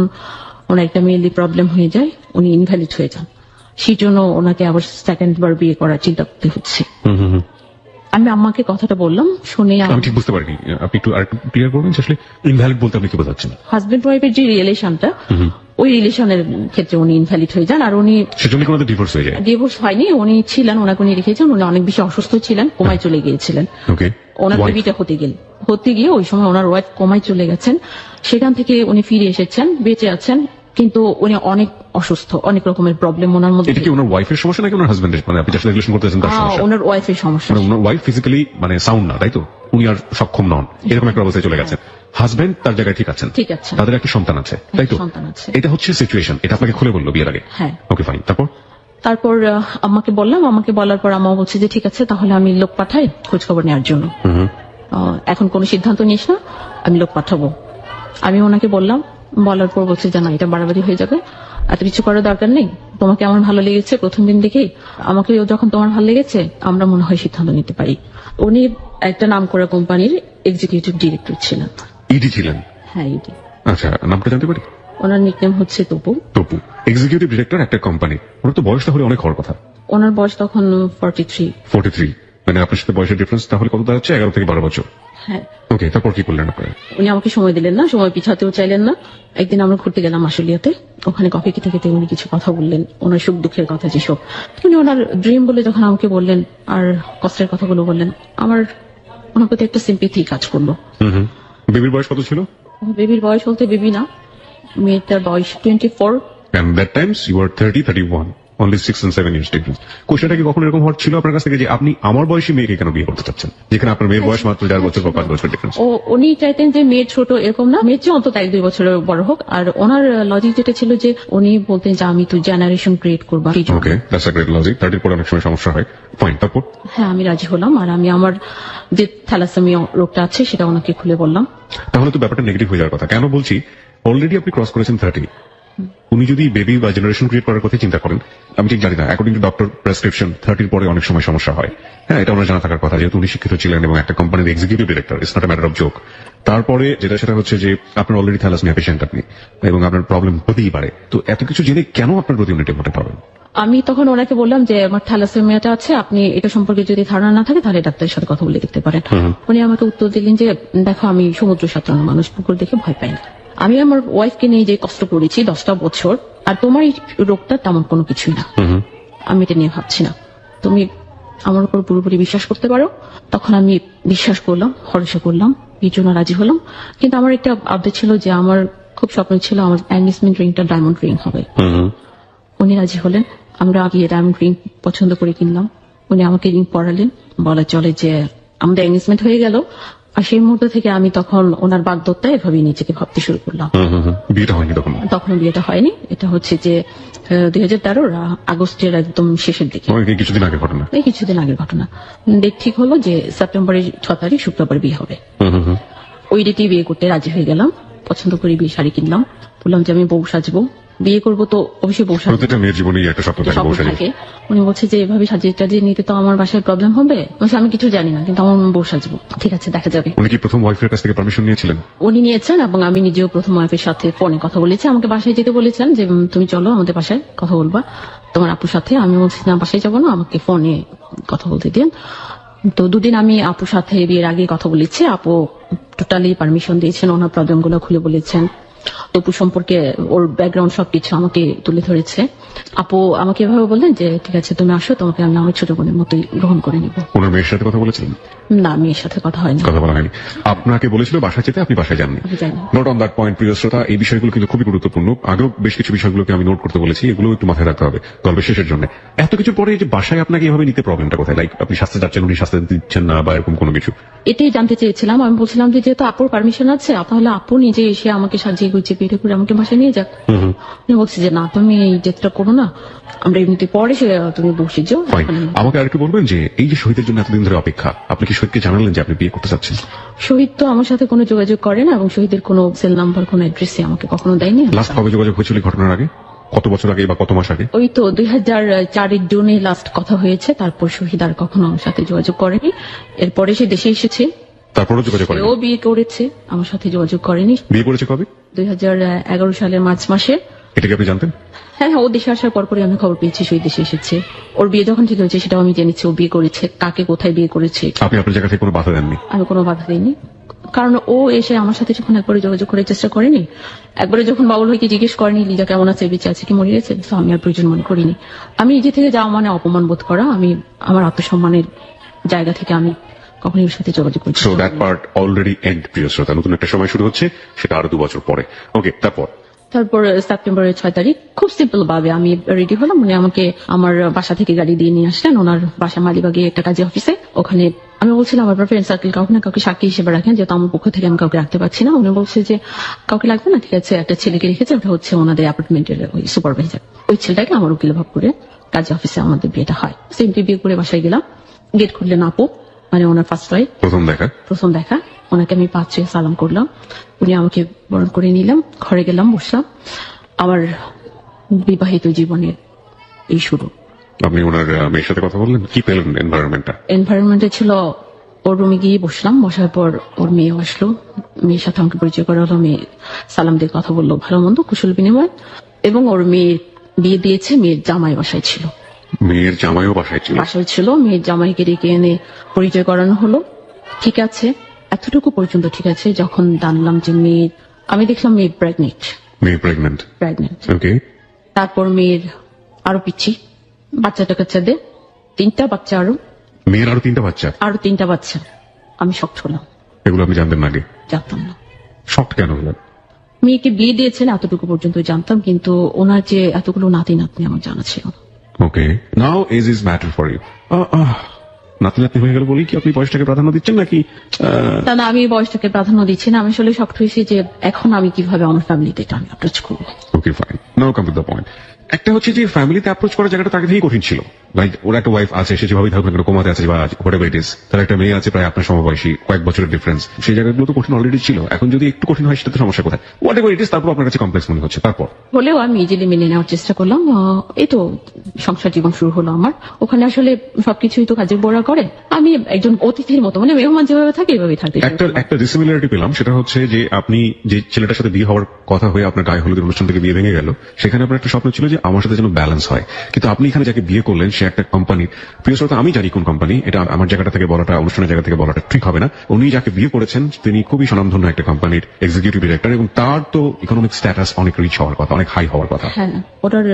ওনার একটা মেয়েলি প্রবলেম হয়ে যায়, উনি ইনভ্যালিড হয়ে যান, সেই জন্য ওনাকে আবার সেকেন্ড বার বিয়ে করার চিন্তা করতে হচ্ছে। আমি আম্মাকে কথাটা বললাম, শুনে আমি ঠিক বুঝতে পারিনি, আপনি একটু আরেকটু ক্লিয়ার করবেন আসলে ইনভ্যালিড বলতে আপনি কি বোঝাচ্ছেন? হাজবেন্ড ওয়াইফের যে রিলেশনটা, ওই রিলেশনের ক্ষেত্রে উনি ইনভ্যালিড হয়ে যান। আর উনি সেজন্য কোনো ডিভোর্স হয়ে যায়? ডিভোর্স হয়নি, উনি ছিলেন, ওনাকে উনি রেখেছেন, উনি অনেক বেশি অসুস্থ ছিলেন, কোমায় চলে গিয়েছিলেন। ওনার বেবিটা হতে গিয়ে ওই সময় ওনার ওয়াইফ কোমায় চলে গেছেন। সেখান থেকে উনি ফিরে এসেছেন, বেঁচে আছেন, কিন্তু উনি অনেক অসুস্থ, অনেক রকমের প্রবলেম ওনার মধ্যে। এটা কি ওনার ওয়াইফের সমস্যা নাকি ওনার হাজবেন্ডের, মানে আপনি যার সাথে রিলেশন করতেছেন তার সমস্যা? ওনার ওয়াইফের সমস্যা। ওনার ওয়াইফ ফিজিক্যালি মানে সাউন্ড না, তাই তো? উনি আর সক্ষম নন, এরকম একটা অবস্থায় চলে গেছেন। হাজবেন্ড তার জায়গায় ঠিক আছেন, তাদের একটা সন্তান আছে, তাই তো? এটা হচ্ছে সিচুয়েশন, এটা আপনাকে খুলে বললো বিয়ের আগে? হ্যাঁ। ওকে ফাইন, তারপর আম্মাকে বললাম, আমাকে বলার পর আম্মা বলছে যে ঠিক আছে তাহলে আমি লোক পাঠাই খোঁজ খবর নেওয়ার জন্য। এখন কোনো সিদ্ধান্ত নিস না, আমি লোক পাঠাবো। আমি ওনাকে বললাম, বলার পর বলছে যে না এটা বাড়াবাড়ি হয়ে যাবে, এত কিছু করার দরকার নেই, তোমাকে আমার ভালো লেগেছে প্রথম দিন দেখেই, আমাকে যখন তোমার ভালো লেগেছে আমরা মনে হয় সিদ্ধান্ত নিতে পারি। উনি একটা নামকরা কোম্পানির এক্সিকিউটিভ ডিরেক্টর ছিলেন। ইডি ছিলেন? হ্যাঁ ইডি। আচ্ছা, নামটা জানতে পারি? ওনার নিকনেম হচ্ছে তপু। তপু এক্সিকিউটিভ ডিরেক্টর একটা কোম্পানি, ওনার তো বয়স তাহলে অনেক হওয়ার কথা। ওনার বয়স তখন 43। 43, মানে আপনার সাথে বয়সের ডিফারেন্স তাহলে কত দাঁড়াচ্ছে? 11 থেকে 12 বছর। হ্যাঁ, ওকে, তারপর কি করলেন আপনারা? উনি আমাকে সময় দিলেন না, সময় পিছাতেও চাইলেন না। একদিন আমরা ঘুরতে গেলাম আশুলিয়াতে, ওখানে কফি খেতে খেতে উনি কিছু কথা বললেন, ওনার সুখ দুঃখের কথা যেসব। উনি ওনার ড্রিম বলে যখন আমাকে বললেন আর কষ্টের কথাগুলো বললেন, আমার ওনার প্রতি একটা সিম্পেথি কাজ করলো। বেবির বয়স কত ছিল? বেবির বয়স বলতে বেবি না, মেয়েটার বয়স 24। And that times you were 30, 31. Only 6 and 7 years difference. কোশ্চেনটা কি কখনো এরকম হট ছিল আপনার কাছ থেকে যে আপনি আমার বয়সী মেয়েকে কেন বিয়ে করতে চাচ্ছেন, যেখানে আপনার মেয়ের বয়স মাত্র 4 বছর বা 5 বছর ডিফারেন্স? উনি চাইতেন যে মেয়ের ছোট এরকম না, মেয়ের চেয়ে অন্তত 1-2 বছরের বড় হোক। আর ওনার লজিক যেটা ছিল যে উনি বলতেন যে আমি তো জেনারেশন ক্রিয়েট করবো। ওকে, দ্যাটস আ গ্রেট লজিক। 30 পরে অনেক সময় সমস্যা হয়। ফাইন, তারপর? হ্যাঁ, আমি রাজি হলাম, আর আমি আমার যে থ্যালাসেমিয়া রোগটা আছে সেটা ওনাকে খুলে বললাম। তাহলে তো ব্যাপারটা নেগেটিভ হয়ে যাওয়ার কথা। কেন বলছি, অলরেডি আপনি ক্রস করেছেন 30। উনি যদি বেবি বা জেনারেশন ক্রিয়েট করার কথা চিন্তা করেন, আমি ঠিক জানি না, অ্যাকর্ডিং টু ডক্টর প্রেসক্রিপশন 30 পরে অনেক সময় সমস্যা হয়। হ্যাঁ, এটা ওনার জানা থাকার কথা, যেহেতু উনি শিক্ষিত ছিলেন এবং একটা কোম্পানির executive director. It's not a matter of joke. তারপরে যেটা সেটা হচ্ছে যে আপনার অলরেডি থ্যালাসেমিয়া পেশেন্ট আপনি, এবং আপনার প্রবলেম হতেই পারে। তো এত কিছু জেনে কেন আপনার প্রতি উনি টেম্পারেট হবেন? আমি তখন ওনাকে বললাম যে আমার থ্যালাসেমিয়াটা আছে, আপনি এটা সম্পর্কে যদি ধারণা না থাকে তাহলে ডাক্তারের সাথে কথা বলে দেখতে পারেন। উনি আমাকে উত্তর দিলেন যে দেখো, আমি সমুদ্র সাঁতরানো মানুষ, পুকুর দেখে ভয় পাই না। আমি আমার ওয়াইফকে নিয়ে যে কষ্ট করেছি 10টা বছর, আর তোমার এই রোগটা তেমন কোনো কিছুই না, আমি এটা নিয়ে ভাবছি না। তুমি আমার উপর পুরোপুরি বিশ্বাস করতে পারো। তখন আমি বিশ্বাস করলাম, ভরসা করলাম, এই জন্য রাজি হলাম। কিন্তু আমার একটা আবদার ছিল যে আমার খুব স্বপ্ন ছিল আমার এনগেজমেন্ট রিংটা ডায়মন্ড রিং হবে। উনি রাজি হলেন। আমরা গিয়ে ডায়মন্ড রিং পছন্দ করে কিনলাম। উনি আমাকে রিং পরালেন। বলা চলে যে আমাদের এনগেজমেন্ট হয়ে গেল। আর সেই মুহূর্ত থেকে আমি তখন ওনার বাগদত্তায় এভাবে নিজেকে ভাবতে শুরু করলাম। বিয়েটা হয়নি তখন? তখন বিয়েটা হয়নি। এটা হচ্ছে যে 2013 আগস্টের একদম শেষের দিকে, কিছুদিন আগের ঘটনা। এই কিছুদিন আগের ঘটনা। ডেট ঠিক হলো যে সেপ্টেম্বরের 6 তারিখ, শুক্রবার বিয়ে হবে। ওই ডেটেই বিয়ে করতে রাজি হয়ে গেলাম। পছন্দ করে বিয়ে শাড়ি কিনলাম। বললাম যে আমি বউ সাজবো, বিয়ে করবো তো অবশ্যই বউ সাজবো। প্রত্যেকটা মেয়ের জীবনেই একটা স্বপ্ন থাকে। উনি বলছে যে এভাবে সাজিয়ে টাজিয়ে নিতে তো আমার বাসায় প্রবলেম হবে। আমি কিছু জানি না, কিন্তু আমার বউ সাজবো। ঠিক আছে, দেখা যাবে। উনি কি প্রথম ওয়াইফের কাছ থেকে পারমিশন নিয়েছিলেন? উনি নিয়েছেন, এবং আমি নিজেও প্রথম ওয়াইফের সাথে ফোনে কথা বলেছি। আমাকে বাসায় যেতে বলেছেন যে তুমি চলো আমাদের বাসায় কথা বলবা তোমার আপুর সাথে। আমি বলছি না, বাসায় যাবো না, আমাকে ফোনে কথা বলতে দিন। তো 2 দিন আমি আপুর সাথে বিয়ের আগে কথা বলেছি। আপু টোটালি পারমিশন দিয়েছেন, ওনার প্রবলেম গুলো খুলে বলেছেন। তপু সম্পর্কে ওর ব্যাকগ্রাউন্ড সবকিছু আমাকে তুলে ধরেছে। আপু আমাকে এভাবে বললেন যে ঠিক আছে তুমি আসো, তোমাকে আমি আমার ছোট বোনের মতোই গ্রহণ করে নিব। ওনার মেয়ের সাথে কথা বলেছিলেন? না, মেয়ের সাথে কথা হয়নি। কথা বলা হয়নি। আপনাকে বলেছিল বাসায় যেতে, আপনি বাসায় যাননি। নোট অন দ্যাট পয়েন্ট, প্রিয় শ্রোতা। এই বিষয়গুলো কিন্তু খুবই গুরুত্বপূর্ণ। আগেও বেশ কিছু বিষয়গুলোকে আমি নোট করতে বলেছি, এগুলো একটু মাথায় রাখতে হবে গল্পের শেষের জন্য। এত কিছুর পরে যে বাসায় আপনাকে এভাবে নিতে প্রবলেমটা কোথায়? লাইক আপনি শাস্তে যাচ্ছেন, উনি শাস্তে দিচ্ছেন না, বা এরকম কোনো কিছু? এটাই জানতে চেয়েছিলাম। আমি বলছিলাম যে যেহেতু আপুর পারমিশন আছে, তাহলে আপু নিজে এসে আমাকে সাজিয়ে গুছিয়ে বিয়ে করে আমাকে বাসায় নিয়ে যাক। উনি বলছে যে না, তুমি এই যেটা করো না, আমরা এমনিতে পরে তুমি বসে যাও। আমাকে আরেকটু বলবেন যে এই যে শহীদের জন্য এতদিন ধরে অপেক্ষা, আপনি কি শহীদকে জানালেন যে আপনি বিয়ে করতে চাচ্ছেন? শহীদ তো আমার সাথে কোনো যোগাযোগ করে না, এবং শহীদের কোনো সেল নাম্বার, কোনো অ্যাড্রেসই আমাকে কখনো দেয়নি। লাস্ট কবে যোগাযোগ হয়েছিল ঘটনার আগে? কত বছর আগে বা কত মাস আগে? ওই তো 2004 জুনে লাস্ট কথা হয়েছে। তারপর শহীদ আর কখনো আমার সাথে যোগাযোগ করেনি। এরপরে সে দেশে এসেছে, তারপরও যোগাযোগ করেনি। ও বিয়ে করেছে, আমার সাথে যোগাযোগ করেনি। বিয়ে করেছে কবে? 2011 সালের মার্চ মাসে। এটা কি আপনি জানতেন? হ্যাঁ, ও দেশে আসার পরপরই আমি খবর পেয়েছি শহীদ দেশে এসেছে। ওর বিয়ে যখন ঠিক হয়েছে সেটাও আমি জেনেছি, ও বিয়ে করেছে, কাকে কোথায় বিয়ে করেছে। আপনি আপনার জায়গা থেকে কোনো বাধা দেননি? আমি কোনো বাধা দিইনি, কারণ ও এসে আমার সাথে যখন একবারে যোগাযোগ করার চেষ্টা করেনি, একবারে যখন বাবুল ভাইকে জিজ্ঞেস করেনি লিজা কেমন আছে, বেঁচে আছে কি মরে গেছে, তো আমি আর প্রয়োজন মনে করিনি। আমি নিজে থেকে যাওয়া মানে অপমান বোধ করা। আমি আমার আত্মসম্মানের জায়গা থেকে আমি কখনই ওর সাথে যোগাযোগ করছি। So that part already end, প্রিয় শ্রোতা। নতুন একটা সময় শুরু হচ্ছে, সেটা আরো 2 বছর পরে। ওকে, তারপর সেপ্টেম্বরের 6 তারিখ খুব সিম্পল ভাবে আমি রেডি হলাম। উনি আমাকে আমার বাসা থেকে গাড়ি দিয়ে নিয়ে আসলেন ওনার বাসা মালিবাগে একটা কাজী অফিসে। ওখানে আমি বলছিলাম আপনার ফ্রেন্ড সার্কেল কাউকে না কাউকে সাক্ষী হিসেবে রাখেন, যেহেতু আমার পক্ষ থেকে আমি কাউকে রাখতে পারছি না। উনি বলছে যে কাউকে লাগবে না, ঠিক আছে, একটা ছেলেকে রেখেছে, ওটা হচ্ছে ওনাদের অ্যাপার্টমেন্টের ওই সুপারভাইজার। ওই ছেলেটাকে আমার উকিল ভাব করে কাজী অফিসে আমাদের বিয়েটা হয়। সিম্পলি বিয়ে করে বাসায় গেলাম। গেট খুললেন আপু, মানে ওনার ফার্স্ট ওয়াইফ। প্রথম দেখা ওনাকে আমি 5 ছুঁয়ে সালাম করলাম। উনি আমাকে বরণ করে নিলাম, ঘরে গেলাম, বসলাম। আমার বিবাহিত জীবনের এই শুরু। আপনি ওনার মেয়ের সাথে কথা বললেন, কি পেলেন এনভায়রনমেন্টটা? এনভায়রনমেন্টে ছিল ওর রুমে গিয়ে বসলাম, বসার পর ওর মেয়ে আসলো, মেয়ের সাথে আমাকে পরিচয় করা হলো, মেয়ে সালাম দিয়ে কথা বললো, ভালো মন্দ কুশল বিনিময়, এবং ওর মেয়ে বিয়ে দিয়েছে, মেয়ের জামাই বাসায় ছিল। মেয়ের জামাইও বাসায় ছিল? মেয়ের জামাইকে ডেকে এনে পরিচয় করানো হলো। ঠিক আছে, এতটুকু পর্যন্ত ঠিক আছে। যখন জানলাম যে আমি দেখলাম মেয়ে প্রেগনেন্ট। ওকে। তারপর মেয়ের আরো পিচ্ছি বাচ্চাটা কাচ্চাদের 3টা বাচ্চা, মেয়ের আরো 3টা বাচ্চা? আরো 3টা বাচ্চা। আমি শক্ট হলাম। এগুলো আপনি জানতেন না আগে? জানতাম না। শক্ট কেন হলেন? মেয়েকে বিয়ে দিয়েছেন এতটুকু পর্যন্ত জানতাম, কিন্তু ওনার যে এতগুলো নাতি নাতনি আমার জানা ছিল না। Okay, now age is matter for you. নাতি হয়ে গেল বলেই কি আপনি বয়সটাকে প্রাধান্য দিচ্ছেন নাকি? না, আমি বয়সটাকে প্রাধান্য দিচ্ছি না। আমি আসলে শক্ট হয়েছি যে এখন আমি কিভাবে আমার ফ্যামিলিতে এটা আমি অ্যাপ্রোচ করবো। Okay fine, now come to the point. একটা হচ্ছে যে ফ্যামিলিতে অ্যাপ্রোচ করার জায়গাটা তাকে থেকেই কঠিন ছিল। লাইক ওর একটা ওয়াইফ আছে, সে যেভাবেই থাকুক না কেন, কোমাতে আছে বা হোয়াটএভার ইট ইজ, তার একটা মেয়ে আছে প্রায় আপনার সমবয়সী, কয়েক বছরের ডিফারেন্স। সেই জায়গাগুলো তো কঠিন অলরেডি ছিল, এখন যদি একটু কঠিন হয় সেটা তো সমস্যা কোথায়? হোয়াটএভার ইট ইজ, তারপর আপনার কাছে কমপ্লেক্স মনে হচ্ছে। তারপর হলেও আমি ইজিলি মেনে নেওয়ার চেষ্টা করলাম। এই তো সংসার জীবন শুরু হলো আমার। ওখানে আসলে সবকিছুই তো কাজে বড়া করে। আমি একজন অতিথির মতো, মানে মেহমান যেভাবে থাকে এভাবেই থাকতে। একটা ডিসিমিলারিটি পেলাম, সেটা হচ্ছে যে আপনি যে ছেলেটার সাথে বিয়ে হওয়ার কথা হয়ে আপনার গায়ে হলুদের অনুষ্ঠান থেকে বিয়ে ভেঙে গেল, সেখানে আপনার একটা স্বপ্ন ছিল যে আমার সাথে যেন ব্যালেন্স হয়। কিন্তু আপনি এখানে যাকে বিয়ে করলেন সে একটা কোম্পানি, প্রিয় শ্রোতা আমি জানি কোন কোম্পানি, এটা আমার জায়গাটা থেকে বলাটা, অনুষ্ঠানের জায়গা থেকে বলাটা ঠিক হবে না। উনি যাকে বিয়ে করেছেন তিনি খুবই স্বনামধন্য একটা কোম্পানির এক্সিকিউটিভ ডিরেক্টর, এবং তার তো ইকোনমিক স্ট্যাটাস অনেক রিচ হওয়ার কথা, অনেক হাই হওয়ার কথা। হ্যাঁ, ওটার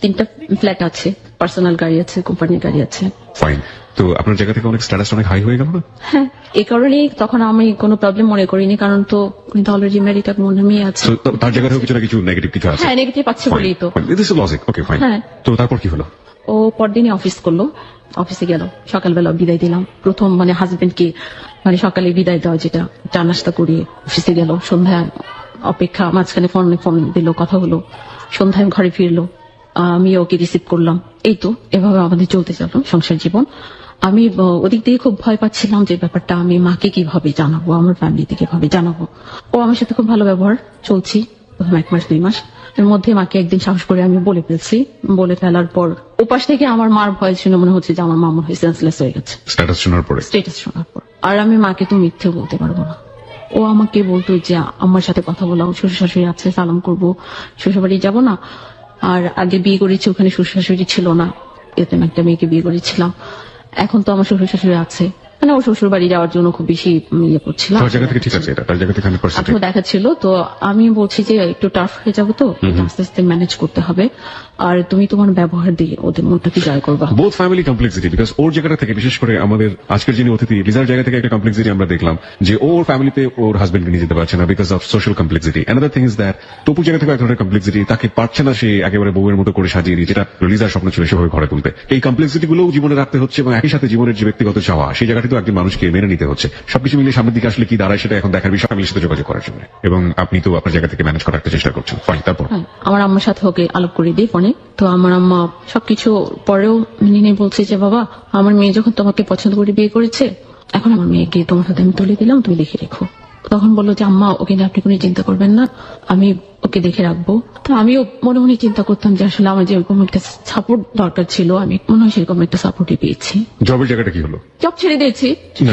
3টা ফ্ল্যাট আছে, পার্সোনাল গাড়ি আছে, কোম্পানির গাড়ি আছে। ফাইন, তো আপনার জায়গা থেকে অনেক স্ট্যাটাস অনেক হাই হয়ে গেল না? হ্যাঁ, এই কারণেই তখন আমি কোনো প্রবলেম মনে করিনি, কারণ তো উনি তো অলরেডি ম্যারিড, এক মনে মেয়ে আছে। So, তার জায়গা থেকে কিছু না কিছু নেগেটিভ কিছু আছে? হ্যাঁ, নেগেটিভ আছে বলেই তো। This is logic. Okay fine, হ্যাঁ। তো তারপর কি হলো? ও পরদিনই অফিস করলো, অফিসে গেল, সকালবেলা বিদায় দিলাম। প্রথম মানে হাজবেন্ডকে মানে সকালে বিদায় দেওয়া, যেটা চা নাস্তা করিয়ে অফিসে গেল। সন্ধ্যা অপেক্ষা, মাঝখানে ফোন দিল, কথা হলো। সন্ধ্যায় ঘরে ফিরলো, আমি ওকে রিসিভ করলাম। এই তো এভাবে আমাদের চলতে চলো সংসার জীবন। আমি ওদিক দিয়ে খুব ভয় পাচ্ছিলাম যে ব্যাপারটা আমি মাকে কিভাবে জানাবো, আমার ফ্যামিলিতে কিভাবে জানাবো। ও আমার সাথে খুব ভালো ব্যবহার, চলছি প্রথম 1 মাস 2 মাস। এর মধ্যে মাকে একদিন সাহস করে আমি বলে ফেলছি। বলে ফেলার পর ওপাশ থেকে আমার মার ভয় শুনে মনে হচ্ছে যে আমার মা মনে হয় সেন্সলেস হয়ে গেছে স্ট্যাটাস শোনার পর। আর আমি মাকে তো মিথ্যে বলতে পারবো না। ও আমাকে বলতো যে আমার সাথে কথা বলাও, শ্বশুর শাশুড়ি আছে, সালাম করবো, শ্বশুরবাড়ি যাবো না। আর আগে বিয়ে করেছি, ওখানে শ্বশুর শাশুড়ি ছিল না, এরকম একটা মেয়েকে বিয়ে করেছিলাম। এখন তো আমার শ্বশুর শাশুড়ি আছে, মানে ও শ্বশুর বাড়ি যাওয়ার জন্য খুব বেশি ইয়ে করছিলাম। তার জায়গা থেকে ঠিক আছে, এটা তার জায়গা থেকে 100% আগ্রহ দেখাচ্ছিল। তো আমি বলছি যে একটু টাফ হয়ে যাবো, তো আস্তে আস্তে ম্যানেজ করতে হবে। আর তুমি তোমার ব্যবহার দিয়ে ওদের মনটাকে জয় করবা। বোথ ফ্যামিলি কমপ্লেক্সিটি, বিকজ ওর জায়গাটা থেকে, বিশেষ করে আমাদের আজকের যিনি অতিথি লিজার জায়গা থেকে একটা কমপ্লেক্সিটি আমরা দেখলাম যে ওর ফ্যামিলিতে ওর হাজবেন্ডকে নিয়ে যেতে পারছে না because of social complexity. Another thing is that টপুর জায়গা থেকে এক ধরনের কমপ্লেক্সিটি, তাকে পারছে না সে একেবারে বউয়ের মতো করে সাজিয়ে দিয়ে, যেটা লিজার স্বপ্ন ছিল সেভাবে ঘরে তুলতে। এই কমপ্লেক্সিটি গুলোও জীবনে রাখতে হচ্ছে, এবং একই সাথে জীবনের যে ব্যক্তিগত চাওয়া সেই জায়গাটি তো একজন মানুষকে মেনে নিতে হচ্ছে। সবকিছু মিলিয়ে সামনের দিকে আসলে কি দাঁড়ায় সেটা এখন দেখার বিষয়, ফ্যামিলির সাথে যোগাযোগ করার জন্য। এবং আপনি তো আপনার জায়গা থেকে ম্যানেজ করার একটা চেষ্টা করছেন। ফাইন, তারপর? আমার আম্মার সাথে ওকে আলাপ করে দিই ফোনে। তো আমার আম্মা সবকিছু পরেও মেনে নিয়ে বলছে যে বাবা, আমার মেয়ে যখন তোমাকে পছন্দ করে বিয়ে করেছে, এখন আমার মেয়েকে তোমার সাথে আমি তুলে দিলাম, তুমি লিখে রেখো। তখন বললো যে আম্মা, ওকে নিয়ে আপনি কোনো চিন্তা করবেন না, আমি ওকে দেখে রাখবো। তো আমিও মনে মনে চিন্তা করতাম যে আসলে আমার যেরকম একটা সাপোর্ট দরকার ছিল, আমি মনে হয় সেরকম একটা সাপোর্টই পেয়েছি। জবের জায়গাটা কি হলো? জব ছেড়ে দিয়েছি।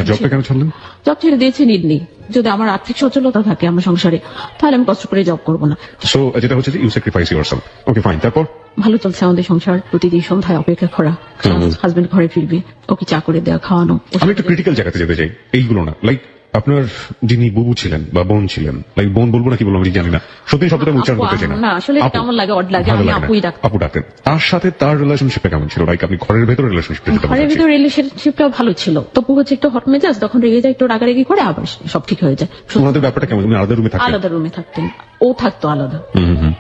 জবটা কেন ছাড়লেন? জব ছেড়ে দিয়েছি নিডলি। যদি আমার আর্থিক সচ্ছলতা থাকে আমার সংসারে, তাহলে আমি কষ্ট করে জব করবো না। সো যেটা হচ্ছে যে you sacrifice yourself. Okay fine, তারপর? ভালো চলছে আমাদের সংসার। প্রতিদিন সন্ধ্যায় অপেক্ষা করা, হাজবেন্ড ঘরে ফিরবে, ওকে চা করে দেওয়া, খাওয়ানো। আমি একটু ক্রিটিক্যাল জায়গাতে যেতে চাই। এইগুলো না, লাইক আপনার যিনি বুবু ছিলেন বা বোন ছিলেন, লাইক বোন বলবো না কি বলবো আমি জানি না, সত্যি শব্দটা উচ্চারণ করতে চাই না, আসলে কেমন লাগে, অড লাগে, আমি আপুই ডাকতাম। আপু ডাকতেন। তার সাথে তার রিলেশনশিপটা কেমন ছিল? লাইক আপনি ঘরের ভেতরে রিলেশনশিপটা? ঘরের ভিতরে রিলেশনশিপটা ভালো ছিল। তপু হচ্ছে একটু হট মেজাজ, তখন রেগে যায়, একটু রাগারাগি করে, আবার সব ঠিক হয়ে যায়। ওনাদের ব্যাপারটা কেমন? উনি আলাদা রুমে থাকতেন? আলাদা রুমে থাকতেন, ও থাকতো আলাদা।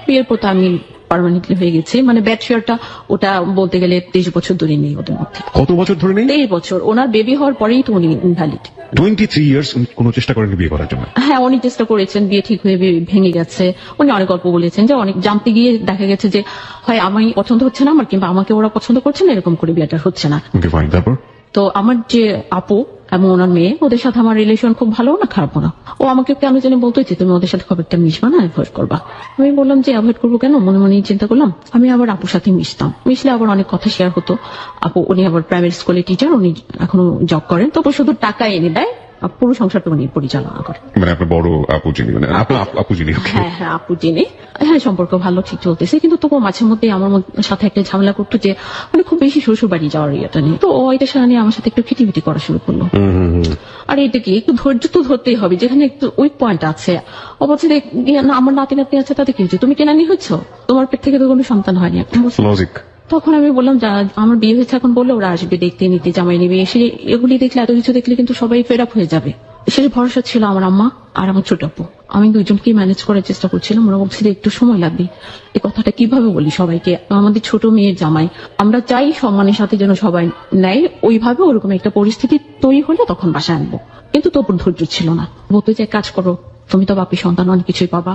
বিয়ের পর আমি পার্মানেন্টলি হয়ে গেছি, মানে ব্যাচেলরটা ওটা বলতে গেলে 23 বছর ধরে নেই ওদের মধ্যে। কত বছর ধরে নেই? 23 বছর। ওনার বেবি হওয়ার পরেই তো উনি ইনভ্যালিড। 23 ইয়ার্স কোনো চেষ্টা করেন বিয়ে করার জন্য? হ্যাঁ, উনি চেষ্টা করেছেন, বিয়ে ঠিক হয়ে ভেঙে গেছে। উনি অনেক গল্প বলেছেন যে অনেক জানতে গিয়ে দেখা গেছে যে হয় আমি পছন্দ হচ্ছে না আমার, কিংবা আমাকে ওরা পছন্দ করছে না, এরকম করে বিয়েটা হচ্ছে না। ওকে ফাইন, তারপর? তো আমার যে আপু, এবং ওনার মেয়ে, ওদের সাথে আমার রিলেশন খুব ভালো না খারাপও না। ও আমাকে কেন জানি বলতো যে তুমি ওদের সাথে খুব একটা মিশবা না, অ্যাভয়েড করবা। আমি বললাম যে অ্যাভয়েড করবো কেন, মনে মনে চিন্তা করলাম আমি আবার আপুর সাথে মিশতাম, মিশলে আবার অনেক কথা শেয়ার হতো। আপু উনি আবার প্রাইমারি স্কুলের টিচার, উনি এখনো জব করেন, তবু শুধু টাকা এনে দেয়, পুরো সংসারটা উনি পরিচালনা করে। মানে আপনার বড় আপু যিনি, মানে আপনার আপু যিনি? হ্যাঁ হ্যাঁ, আপু যিনি। হ্যাঁ, সম্পর্ক ভালো, ঠিক চলতেছে, কিন্তু তবুও মাঝে মধ্যে আমার সাথে একটা ঝামেলা করতো যে মানে খুব বেশি শ্বশুর বাড়ি যাওয়ার ইয়েটা নিয়ে। তো ও এটা সারা নিয়ে আমার সাথে একটু খিটিমিটি করা শুরু করলো। আর এটা কি, একটু ধৈর্য তো ধরতেই হবে, যেখানে একটু উইক পয়েন্ট আছে। ও বলছে না, আমার নাতি নাতনি আছে, তাতে কি হচ্ছে, তুমি কেনানি হচ্ছ, তোমার পেট থেকে তো কোনো সন্তান হয়নি। লজিক। তখন আমি বললাম আমার বিয়ে হয়েছে এখন বললে ওরা আসবে দেখতে, নিতে, জামাই নিবে, এসে এগুলি দেখলে, এত কিছু দেখলে কিন্তু সবাই ফেড আপ হয়ে যাবে। সে ভরসা ছিল আমার আম্মা আর আমার ছোট আপু। আমি দুইজনকেই ম্যানেজ করার চেষ্টা করছিলাম। ওরা বলছিল একটু সময় লাগবে, এই কথাটা কিভাবে বলি সবাইকে, আমাদের ছোট মেয়ের জামাই, আমরা চাই সম্মানের সাথে যেন সবাই নেয়, ওইভাবে ওরকম একটা পরিস্থিতি তৈরি হলে তখন বাসায় আনবো। কিন্তু তোর ধৈর্য ছিল না, বলতে চাই কাজ করো, তুমি তো বাপি সন্তান, অনেক কিছুই পাবা,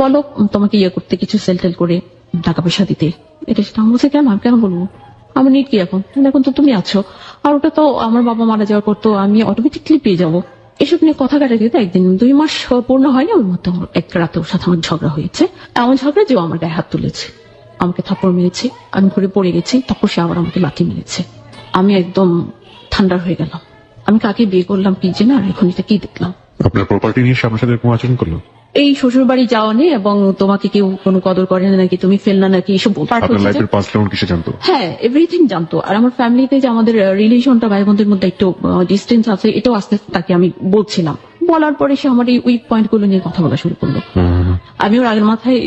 বলো তোমাকে ইয়ে করতে, কিছু সেল টেল করে টাকা পয়সা দিতে। এটা সেটা আমি বলছি কেন, আমি কেন বলবো, আমার নিট কি এখন, এখন তো তুমি আছো, আর ওটা তো আমার বাবা মারা যাওয়ার পর তো আমি অটোমেটিকলি পেয়ে যাবো। এসব নিয়ে কথা কাটা দিতে 1-2 মাস পূর্ণ হয়নি, ওর মধ্যে এক রাতে ওর সাথে আমার ঝগড়া হয়েছে। এমন ঝগড়া যে আমার গায়ে হাত তুলেছে, আমাকে থাপ্পড় মেরেছে, আমি ঘুরে পড়ে গেছি, তারপর সে আবার আমাকে লাথি মেরেছে। আমি একদম ঠান্ডা হয়ে গেলাম, আমি কাকে বিয়ে করলাম কি যে না, এখন এটা কি দেখলাম। আপনার প্রপার্টি নিয়ে আমার সাথে এরকম আচরণ করলো? এই শ্বশুর বাড়ি যাওয়া নিয়ে, এবং তোমাকে কেউ কোনো কদর করে না নাকি, তুমি ফেলনা নাকি, এসব হ্যাঁ এভরিথিং জানতো। আর আমার ফ্যামিলিতে যে আমাদের রিলেশনটা ভাই বোনদের মধ্যে একটু ডিস্টেন্স আছে, এটাও আস্তে আস্তে তাকে আমি বলছিলাম। বলার পরে সে আমার এই উইক পয়েন্ট গুলো নিয়ে কথা বলা শুরু করলো। আমি ওর আগের মাথায়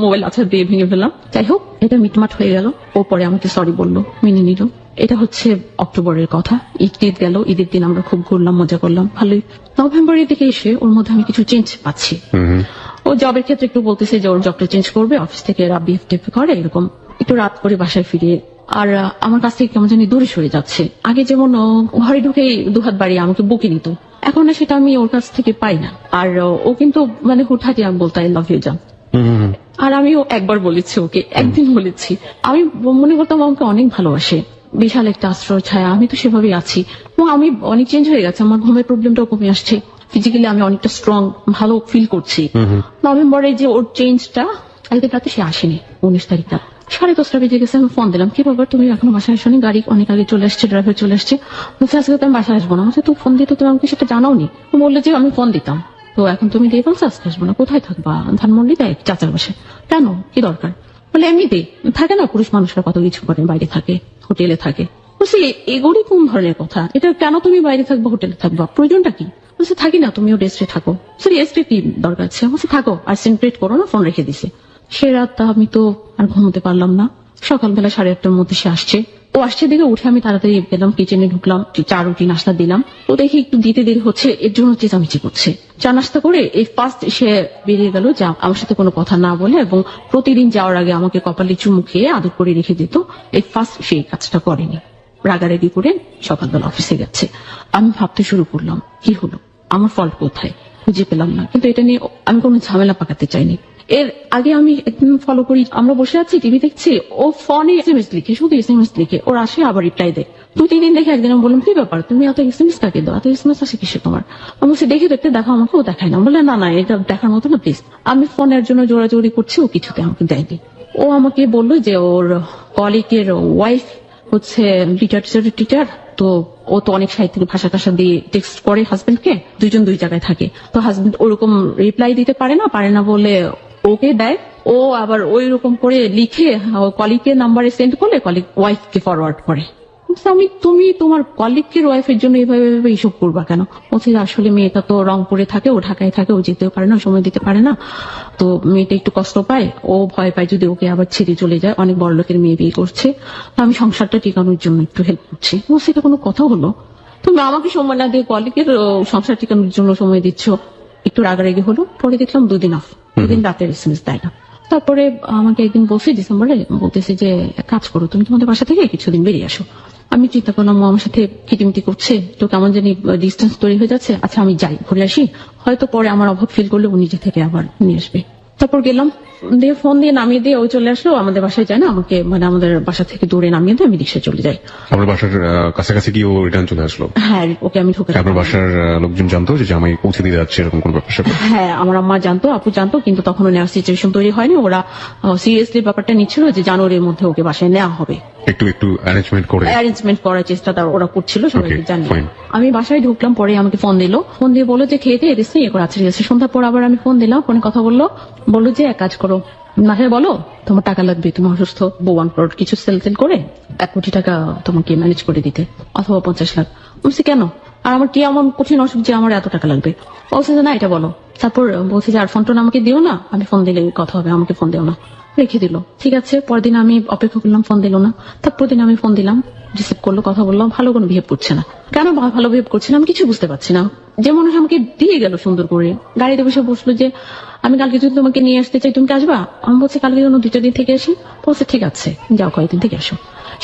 মোবাইল আছাড় দিয়ে ভেঙে ফেললাম। যাই হোক, এটা মিটমাট হয়ে গেল। ও পরে আমাকে সরি বললো, মেনে নিল। এটা হচ্ছে অক্টোবরের কথা। ঈদ গেল, ঈদের দিন আমরা খুব ঘুরলাম, মজা করলাম, ভালোই। নভেম্বরের দিকে এসে ওর মধ্যে আমি কিছু চেঞ্জ পাচ্ছি। ও জবের ক্ষেত্রে একটু বলতেছে যে ওর জবটা চেঞ্জ করবে, অফিস থেকে বিএফটিএফ করে, এরকম একটু রাত করে বাসায় ফিরে। আর আমার কাছ থেকে কেমন জানি দূরে সরে যাচ্ছে। আগে যেমন ঘরে ঢুকে দুহাত বাড়িয়ে আমাকে বুকে নিত, এখন না সেটা আমি ওর কাছ থেকে পাই না। আর ও কিন্তু মানে হুটহাটি আমি বলতে আই লাভ ইউ জান। আর আমিও একবার বলেছি ওকে, একদিন বলেছি। আমি মনে করতাম আমাকে অনেক ভালোবাসে, বিশাল একটা আশ্রয় ছায়া, আমি তো সেভাবেই আছি। আমি অনেক চেঞ্জ হয়ে গেছে, আমার ঘুমের প্রবলেমটাও কমে আসছে, ফিজিক্যালি আমি অনেকটা স্ট্রং, ভালো ফিল করছি। নভেম্বরে যে ওর চেঞ্জটা, একদিন রাতে সে আসেনি, 19 তারিখটা 10:30 বেজে গেছে। আমি ফোন দিলাম, কি ব্যাপার তুমি এখনো বাসায় আসনি, গাড়ি অনেক আগে চলে আসছে, ড্রাইভার চলে আসছে। বলছে আজকে তো আমি বাসায় আসবো না। বলছে তুই ফোন দিতে, তুমি আমাকে সেটা জানাওনি। বললে যে আমি ফোন দিতাম, তো এখন তুমি দিয়ে বলছো আজকে আসবো না, কোথায় থাকবা, ধানমন্ডি দেয় চাচার বাসায়, কেন কি দরকার? বলে এমনিতেই থাকে না, পুরুষ মানুষরা কত কিছু করে, বাইরে থাকে, হোটেলে থাকে। বলছি এগুলি কোন ধরনের কথা, এটা কেন তুমি বাইরে থাকবো, হোটেলে থাকবা, প্রয়োজনটা কি? বলছে থাকি না, তুমিও রেস্টে থাকো। রেস্টে কি দরকার আছে? বলছে থাকো, আর সেন্ট্রেট করো না, ফোন রেখে দিছে। সে রাত আমি তো আর ঘুমোতে পারলাম না। সকালবেলা 8:30টার মধ্যে সে আসছে। ও আসছে দেখে উঠে আমি তাড়াতাড়ি গেলাম, কিচেনে ঢুকলাম, চা রুটি নাস্তা দিলাম। তো দেখি একটু দিতে দেরি হচ্ছে, এর জন্য চেঁচামেচি করছে। চা নাস্তা করে এই ফার্স্ট সে বেরিয়ে গেল, যা আমার সাথে কোনো কথা না বলে, এবং প্রতিদিন যাওয়ার আগে আমাকে কপালে চুমু খেয়ে আদর করে রেখে দিত। এই ফার্স্ট সেই কাজটা করেনি, রাগারাগি করে সকালবেলা অফিসে গেছে। আমি ভাবতে শুরু করলাম কি হলো, আমার ফল্ট কোথায়, খুঁজে পেলাম না। কিন্তু এটা নিয়ে আমি কোনো ঝামেলা পাকাতে চাইনি। এর আগে আমি একদিন ফলো করি, আমরা বসে আছি টিভি দেখছি, ও ফোনে এসএমএস লিখে, শুধু এসএমএস লিখে, ওর আসে আবার রিপ্লাই দেয়। 2-3 দিন দেখে একদিন আমি বললাম কি ব্যাপার, তুমি এত এসএমএস কাকে দাও, এত এসএমএস আসে কিসে তোমার? আমি বলছি দেখে দেখতে দেখো আমাকে, ও দেখায় না। বলে না না, এটা দেখার মতো না প্লিজ। আমি ফোনের জন্য জোরাজোরি করছি, ও কিছুতে আমাকে দেয়নি। ও আমাকে বললো যে ওর কলিগের ওয়াইফ হচ্ছে টিচার, তো ও তো অনেক সাহিত্যিক ভাষা টাষা দিয়ে টেক্সট করে হাজবেন্ডকে, দুইজন দুই জায়গায় থাকে, তো হাজবেন্ড ওরকম রিপ্লাই দিতে পারে না বলে ওকে দেয়। ও আবার ওই রকম করে লিখে কলিগের নাম্বারে সেন্ড করলে কলিগ ওয়াইফকে ফরওয়ার্ড করে। আমি তুমি তোমার কলিগের ওয়াইফের জন্য এইভাবে এইসব করবা কেন? বলছি আসলে মেয়েটা তো রংপুরে থাকে, ও ঢাকায় থাকে, ও যেতেও পারে না, সময় দিতে পারে না, তো মেয়েটা একটু কষ্ট পায়, ও ভয় পায় যদি ওকে আবার ছেড়ে চলে যায়, অনেক বড় লোকের মেয়ে বিয়ে করছে, আমি সংসারটা টিকানোর জন্য একটু হেল্প করছি। সেটা কোনো কথা হলো? তুমি আমাকে সময় না দিয়ে কলিগের সংসার টিকানোর জন্য সময় দিচ্ছ। একটু রাগারাগি হলো, পরে দেখলাম 2 দিন অফ, 2 দিন রাতের এসএমএস দেয় না। তারপরে আমাকে একদিন বলছে ডিসেম্বরে, বলতেছে যে কাজ করো, তুমি তোমাদের বাসা থেকে কিছুদিন বেরিয়ে আসো। আমি চিন্তা করলাম আমার সাথে খিটিমিটি করছে, তো কেমন জানি ডিস্টেন্স তৈরি হয়ে যাচ্ছে, আচ্ছা আমি যাই, ঘুরে আসি, হয়তো পরে আমার অভাব ফিল করলে ও নিজে থেকে আবার নিয়ে আসবে। তারপর গেলাম, দিয়ে ফোন দিয়ে নামিয়ে দিয়ে ও চলে আসলো, আমাদের বাসায় যায় না, আমাকে মানে আমাদের বাসা থেকে দূরে নামিয়ে দিয়ে আমি রিক্সা চলে যাই। আপনার বাসার কাছাকাছি কি ও রিটার্ন চলে আসলো? হ্যাঁ, ওকে আমি ঢুকে আপনার বাসার লোকজন জানতো যে জামাই পৌঁছে দিয়ে যাচ্ছে এরকম কোন ব্যাপার স্যাপার? হ্যাঁ, আমার আম্মা জানতো, আপু জানতো, কিন্তু তখন নেওয়ার সিচুয়েশন তৈরি হয়নি। ওরা সিরিয়াসলি ব্যাপারটা নিচ্ছিল যে জানুয়ারির মধ্যে ওকে বাসায় নেওয়া হবে। একটু অ্যারেঞ্জমেন্ট করার চেষ্টা ওরা করছিল, সবাইকে Okay, জানি। fine. আমি বাসায় ঢুকলাম, পরে আমাকে ফোন দিল, ফোন দিয়ে বললো যে খেয়ে দিয়ে এসে ইয়ে করে আছে, ঠিক আছে। সন্ধ্যার পর আবার আমি ফোন দিলাম, ফোনে কথা বললো যে এক কাজ করো, মাকে বলো তোমার টাকা লাগবে, তুমি অসুস্থ, বউ করো, কিছু সেল করে 1 কোটি টাকা তোমাকে ম্যানেজ করে দিতে, অথবা 50 লাখ। বলছি কেন? আর আমার কি এমন কঠিন অসুখ যে আমার এত টাকা লাগবে? বলছে যে না, এটা বলো। তারপর বলছে যে আর ফোন টোন আমাকে দিও না, আমি ফোন দিলে কথা হবে, আমাকে ফোন দিও না। রেখে দিল। ঠিক আছে, পরদিন আমি অপেক্ষা করলাম, ফোন দিল না। তারপর দিন আমি ফোন দিলাম, রিসিভ করলো, কথা বললাম, ভালো কোনো বিহেভ করছে না। কেন ভালো বিহেভ করছে না আমি কিছু বুঝতে পারছি না। যে মানুষ আমাকে দিয়ে গেল সুন্দর করে, গাড়িতে বসে বসলো যে আমি কালকে যদি তোমাকে নিয়ে আসতে চাই তুমি কি আসবা? আমি বলছি কালকে যেন 2টা দিন থেকে আসি। বলছে ঠিক আছে, যাও কয়েকদিন থেকে আসো।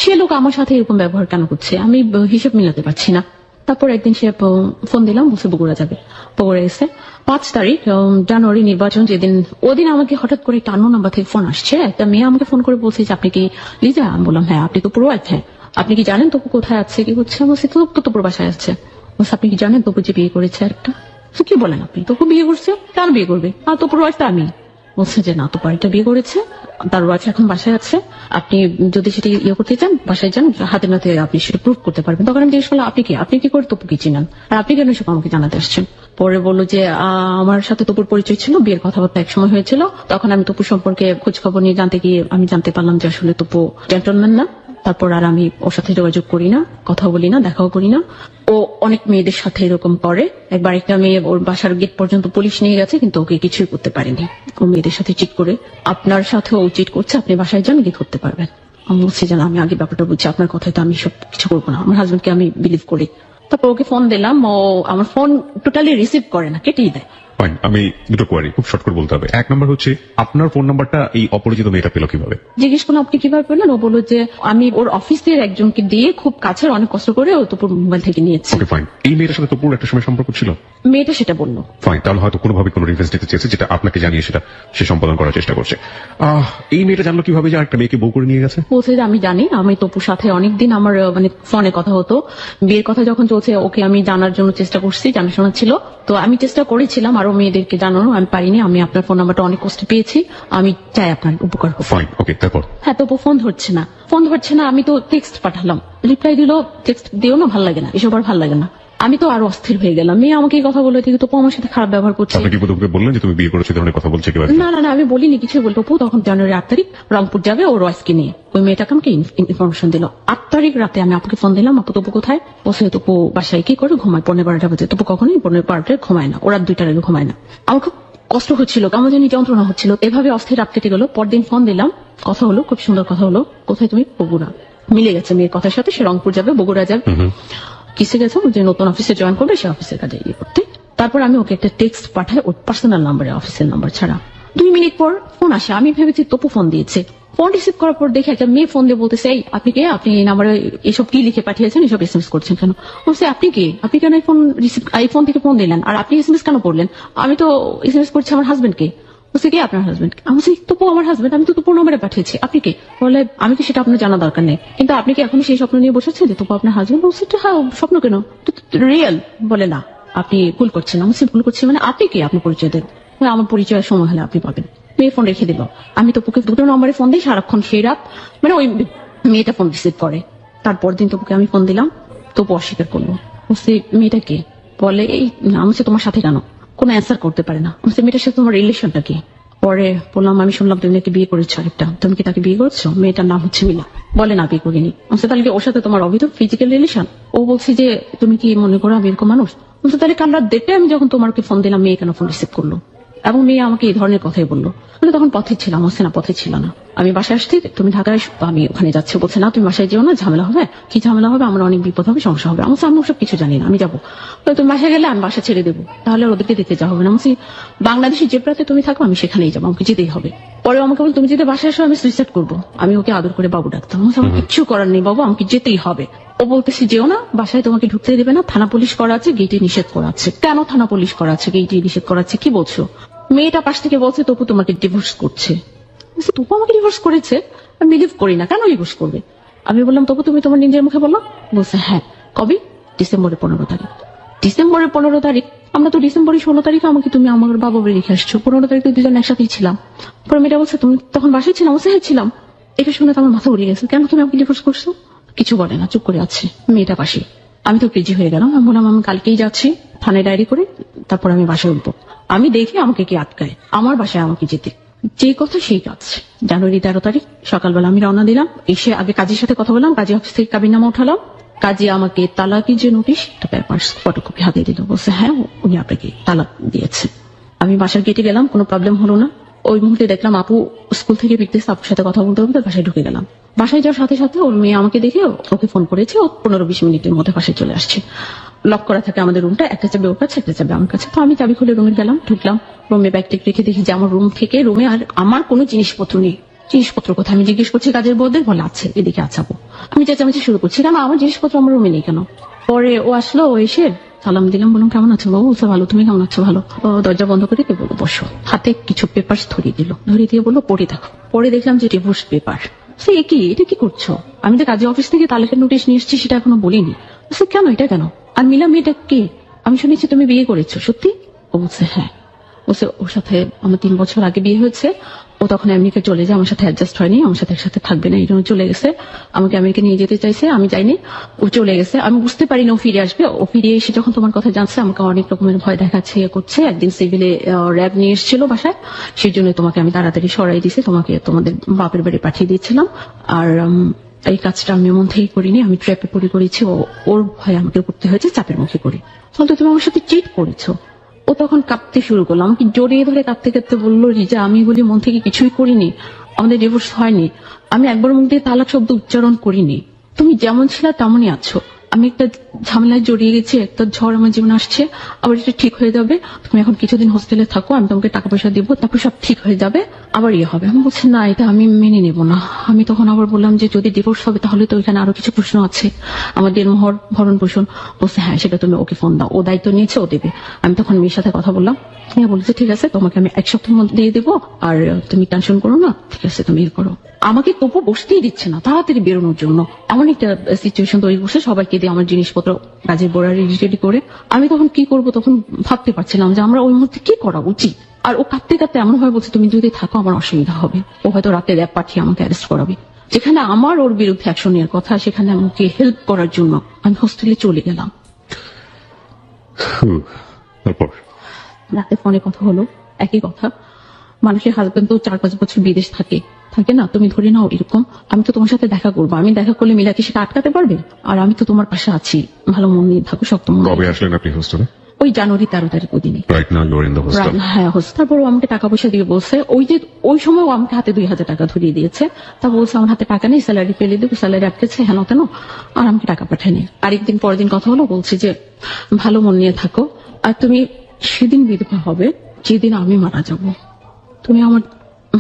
সে লোক আমার সাথে এরকম ব্যবহার কেন করছে আমি হিসেব মিলাতে পারছি না। তারপর একদিন সে ফোন দিলাম, বসে বগুড়া যাবে। বগুড়া এসে 5 তারিখ জানুয়ারি নির্বাচন যেদিন, ওদিন আমাকে হঠাৎ করে একটা অন্য নাম্বার থেকে ফোন আসছে। একটা মেয়ে আমাকে ফোন করে বলছে যে আপনি কি লিজা? আমি বললাম হ্যাঁ। আপনি তো পুরো হ্যাঁ। আপনি কি জানেন তপু কোথায় আছে, কি করছে? বলছে তো তোপুর বাসায় আছে। বলছে আপনি কি জানেন তপু যে বিয়ে করেছে একটা? কি বলেন আপনি? তপু বিয়ে করছে? কেন বিয়ে করবে? আর তপুর ওয়াইফটা আমি। বলছে যে না, তপু একটা বিয়ে করেছে, তার ওয়াইফ এখন বাসায় আছে, আপনি যদি সেটা ইয়ে করতে চান বাসায় যান, হাতে নাতে আপনি সেটা প্রুভ করতে পারবেন। তখন আমি জিজ্ঞেস করলাম আপনি কি করে তপুকে চিনেন, আর আপনি কেন সব আমাকে জানাতে আসছেন? পরে বললো যে আমার সাথে তপুর পরিচয় ছিল, বিয়ের কথাবার্তা একসময় হয়েছিল, তখন আমি তপুর সম্পর্কে খোঁজ খবর নিয়ে জানতে গিয়ে আমি জানতে পারলাম যে আসলে তপু জেন্টলম্যান না। তারপর আর আমি ওর সাথে যোগাযোগ করি না, কথা বলি না, দেখাও করি না। ও অনেক মেয়েদের সাথে এরকম করে। একবার একটা মেয়ে ওর বাসার গেট পর্যন্ত পুলিশ নিয়ে গেছে, কিন্তু ওকে কিছুই করতে পারেনি। ও মেয়েদের সাথে চিট করে, আপনার সাথে ও চিট করছে, আপনি বাসায় যান, গিয়ে ধরতে পারবেন। আমি বলছি যে আমি আগে ব্যাপারটা বুঝছি, আপনার কথায় তো আমি সব কিছু করবো না, আমার হাজবেন্ডকে আমি বিলিভ করি। তারপর ওকে ফোন দিলাম, ও আমার ফোন টোটালি রিসিভ করে না, কেটেই দেয়। ফাইন, আমি দুটো কোয়ারি খুব শর্ট করে বলতে হবে। 1 নম্বর হচ্ছে আপনার ফোন নাম্বারটা এই অপরিচিত মেয়েটা পেল কিভাবে? জিজ্ঞেস করলাম আপনি কিভাবে পেলেন? ও বললো যে আমি ওর অফিসের একজনকে দিয়ে খুব কাছের, অনেক কষ্ট করে ও তোপুর মোবাইল থেকে নিয়েছি। ওকে ফাইন, এই মেয়েটার সাথে তপুর একটা সময় সম্পর্ক ছিল? মেয়েটা সেটা বললো। ফাইন, তাহলে হয়তো কোনোভাবে কোনো রিভেন্স দিতে চেয়েছে, যেটা আপনাকে জানিয়ে সেটা সে সম্পাদন করার চেষ্টা করছে। এই মেয়েটা জানলো কিভাবে যে একটা মেয়েকে বউ করে নিয়ে গেছে? বলছে যে আমি জানি, আমি তপুর সাথে অনেকদিন আমার মানে ফোনে কথা হতো, বিয়ের কথা যখন চলছে ওকে আমি জানার জন্য চেষ্টা করছি, জানাশোনা ছিল, তো আমি চেষ্টা করেছিলাম আরো মেয়েদেরকে জানানো, আমি পারিনি। আমি আপনার ফোন নাম্বারটা অনেক কষ্টে পেয়েছি, আমি চাই আপনার উপকার হোক। ফাইন, ওকে, তারপর? হ্যাঁ, তবু ফোন ধরছে না। আমি তো টেক্সট পাঠালাম, রিপ্লাই দিল টেক্সট দিও না, ভাল লাগে না, এসব আর ভাল লাগে না। আমি তো আরো অস্থির হয়ে গেলাম। মেয়ে আমাকে এই কথা বলে থেকে তপু আমার সাথে খারাপ ব্যবহার করছে। আপনি কি তপুকে বললেন যে তুমি বিয়ে করেছো, এই ধরনের কথা বলছে কিভাবে? না, আমি বলিনি কিছু। বলতো তপু তখন জানুয়ারি 8 তারিখ রংপুর যাবে ওর ওয়াইফকে নিয়ে। ওই মেয়েটাকে আমাকে ইনফরমেশন দিল। 8 তারিখ রাতে আমি আপনাকে ফোন দিলাম, আপু তপু কোথায়? বসে তপু বাসায় কি করে ঘুমায়, 12-12টা বাজে। তপু কখনোই 12-12টায় ঘুমায় না, ওরা 2টার আগে ঘুমায় না। আমার খুব কষ্ট হচ্ছিল, কেমন জানি যন্ত্রণা হচ্ছিল। এভাবে অস্থির রাত কেটে গেল। পরদিন ফোন দিলাম, কথা হলো, খুব সুন্দর কথা হলো। কোথায় তুমি? বগুড়া। মিলে গেছে মেয়ের কথার সাথে, সে রংপুর যাবে, বগুড়া যাবে। কিসে গেছে? যে নতুন অফিসে জয়েন করবে, সে অফিসের কাজে ইয়ে করতে। তারপর আমি ওকে একটা টেক্সট পাঠাই, ওর পার্সোনাল নাম্বারে, অফিসের নাম্বার ছাড়া। 2 মিনিট পর ফোন আসে। আমি ভেবেছি তপু ফোন দিয়েছে। ফোন রিসিভ করার পর দেখে একটা মেয়ে ফোন দিয়ে বলতেছে, এই আপনি কে? আপনি এই নাম্বারে এসব কি লিখে পাঠিয়েছেন, এসব SMS করছেন কেন? বলছে আপনি কে? আপনি কেন এই ফোন থেকে ফোন দিলেন, আর আপনি SMS কেন করলেন? আমি তো SMS করছি আমার হাজবেন্ডকে। বলছে কি আপনার হাজবেন্ড? আমি বলছি তপু আমার হাজবেন্ড, আমি তো তপুর নম্বরে পাঠিয়েছি, আপনি কে? বলে আমি কি সেটা আপনার জানা দরকার নেই, কিন্তু আপনি কি এখনো সেই স্বপ্ন নিয়ে বসেছেন যে তপু আপনার হাজবেন্ড? বলছে হ্যাঁ, স্বপ্ন কেন, রিয়েল। বলে না, আপনি ভুল করছেন। আমি বলছি ভুল করছি মানে? আপনি কি? আপনি পরিচয় দেন। আমার পরিচয়ের সময় হলে আপনি পাবেন। মেয়ে ফোন রেখে দিল। আমি তপুকে 2টো নম্বরে ফোন দিই সারাক্ষণ, সেই রাত, মানে ওই মেয়েটা ফোন রিসিভ করে। তারপর দিন তপুকে আমি ফোন দিলাম, তপু অস্বীকার করলো। বলছে মেয়েটা কে? বলে এই আমি তোমার সাথে কেন? কোনো অ্যান্সার করতে পারে না। বলছে মেয়েটার সাথে তোমার রিলেশনটা কি? পরে বললাম আমি শুনলাম তুমি নাকি বিয়ে করেছো আরেকটা, তুমি কি তাকে বিয়ে করছো? মেয়েটার নাম হচ্ছে মিলা। বলে না, বিয়ে করিনি। বলছে তাহলে কি ওর সাথে তোমার অবৈধ ফিজিক্যাল রিলেশন? ও বলছে যে তুমি কি মনে করো আমি এরকম মানুষ? বলছে তাহলে কাল রাত 1:30টায় আমি যখন তোমাকে ফোন দিলাম, মেয়ে কেন ফোন রিসিভ করলো? এবং মেয়ে আমাকে এই ধরনের কথাই বললো। বলে তখন পথে ছিলাম। বলছে না, পথে ছিল না, আমি বাসায় আসছি, তুমি ঢাকায় আমি ওখানে যাচ্ছি। বলছে না, তুমি বাসায় যেও না, ঝামেলা হবে। কি ঝামেলা হবে? আমার অনেক বিপদ হবে, সমস্যা হবে। আমার আমি সব কিছু জানি না, আমি যাবো। তুমি বাসায় গেলে আমি বাসা ছেড়ে দেবো, তাহলে ওদেরকে দেখতে যাওয়া হবে না। বলছি বাংলাদেশে যে প্রাতে তুমি থাকো আমি সেখানেই যাবো, আমাকে যেতেই হবে। পরে আমাকে বল তুমি যদি বাসায় আসো আমি সুইসাইড করবো। আমি ওকে আদর করে বাবু ডাকতাম। আমার কিচ্ছু করার নেই বাবু, আমাকে যেতেই হবে। ও বলতেছি যেও না, বাসায় তোমাকে ঢুকতে দেবে না, থানা পুলিশ করা আছে, গেটে নিষেধ করা আছে। কেন থানা পুলিশ করা আছে, গেটে নিষেধ করা আছে? কি বলছো? মেয়েটা পাশ থেকে বলছে তপু তোমাকে ডিভোর্স করছে। বলছে, তপু আমাকে ডিভোর্স করেছে? আমি বিলিভ করি না, কেন ডিভোর্স করবে? আমি বললাম তপু তুমি তোমার নিজের মুখে বলো। বলছে হ্যাঁ। কবে? ডিসেম্বরের 15 তারিখ। ডিসেম্বরের 15 তারিখ? আমরা তো ডিসেম্বরের 16 তারিখে আমাকে তুমি আমার বাবা বাড়ি রেখে আসছো, 15 তারিখ তো দুজন একসাথেই ছিলাম। পরে মেয়েটা বলছে তুমি তখন বাসায় ছিলাম? বলছে হ্যাঁ ছিলাম। এটা শুনে তো আমার মাথা উড়ে গেছে, কেন তুমি আমাকে ডিভোর্স করছো? কিছু বলে না, চুপ করে আছে মেয়েটা পাশে। আমি তো ক্রেজি হয়ে গেলাম, আমি বললাম আমি কালকেই যাচ্ছি থানায় ডায়েরি করে, তারপর আমি বাসায় উঠবো। আমি দেখি আমাকে কি আটকায়, আমার বাসায় আমাকে যেতে। যে কথা সেই কাজ। জানুয়ারি 13 তারিখ সকালবেলা আমি রওনা দিলাম। এসে আগে কাজীর সাথে কথা বললাম, কাজী অফিস থেকে কাবিননামা উঠালাম। কাজী আমাকে তালাকি যে নোটিশ, পেপারস ফটোকপি হাতে দিল। বলছে হ্যাঁ উনি আপনাকে তালাক দিয়েছে। আমি বাসার গেটে গেলাম, কোনো প্রবলেম হলো না। ওই মুহূর্তে দেখলাম আপু স্কুল থেকে ফিরতেছে, আপুর সাথে কথা বলতে বলতে বাসায় ঢুকে গেলাম। বাসায় যাওয়ার সাথে সাথে ওর মেয়ে আমাকে দেখে ওকে ফোন করেছে, ও 15-20 মিনিটের মধ্যে বাসায় চলে আসছে। লক করা থাকে আমাদের রুমটা, একটা চাবি ওর কাছে, একটা চাবি আমার কাছে। তো আমি চাবি খুলে রুমে গেলাম, ঢুকলাম, রুমে ব্যাগ টেক রেখে দেখি যে আমার রুম থেকে রুমে আর আমার কোনো জিনিসপত্র নেই। জিনিসপত্র কোথায়? আমি জিজ্ঞেস করছি কাজের বউদের, বলে আছে এদিকে আছাবো। আমি চেঁচামেচি শুরু করছি, কেন আমার জিনিসপত্র আমার রুমে নেই কেন? পরে ও আসলো, ও এসে সালাম দিলাম, বললাম কেমন আছো বাবু? বলছে ভালো, তুমি কেমন আছো? ভালো। ও দরজা বন্ধ করে কে বললো বসো, হাতে কিছু পেপার ধরিয়ে দিল, ধরিয়ে দিয়ে বললো পড়ে দেখো। পরে দেখলাম যে ডিভোর্স পেপার। সে কি, এটা কি করছো? আমি যে কাজী অফিস থেকে তালাকের নোটিশ নিয়ে এসেছি সেটা এখনো বলিনি। বলছে কেন, এটা কেন? আর মিলা মেয়েটা কে? আমি শুনেছি তুমি বিয়ে করেছো, সত্যি? ও বলছে হ্যাঁ। বলছে ওর সাথে আমার 3 বছর আগে বিয়ে হয়েছে, ও তখন আমেরিকা চলে যায়, আমার সাথে অ্যাডজাস্ট হয়নি, আমার সাথে একসাথে থাকবে না, এই জন্য চলে গেছে। আমাকে আমেরিকা নিয়ে যেতে চাইছে, আমি যাইনি, ও চলে গেছে। আমি বুঝতে পারি না ও ফিরে আসবে। ও ফিরে এসে যখন তোমার কথা জানছে আমাকে অনেক রকমের ভয় দেখাচ্ছে, ইয়ে করছে। একদিন সিভিলে র্যাব নিয়ে এসেছিল বাসায়, সেই জন্য তোমাকে আমি তাড়াতাড়ি সরাই দিছি, তোমাকে তোমাদের বাপের বাড়ি পাঠিয়ে দিয়েছিলাম। আর এই কাজটা আমি মন থেকে করিনি, আমি ট্র্যাপে পড়ে করেছি, ওর ভয় আমাকে করতে হয়েছে, চাপের মুখে করি। তাহলে তুমি আমার সাথে চিট করেছো। ও তখন কাঁদতে শুরু করলো, আমাকে জড়িয়ে ধরে কাঁদতে কাঁদতে বললো যে আমি বলি মন থেকে কিছুই করিনি, আমাদের ডিভোর্স হয়নি, আমি একবার মুখ দিয়ে তালাক শব্দ উচ্চারণ করিনি, তুমি যেমন ছিল তেমনই আছো। আমি একটা ঝামেলায় জড়িয়ে গেছি, একটা ঝড় আমার জীবনে আসছে, আবার এটা ঠিক হয়ে যাবে, তুমি এখন কিছুদিন হোস্টেলে থাকো, আমি তোমাকে টাকা পয়সা দিব, তারপর সব ঠিক হয়ে যাবে, আবার ইয়ে হবে। আমি বলছি না, এটা আমি মেনে নেব না। আমি তখন আবার বললাম যে যদি ডিভোর্স হবে তাহলে তো এখানে আরো কিছু প্রশ্ন আছে, আমাদের মোহর ভরণ পোষণ। বলছে হ্যাঁ সেটা তুমি ওকে ফোন দাও, ও দায়িত্ব নিয়েছে, ও দেবে। আমি তখন মেয়ের সাথে কথা বললাম, মেয়ে বলেছে ঠিক আছে তোমাকে আমি 1 সপ্তাহের মধ্যে দিয়ে দেবো, আর তুমি টেনশন করো না, ঠিক আছে তুমি ইয়ে করো। আমাকে তবু বসতেই দিচ্ছে না তাড়াতাড়ি বেরোনোর জন্য। এমন একটা সিচুয়েশন তৈরি করছে, সবাইকে দিয়ে আমার জিনিসপত্র কাজের বোড়া রেডি করে। আমি তখন কি করব তখন ভাবতে পারছিলাম যে আমরা ওই মুহূর্তে কি করা উচিত। আর ও কাঁদতে কাঁদতে এমন ভাবে বলছে তুমি যদি থাকো আমার অসুবিধা হবে, ও হয়তো রাতে র্যাব পাঠিয়ে আমাকে অ্যারেস্ট করাবে। যেখানে আমার ওর বিরুদ্ধে অ্যাকশন নেওয়ার কথা, সেখানে আমাকে হেল্প করার জন্য আমি হোস্টেলে চলে গেলাম। তারপর রাতে ফোনে কথা হলো, একই কথা। মানুষের হাজবেন্ড তো 4-5 বছর বিদেশ থাকে না, তুমি ধরে নাও এরকম। আমি তো তোমার সাথে দেখা করবো, আমি দেখা করলে মিলাকে সেটা আটকাতে পারবে? আর আমি তো তোমার পাশে আছি, ভালো মন নিয়ে থাকো, শক্ত মন। কবে আসলেন আপনি হোস্টেলে? ওই জানুয়ারি 13 তারিখ ওই দিনে। Right now you are in the hostel. হ্যাঁ হোস্টেল। তারপর ও আমাকে টাকা পয়সা দিয়ে বলছে, ওই সময় ও আমাকে হাতে 2000 টাকা ধরিয়ে দিয়েছে। তা বলছে আমার হাতে টাকা নেই, স্যালারি পেলে দেবো, স্যালারি আটকেছে হেন তেন, আর আমাকে টাকা পাঠায়নি। আরেকদিন পরের দিন কথা হলো, বলছে যে ভালো মন নিয়ে থাকো, আর তুমি সেদিন বিধবা হবে যেদিন আমি মারা যাব। তুমি আমার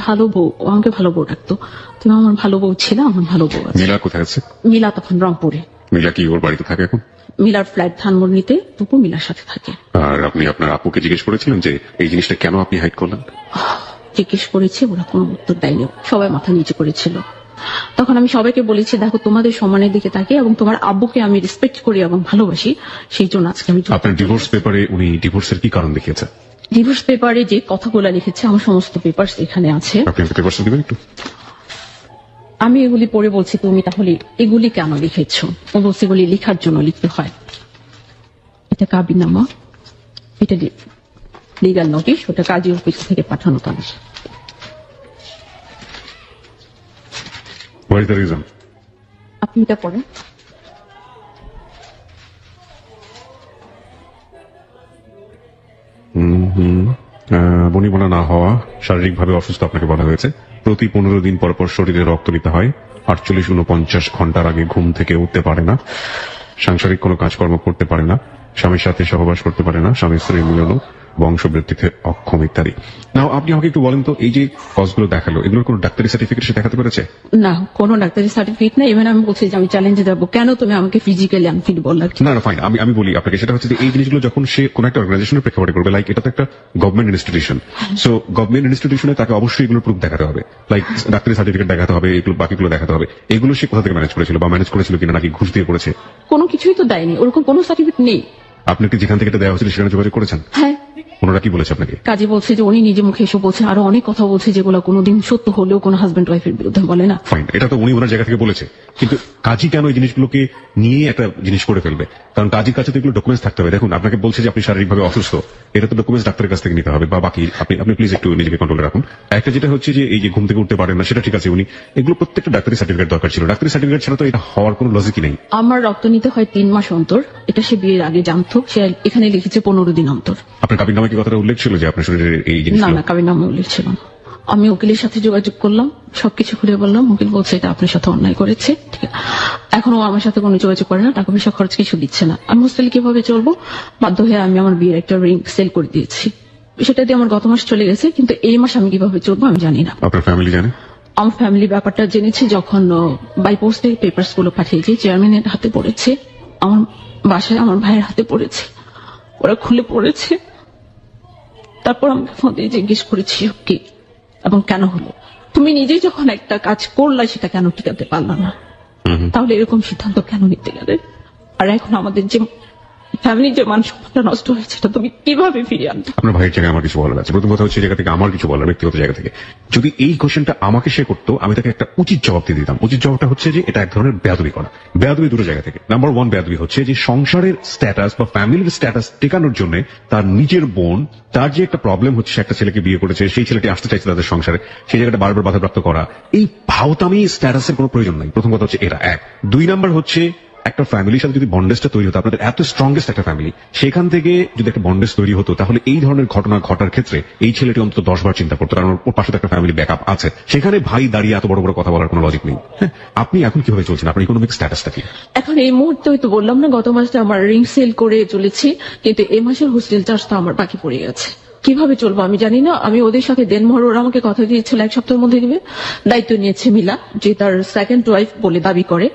ভালো বউ, ও আমাকে ভালো বউ ডাকতো, তুমি আমার ভালো বউ ছিল, আমার ভালো বউ আছে। মিলা কোথায় আছে? মিলা তখন রংপুরে। মিলা কি ওর বাড়িতে থাকে এখন? মিলার ফ্ল্যাট ধানমন্ডিতে, তবু মিলার সাথে থাকে। আর আপনি আপনার আপুকে জিজ্ঞেস করেছিলেন যে এই জিনিসটা কেন আপনি হাইড করলেন? জিজ্ঞেস করেছি, ওরা কোনো উত্তর দেয়নি, সবাই মাথা নিচে করেছিল। তখন আমি সবাইকে বলেছি দেখো তোমাদের সম্মানের দিকে তাকিয়ে এবং তোমার আব্বুকে আমি রেসপেক্ট করি এবং ভালোবাসি, সেই জন্য আজকে আমি আপনার ডিভোর্স পেপারে উনি ডিভোর্সের কি কারণ দেখিয়েছে? ডিভোর্স পেপারে যে কথাগুলো লিখেছে আমার সমস্ত পেপারস এখানে আছে। আপনি আমাকে পেপারটা দিবেন একটু? আমি এগুলি পড়ে বলছি তুমি তাহলে এগুলি কেন লিখেছো? ও বলছে এগুলি লেখার জন্য লিখতে হয়। এটা কাবিননামা, এটা লিগাল নোটিশ, ওটা কাজী অফিস থেকে পাঠানো তাদের। What is the reason? আপনি এটা পড়েন। বনিবনা না হওয়া, শারীরিকভাবে অসুস্থ আপনাকে বলা হয়েছে, প্রতি 15 দিন পর পর শরীরে রক্ত নিতে হয়, 48-49 ঘন্টার আগে ঘুম থেকে উঠতে পারে না, সাংসারিক কোনো কাজকর্ম করতে পারে না, স্বামীর সাথে সহবাস করতে পারে না, স্বামী স্ত্রী মিলনও বংশবৃদ্ধিতে অক্ষম ইত্যাদি। নাও আপনি আমাকে একটু বলেন তো, এই যে কজগুলো দেখালো, এগুলোর কোনো ডাক্তারি সার্টিফিকেট সে দেখাতে পেরেছে? না, কোনো ডাক্তারি সার্টিফিকেট নেই। ইভেন আমি বলছি যে আমি চ্যালেঞ্জে যাবো, কেন তুমি আমাকে ফিজিক্যালি আনফিট বললা? না না ফাইন, আমি বলি আপনাকে, সেটা হচ্ছে যে এই জিনিসগুলো যখন সে কোন একটা অর্গানাইজেশনের প্রেক্ষাপটে করবে, লাইক এটা তো একটা গভর্নমেন্ট ইনস্টিটিউশন, সো গভর্নমেন্ট ইনস্টিটিউশনে তাকে অবশ্যই এগুলো প্রুফ দেখাতে হবে, লাইক ডাক্তারি সার্টিফিকেট দেখাতে হবে, এগুলো বাকিগুলো দেখাতে হবে। এগুলো সে কোথা থেকে ম্যানেজ করেছিল, বা ম্যানেজ করেছিল কিনা, নাকি ঘুষ দিয়ে করেছে? কোনো কিছুই তো দেয়নি, ওরকম কোনো সার্টিফিকেট নেই। আপনি কি যেখান থেকে এটা দেওয়া হয়েছিল সেখানে যোগাযোগ করেছেন? হ্যাঁ, ওনারা কি বলেছে আপনাকে? কাজী বলছে যে উনি নিজে মুখে এসে বলছে, আরো অনেক কথা বলছে যেগুলো কোনোদিন সত্য হলেও কোনো হাজবেন্ড ওয়াইফের বিরুদ্ধে বলে না। ফাইন, এটা তো উনি ওনার জায়গা থেকে বলেছে, কিন্তু কাজী কেন এই জিনিসগুলোকে নিয়ে একটা জিনিস করে ফেলবে? কারণ কাজীর কাছে তো এগুলো ডকুমেন্টস থাকতে হবে। দেখুন, আপনাকে বলছে যে আপনি শারীরিকভাবে অসুস্থ, এটা তো ডকুমেন্টস ডাক্তারের কাছ থেকে নিতে হবে, বা বাকি আপনি প্লিজ একটু নিজেকে কন্ট্রোলে রাখুন। একটা যেটা হচ্ছে যে এই যে ঘুম থেকে উঠতে পারেন না, সেটা ঠিক আছে, উনি এগুলো প্রত্যেকটা ডাক্তারি সার্টিফিকেট দরকার ছিল। ডাক্তারি সার্টিফিকেট ছাড়া তো এটা হওয়ার কোনো লজিকই নেই। আমার রক্ত নিতে হয় 3 মাস অন্তর, এটা সে বিয়ের আগে জানতো। সে এখানে লিখেছে 15 দিন অন্তর। আপনার কাবিন নামে কি কথাটা উল্লেখ ছিল যে আপনার শরীরে এই না জিনিসগুলো? না, কাবির নামে উল্লেখ ছিল না। আমি উকিলের সাথে যোগাযোগ করলাম, সবকিছু খুলে বললাম। উকিল বলছে এটা আপনার সাথে অন্যায় করেছে। ঠিক আছে, এখনো আমার সাথে কোনো যোগাযোগ করে না, টাকা পয়সা খরচ কিছু দিচ্ছে না। আমি হোস্টেলে কিভাবে চলবো? বাধ্য হয়ে আমি আমার বিয়ের একটা রিং সেল করে দিয়েছি। সেটা দিয়ে আমার গত মাস চলে গেছে, কিন্তু এই মাস আমি কিভাবে চলবো আমি জানি না। আপনার ফ্যামিলি জানে? আমার ফ্যামিলি ব্যাপারটা জেনেছে যখন বাই পোস্টে পেপারস গুলো পাঠিয়েছি, চেয়ারম্যানের হাতে পড়েছে, আমার বাসায় আমার ভাইয়ের হাতে পড়েছে, ওরা খুলে পড়েছে। তারপর আমাকে ফোন দিয়ে জিজ্ঞেস করেছি কি এবং কেন হলো। তুমি নিজেই যখন একটা কাজ করলা সেটা কেন টিকাতে পারলা না? তাহলে এরকম সিদ্ধান্ত কেন নিতে গেলে? আর এখন আমাদের যে ফ্যামিলির যে মান সম্মানটা নষ্ট হয়েছে, সেটা তুমি কিভাবে ফিরিয়ে আনতে? আপনার ভাইয়ের জায়গায় আমার কিছু বলার আছে। প্রথম কথা হচ্ছে, এই জায়গা থেকে আমার কিছু বলার, ব্যক্তিগত জায়গা থেকে যদি এই কোশ্চেনটা আমাকে সে করতো, আমি তাকে একটা উচিত জবাব দিয়ে দিতাম। উচিত জবাবটা হচ্ছে যে এটা এক ধরনের বেয়াদবি করা। বেয়াদবি দুটো জায়গা থেকে। নাম্বার 1 বেয়াদবি হচ্ছে যে সংসারের স্ট্যাটাস বা ফ্যামিলির স্ট্যাটাস টেকানোর জন্য তার নিজের বোন, তার যে একটা প্রবলেম হচ্ছে, একটা ছেলেকে বিয়ে করেছে, সেই ছেলেটি আসতে চাইছে তাদের সংসারে, সেই জায়গাটা বারবার বাধাপ্রাপ্ত করা, এই ভাওতামি স্ট্যাটাসের কোনো প্রয়োজন নাই। প্রথম কথা হচ্ছে এটা এক। 2 নাম্বার হচ্ছে, একটা ফ্যামিলির সাথে যদি বন্ডেজটা তৈরি হতো, আপনাদের এত স্ট্রংগেস্ট একটা ফ্যামিলি, সেখান থেকে যদি একটা বন্ডেজ তৈরি হতো, তাহলে এই ধরনের ঘটনা ঘটার ক্ষেত্রে এই ছেলেটি অন্তত 10 বার চিন্তা করতো, কারণ ওর পাশে তো একটা ফ্যামিলি ব্যাকআপ আছে। সেখানে ভাই দাঁড়িয়ে এত বড় বড় কথা বলার কোনো লজিক নেই। হ্যাঁ, আপনি এখন কিভাবে চলছেন? আপনার ইকোনমিক স্ট্যাটাসটা কি এখন? এই মুহূর্তে হয়তো বললাম না, গত মাসে আমার রিং সেল করে চলেছি, কিন্তু এই মাসের হোস্টেল চার্জ তো আমার বাকি পড়ে গেছে। কিভাবে চলবো আমি জানি না। আমি ওদের সাথে দেনমোহর, ওরা আমাকে কথা দিয়েছিল 1 সপ্তাহের মধ্যে দিবে। দায়িত্ব নিয়েছে মিলা, যে তার সেকেন্ড ওয়াইফ বলে দাবি করে,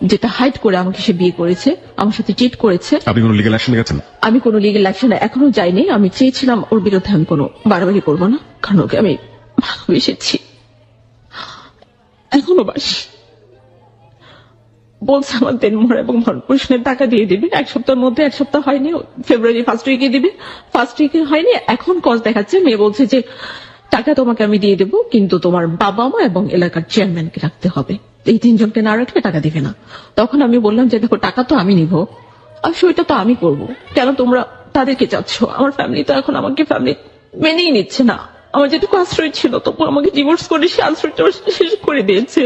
যেটা হাইড করে আমাকে সে বিয়ে করেছে, আমার সাথে চিট করেছে। আপনি কোনো লিগ্যাল অ্যাকশন গেছেন? আমি কোনো লিগেল অ্যাকশনে এখনো যাইনি। আমি চেয়েছিলাম ওর বিরুদ্ধে আমি কোনো বাড়াবাড়ি করবো না, কারণ ওকে আমি ভালোবেসেছি, এখনো বাসি। বলছে আমার দেনমোহর এবং ভরণপোষণের টাকা দিয়ে দিবে 1 সপ্তাহের মধ্যে। 1 সপ্তাহ হয়নি, ফেব্রুয়ারি 1st উইকে দিবে। 1st উইকে হয়নি, এখন কজ দেখাচ্ছে। মেয়ে বলছে যে টাকা তোমাকে আমি দিয়ে দেবো, কিন্তু তোমার বাবা মা এবং এলাকার চেয়ারম্যানকে রাখতে হবে, এই 3 জনকে না রাখলে টাকা দিবে না। তখন আমি বললাম যে দেখো, টাকা তো আমি নিবো, আর সেটা তো আমি করবো, কেন তোমরা তাদেরকে চাচ্ছ? আমার ফ্যামিলি তো এখন আমাকে ফ্যামিলি মেনেই নিচ্ছে না। আমার যেটুকু আশ্রয় ছিল, তখন আমাকে ডিভোর্স করে সে আশ্রয়টা শেষ করে দিয়েছে।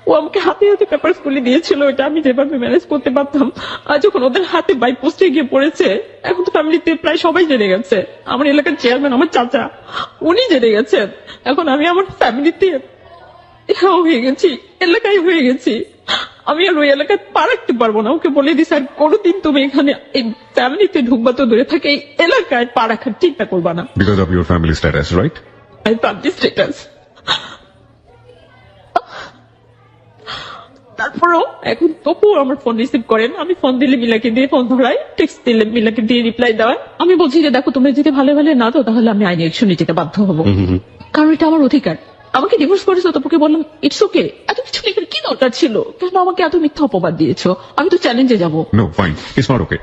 ও আমাকে হাতে হাতে পেপার খুলে দিয়েছিল, এটা আমি যেভাবে ম্যানেজ করতে পারতাম। আর যখন ওদের হাতে বাই পোস্টে গিয়ে পড়েছে, এখন তো ফ্যামিলিতে প্রায় সবাই জেনে গেছে। আমার এলাকার চেয়ারম্যান, আমার চাচা, উনি জেনে গেছেন। এখন আমি আমার ফ্যামিলিতে হয়ে গেছি, এলাকায় হয়ে গেছি। আমি আর ওই এলাকায় পা রাখতে পারবো না। ওকে বলে দিস, আর কোনোদিন তুমি এখানে এই ফ্যামিলিতে ঢুকবা তো দূরে থাকে, এই এলাকায় পা রাখার চিন্তা করবা না। Because of your family status, right? I public status. তারপরও এখন তবুও আমার ফোন রিসিভ করেন। আমি ফোন দিলে মিলাকে দিয়ে ফোন ধরাই, টেক্সট দিলে মিলাকে দিয়ে রিপ্লাই দেওয়া। আমি বলছি যে দেখো, তোমরা যদি ভালো ভালো না তো, তাহলে আমি আইনি অ্যাকশন নিতে বাধ্য হবো, কারণ এটা আমার অধিকার। আমাকে ডিভোর্স করেছো, তোকে বললাম ইটস ওকে। এত কিছু লেখার কি দরকার ছিল? কেন আমাকে এত মিথ্যা অপবাদ দিয়েছো? আমি তো চ্যালেঞ্জে যাবো। No fine, it's not okay.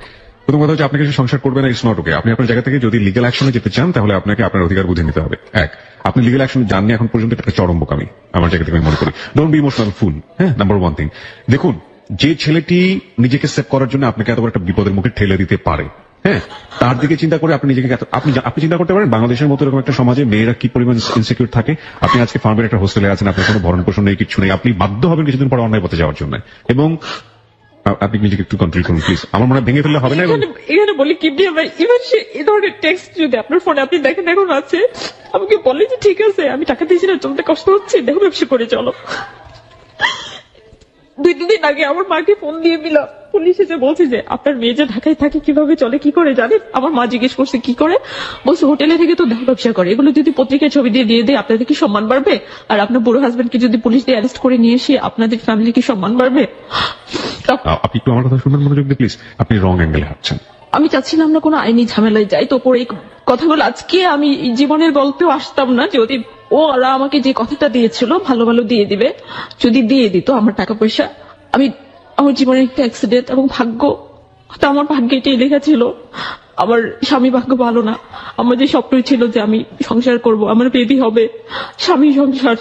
প্রথম কথা হচ্ছে, আপনাকে যে সংসার করবে না, ইটস নট ওকে। আপনি আপনার জায়গা থেকে যদি লিগ্যাল অ্যাকশনে যেতে চান, তাহলে আপনাকে আপনার অধিকার বুঝে নিতে হবে। এক, আপনি লিগ্যাল অ্যাকশনে যাননি এখন পর্যন্ত, একটা চরম বোকামি আমার জায়গা থেকে আমি মনে করি। Don't be emotional fool. হ্যাঁ, নাম্বার 1 থিং, দেখুন, যে ছেলেটি নিজেকে সেভ করার জন্য আপনাকে এত বড় একটা বিপদের মুখে ঠেলে দিতে পারে, হ্যাঁ, তার দিকে চিন্তা করে আপনি নিজেকে আপনি চিন্তা করতে পারেন বাংলাদেশের মতো এরকম একটা সমাজে মেয়েরা কি পরিমাণ ইনসিকিউর থাকে। আপনি আজকে ফার্মের একটা হোস্টেলে আছেন, আপনার কোনো ভরণ পোষণ নেই, কিছু নেই, আপনি বাধ্য হবেন কিছুদিন পরে অন্যায় পথে যাওয়ার জন্য। এবং আপনি নিজেকে একটু কন্ট্রোল করুন প্লিজ। আমার মনে হয় ভেঙে ফেললে হবে না। এখানে বলি কি ভাই, ইভেন সে এই ধরনের টেক্সট যদি আপনার ফোনে আপনি দেখেন, এখন আছে, আমাকে বলে যে ঠিক আছে, আমি টাকা দিয়েছি না, চলতে কষ্ট হচ্ছে, দেখো ব্যবসা করে চলো। 2-3 দিন আগে আমার মাকে ফোন দিয়ে পুলিশ এসে বলছে যে আপনার মেয়ে যে ঢাকায় থাকে কিভাবে চলে কি করে জানেন? আমার মা জিজ্ঞেস করছে কি করে, বলছে হোটেলে থেকে তো দেহ ব্যবসা করে, এগুলো যদি পত্রিকায় ছবি দিয়ে দেয় আপনাদের কি সম্মান বাড়বে? আর আপনার বুড়ো হাজবেন্ডকে যদি পুলিশ দিয়ে অ্যারেস্ট করে নিয়ে এসে আপনাদের ফ্যামিলি কি সম্মান বাড়বে? আপনি একটু আমার কথা শুনবেন মনোযোগ দিয়ে প্লিজ। আপনি রং অ্যাঙ্গেলে হাঁটছেন। আমি চাচ্ছিলাম না কোনো আইনি ঝামেলায় যাই, তো পরে এই কথাগুলো আজকে আমি এই জীবনের গল্পেও আসতাম না যদি ওরা আমাকে যে কথাটা দিয়েছিল ভালো ভালো দিয়ে দিবে, যদি দিয়ে দিত আমার টাকা পয়সা, আমি আমার জীবনের একটা অ্যাক্সিডেন্ট এবং ভাগ্য, তো আমার ভাগ্যে এটাই লেখা ছিল। আমার স্বামী ভাগ্য ভালো না, আমার যে স্বপ্ন ছিল যে আমি সংসার করব, আমার বেবি হবে, স্বামী সংসার,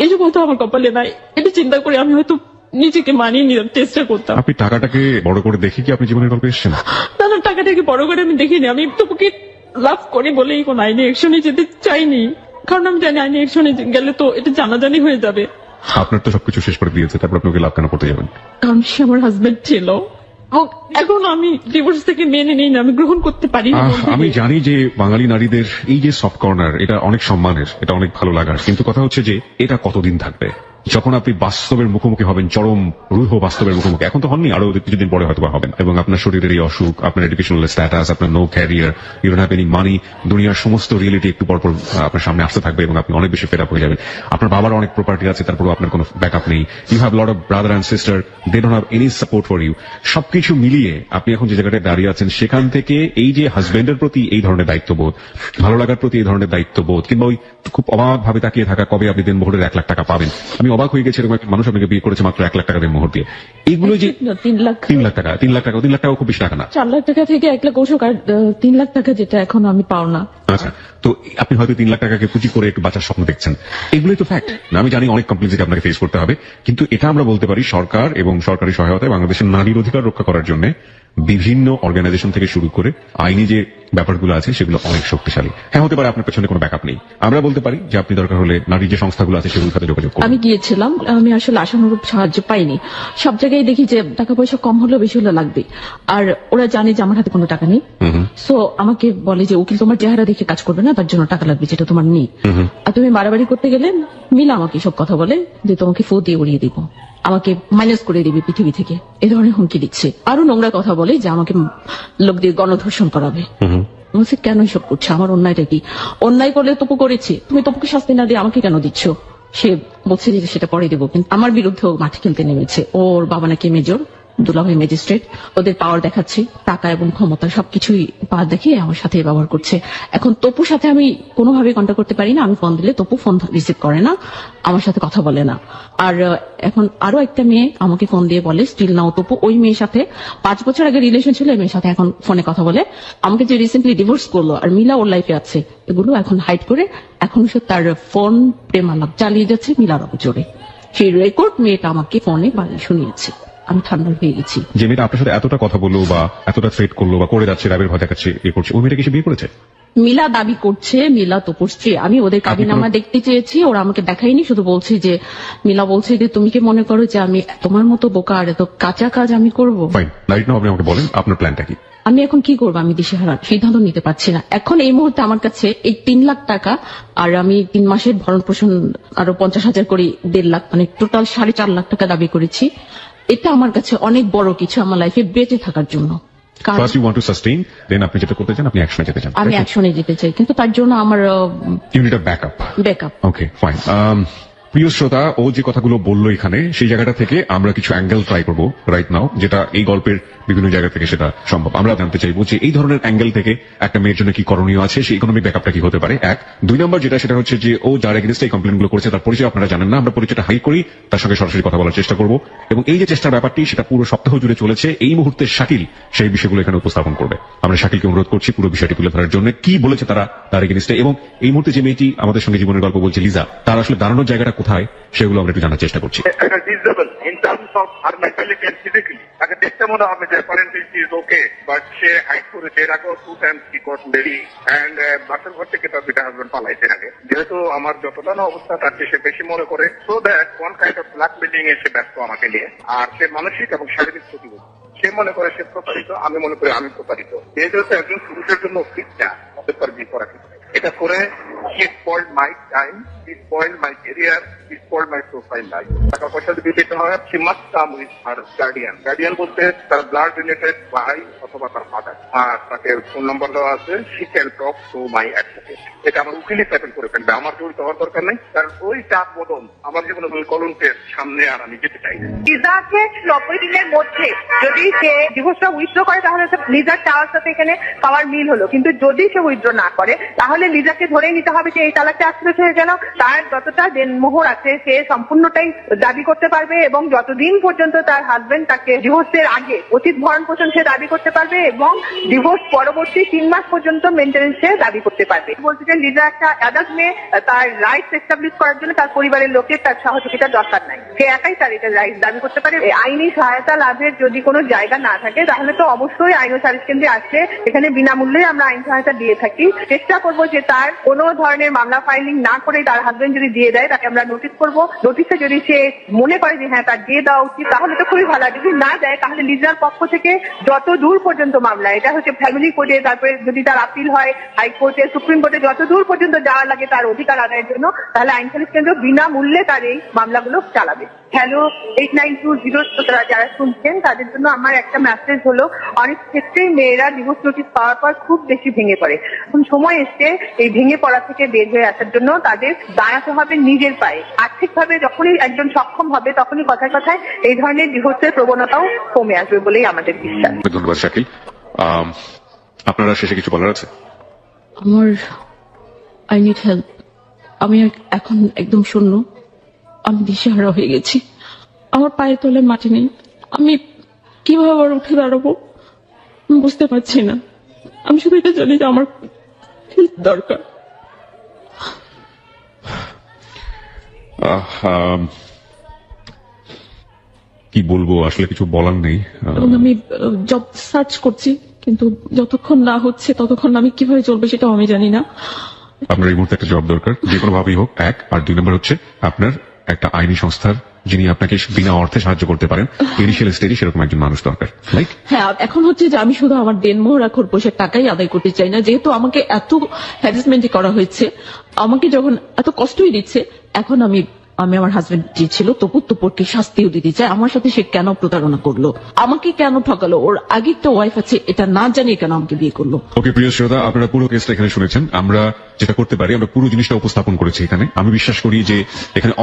এসব হয়তো আমার কপালে নাই। এটা চিন্তা করে আমি হয়তো নিজেকে মানিয়ে নেওয়ার চেষ্টা করতাম। আপনি টাকাটাকে বড় করে দেখে কি আপনি জীবনের গল্পে এসেছেন? না, টাকাটাকে বড় করে আমি দেখিনি। আমি তোকে লাভ করি বলেই কোন আইনি অ্যাকশনে যেতে চাইনি, কারণ আমি জানি আইনি অ্যাকশনে গেলে তো এটা জানাজানি হয়ে যাবে। আপনার তো সবকিছু শেষ করে দিয়েছে, তারপর আপনাকে লাভ কেন করতে যাবেন? কারণ সে আমার হাজবেন্ড ছিল, এখন আমি ডিভোর্স থেকে মেনে নিই না, আমি গ্রহণ করতে পারি না। আমি জানি যে বাঙালি নারীদের এই যে সফট কর্নার, এটা অনেক সম্মানের, এটা অনেক ভালো লাগার, কিন্তু কথা হচ্ছে যে এটা কতদিন থাকবে? যখন আপনি বাস্তবের মুখোমুখি হবেন, চরম রূঢ় বাস্তবের মুখোমুখি, এখন তো হননি, আরো কিছুদিন পরে হয়তো হবেন, এবং আপনার শরীরের এই অসুখ, আপনার এডুকেশনাল স্ট্যাটাস, আপনার no career, you don't have any money, দুনিয়ার সমস্ত রিয়েলিটি একটু পরপর আপনার সামনে আসতে থাকবে এবং আপনি অনেক বেশি ফেড আপ হয়ে যাবেন। আপনার বাবার অনেক প্রপার্টি আছে, তারপরেও আপনার কোনো ব্যাকআপ নেই। You have lot of brother and sister, they don't have any support for you. সবকিছু মিলিয়ে আপনি এখন যে জায়গাটায় দাঁড়িয়ে আছেন, সেখান থেকে এই যে হাজবেন্ডের প্রতি এই ধরনের দায়িত্ববোধ, ভালো লাগার প্রতি এই ধরনের দায়িত্ববোধ, কিংবা ওই খুব অবাক ভাবে তাকিয়ে থাকা কবে আপনি দিনমোহরের 1 লাখ টাকা পাবেন। আমি অবাক হয়ে গেছি এরকম একটা মানুষ আপনাকে বিয়ে করেছে মাত্র 1 লাখ টাকা দিনমোহর দিয়ে। এইগুলো যে 3 লাখ 3 লাখ টাকা 3 লাখ টাকা 3 লাখ টাকা খুব বেশি টাকা না। 4 লাখ টাকা থেকে 1 লাখ ওষুধ, আর 3 লাখ টাকা যেটা এখন আমি পাও না। আচ্ছা, তো আপনি হয়তো 3 লাখ টাকাকে পুঁজি করে একটু বাঁচার স্বপ্ন দেখছেন, এগুলোই তো ফ্যাক্ট। আমি জানি অনেক কমপ্লেক্সিটি আপনাকে ফেস করতে হবে, কিন্তু এটা আমরা বলতে পারি সরকার এবং সরকারি সহায়তায় বাংলাদেশের নারীর অধিকার রক্ষা করার জন্য বিভিন্ন অর্গানাইজেশন থেকে শুরু করে আইনি যে ব্যাপারগুলো আছে সেগুলো অনেক শক্তিশালী। হ্যাঁ, হতে পারে আপনার পেছনে কোনো ব্যাকআপ নেই, আমরা বলতে পারি যে আপনি দরকার হলে নারী যে সংস্থাগুলো আছে সেগুলোর সাথে যোগাযোগ করুন। আমি গিয়েছিলাম, আমি আসলে আশানুরূপ সাহায্য পাইনি। সব জায়গায় দেখি যে টাকা পয়সা কম হলেও বেশি হলে লাগবে, আর ওরা জানে যে আমার হাতে কোনো টাকা নেই। সো আমাকে বলে যে উকিল তোমার চেহারা দেখে কাজ করবে না, তার জন্য টাকা লাগবে যেটা তোমার নেই। আর তুমি মারামারি করতে গেলে মিলা আমাকে সব কথা বলে যে তোমাকে ফো দিয়ে উড়িয়ে দিব, আমাকে মাইনাস করে দিবে পৃথিবী থেকে, এ ধরনের হুমকি দিচ্ছে। আরো নোংরা কথা বলে যে আমাকে লোক দিয়ে গণধর্ষণ করাবে। বলছে কেন এসব করছে, আমার অন্যায়টা কি? অন্যায় করলে তপু করেছে, তুমি তপুকে শাস্তি না দিয়ে আমাকে কেন দিচ্ছ? সে বলছে যে সেটা পরে দেবো, কিন্তু আমার বিরুদ্ধে মাঠে খেলতে নেমেছে। ওর বাবা নাকি মেজর, দুলাভাই ম্যাজিস্ট্রেট, ওদের পাওয়ার দেখাচ্ছে, টাকা এবং ক্ষমতা সবকিছুই পাওয়ার দেখে আমার সাথে ব্যবহার করছে। এখন তপুর সাথে আমি কোনোভাবে কন্ট্যাক্ট করতে পারি না, আমি ফোন দিলে তপু ফোন রিসিভ করে না, আমার সাথে কথা বলে না। আর এখন আরো একটা মেয়ে আমাকে ফোন দিয়ে বলে স্টিল নাও তপু ওই মেয়ের সাথে 5 বছর আগে রিলেশন ছিল, এই মেয়ের সাথে এখন ফোনে কথা বলে। আমাকে যে রিসেন্টলি ডিভোর্স করলো আর মিলা ওর লাইফে আছে, এগুলো এখন হাইড করে এখন সে তার ফোন প্রেমালাপ চালিয়ে যাচ্ছে মিলার অভিযোগে। সেই রেকর্ড মেয়েটা আমাকে ফোনে শুনিয়েছে। আমি ঠান্ডা হয়ে গেছি। যে মেয়েটা আপনার সাথে এতটা কথা বললো বা এতটা থ্রেট করলো বা করে যাচ্ছে, রাবের ভয় দেখাচ্ছে, এ করছে, ওই মেয়েটা কি সে বিয়ে করেছে? মিলা দাবি করছে মিলা তো পড়ছে। আমি ওদের কাবিনামা দেখতে চেয়েছি, ওরা আমাকে দেখায়নি, শুধু বলছে যে মিলা বলছে যে তুমি কি মনে করো যে আমি তোমার মতো বোকা আর এত কাঁচা কাজ আমি করবো? ফাইন, রাইট নাও আপনি আমাকে বলেন আপনার প্ল্যানটা কি? আমি এখন কি করবো, আমি দিশেহারা, সিদ্ধান্ত নিতে পারছি না। এখন এই মুহূর্তে আমার কাছে এই 3 লাখ টাকা আর আমি 3 মাসের ভরণ পোষণ আরো 50,000 করে 1.5 লাখ, মানে টোটাল 4.5 লাখ টাকা দাবি করেছি। এটা আমার কাছে অনেক বড় কিছু আমার লাইফে বেঁচে থাকার জন্য। First you want to sustain, then আপনি যেটা করতে চান আপনি অ্যাকশনে যেতে চান। আমি অ্যাকশনে যেতে চাই, কিন্তু তার জন্য আমার unit of backup. Okay fine. প্রিয় শ্রোতা, ও যে কথাগুলো বললো এখানে, সেই জায়গাটা থেকে আমরা কিছু অ্যাঙ্গেল ট্রাই করবো রাইট নাও, যেটা এই গল্পের বিভিন্ন জায়গা থেকে সেটা সম্ভব। আমরা জানতে চাইবো যে এই ধরনের অ্যাঙ্গেল থেকে একটা মেয়ের জন্য কি করণীয় আছে, সেই ইকোনমিক ব্যাকআপটা কি হতে পারে। 1, 2 নম্বর যেটা, সেটা হচ্ছে যে ও যার এগেইনস্টে এই কমপ্লেন গুলো করেছে তার পরিচয় আপনারা জানেন না, আমরা পরিচয়টা হাই করি, তার সঙ্গে সরাসরি কথা বলার চেষ্টা করবো, এবং এই যে চেষ্টার ব্যাপারটি সেটা পুরো সপ্তাহ জুড়ে চলেছে। এই মুহূর্তে শাকিল সেই বিষয়গুলো এখানে উপস্থাপন করবে। আমরা শাকিলকে অনুরোধ করছি পুরো বিষয়টি তুলে ধরার জন্য, কি বলেছে তারা তার এগেইনস্টে, এবং এই মুহূর্তে যে মেয়েটি আমাদের সঙ্গে জীবনের গল্প বলছে লিজা, তার আসলে দাঁড়ানোর জায়গাটা কোথায় সেগুলো আমরা একটু জানার চেষ্টা করছি। In terms of her mentally and physically, তাকে দেখতে মনে হবে যে apparently is okay, but say height করেছে। এর আগেও 2 times he got married and বাসের ঘর থেকে তার 2টা হাজবেন্ড পালাইছে আগে। যেহেতু আমার যতটা না অবস্থা তার চেয়ে সে বেশি মনে করে, so that one kind of blackmailing এ সে ব্যস্ত আমাকে নিয়ে। আর সে মানসিক এবং শারীরিক প্রতিরোধ, সে মনে করে সে প্রতারিত, আমি মনে করি আমি প্রতারিত। এই যেহেতু একজন পুরুষের জন্য ফিট না, অতঃপর বিয়ে করা এটা করে he spoiled my time, he spoiled my career, he spoiled my profile life. টাকা পয়সা যদি দিতে হয়, she must come with her guardian. Guardian বলতে তার blood related ভাই অথবা তার ফাদার। আর তাকে ফোন নাম্বার দেওয়া আছে, she can talk to my advocate. এটা আমার উকিলই সেটেল করে ফেলবে, আমার জড়িত হওয়ার দরকার নেই। কারণ ওই চাপ বদল আমার জীবনে ওই কলঙ্কের সামনে আর আমি যেতে চাই না। লিজাকে 90 দিনের মধ্যে যদি সে ডিভোর্সটা উইথড্র করে তাহলে লিজার চাওয়ার সাথে এখানে পাওয়ার মিল হলো, কিন্তু যদি সে উইথড্র না করে তাহলে লিজাকে ধরেই নিতে হবে যে এই তালাকটা আশ্রয় হয়ে গেল, তার যতটা দেনমোহর আছে সে সম্পূর্ণটাই দাবি করতে পারবে এবং যতদিন পর্যন্ত তার হাজবেন্ড তাকে ডিভোর্সের আগে অতীত ভরণ পোষণ সে দাবি করতে পারবে এবং ডিভোর্স পরবর্তী 3 মাস পর্যন্ত মেনটেন্যান্স সে দাবি করতে পারবে। বলতে যে লিজা একটা অ্যাডাল্ট মেয়ে, তার রাইটস এস্টাবলিশ করার জন্য তার পরিবারের লোকের তার সহযোগিতার দরকার নাই, সে একাই তার এটা রাইটস দাবি করতে পারে। আইনি সহায়তা লাভের যদি কোনো জায়গা না থাকে তাহলে তো অবশ্যই আইন ও সালিশ কেন্দ্রে আসছে, এখানে বিনামূল্যে আমরা আইন সহায়তা দিয়ে থাকি। চেষ্টা করবো যে তার কোনো ধরনের মামলা ফাইলিং না করে তার হাজবেন্ড যদি দিয়ে দেয় তাকে আমরা নোটিশ করবো, নোটিশে যদি সে মনে করে যে হ্যাঁ তার দিয়ে দেওয়া উচিত তাহলে তো খুবই ভালো। যদি না দেয় তাহলে লিজার পক্ষ থেকে যত দূর পর্যন্ত মামলা, এটা হচ্ছে ফ্যামিলি কোর্টে, তারপরে যদি তার আপিল হয় হাইকোর্টে, সুপ্রিম কোর্টে, যত দূর পর্যন্ত যাওয়া লাগে তার অধিকার আদায়ের জন্য, তাহলে আইন সালিশ কেন্দ্র বিনামূল্যে তার এই মামলাগুলো চালাবে। হ্যালো 8920 যারা শুনছেন তাদের জন্য আমার একটা মেসেজ হলো, অনেক ক্ষেত্রেই মেয়েরা ডিভোর্স নোটিশ পাওয়ার পর খুব বেশি ভেঙে পড়ে। এখন সময় এসছে এই ভেঙে পড়া থেকে বের হয়ে আসার জন্য তাদের দাঁড়াতে হবে নিজের পায়ে। আর্থিকভাবে যখনই একজন সক্ষম হবে তখনই কথায় কথায় এই ধরনের ডিভোর্সের প্রবণতাও কমে আসবে বলেই আমাদের বিশ্বাস। ধন্যবাদ শাকিল। আপনারা শেষে কিছু বলার আছে? আমার আই নিড হেল্প। আমি এখন একদম শূন্য, আমি দিশেহারা হয়ে গেছি, আমার পায়ের তলে মাটি নেই, আমি কিভাবে আবার উঠে দাঁড়াবো আমি বুঝতে পারছি না। আমি শুধু এটা জানি যে আমার হেল্প দরকার। কি বলবো, আসলে কিছু বলার নেই। এবং আমি জব সার্চ করছি, কিন্তু যতক্ষণ না হচ্ছে ততক্ষণ আমি কিভাবে চলবে সেটাও আমি জানি না। আপনার এই মুহূর্তে একটা জব দরকার, যে কোনো ভাবেই হোক, 1। আর 2 নম্বর হচ্ছে আপনার একটা আইনি সংস্থার যিনি আপনাকে বিনা অর্থে সাহায্য করতে পারেন, ইনিশিয়াল স্টেজে সেরকম একজন মানুষ দরকার। রাইট? হ্যাঁ, এখন হচ্ছে যে আমি শুধু আমার দেনমোহর আর খরপোশের টাকাই আদায় করতে চাই না, যেহেতু আমাকে এত হ্যারাসমেন্ট করা হয়েছে, আমাকে যখন এত কষ্টই দিচ্ছে, এখন আমি আমার হাজবেন্ড যে ছিল তপুরকে শাস্তিও দিতে চাই। আমার সাথে সে কেন প্রতারণা করলো, আমাকে কেন ঠকালো, ওর আগে একটা ওয়াইফ আছে এটা না জানিয়ে কেন আমাকে বিয়ে করলো। ওকে প্রিয় শ্রোতা, আপনারা পুরো কেসটা এখানে শুনেছেন। আমরা যেটা করতে পারি, আমরা পুরো জিনিসটা উপস্থাপন করেছি এখানে। আমি বিশ্বাস করি যে এখানে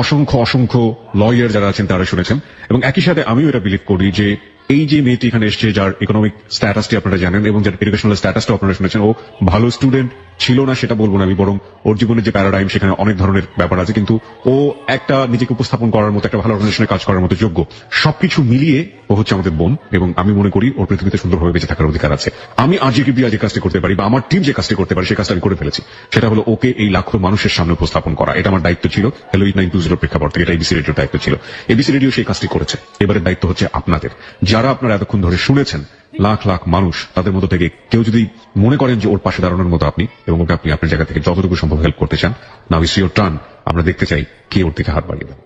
অসংখ্য লয়ার যারা আছেন তারা শুনেছেন, এবং একই সাথে আমিও এটা বিলিভ করি যে এই যে মেয়েটি এখানে এসছে, যার ইকোনমিক স্ট্যাটাসটি আপনারা জানেন এবং যার এডুকেশনাল স্ট্যাটাসটা আপনারা শুনেছেন, ও ভালো স্টুডেন্ট ছিল না সেটা বলবো না আমি, বরং ওর জীবনের যে প্যারাডাইম সেখানে অনেক ধরনের ব্যাপার আছে, কিন্তু ও একটা নিজেকে উপস্থাপন করার মতো, একটা ভালো অর্গানাইজেশনে কাজ করার মতো যোগ্য। সবকিছু মিলিয়ে ও হচ্ছে আমাদের বোন, এবং আমি মনে করি ওর পৃথিবীতে সুন্দরভাবে বেঁচে থাকার অধিকার আছে। আমি আজকে যে কাজটি করতে পারি বা আমার টিম যে কাজটি করতে পারে সেই কাজটা আমি করে ফেলেছি। সেটা হলো ওকে এই লাখো মানুষের সামনে উপস্থাপন করা। এটা আমার দায়িত্ব ছিল হ্যালো 8920 প্রেক্ষাপট থেকে, এটা এবিসি রেডিওর দায়িত্ব ছিল। এবিসি রেডিও সেই কাজটি করেছে, এবারের দায়িত্ব হচ্ছে আপনাদের, যারা আপনারা এতক্ষণ ধরে শুনেছেন। লাখ মানুষ, তাদের মধ্যে থেকে কেউ যদি মনে করেন যে ওর পাশে দাঁড়ানোর মতো আপনি, এবং ওকে আপনি আপনার জায়গা থেকে যতটুকু সম্ভব হেল্প করতে চান, নাও ইটস ইওর টার্ন। আমরা দেখতে চাই কে ওর দিকে হাত বাড়িয়ে দেন।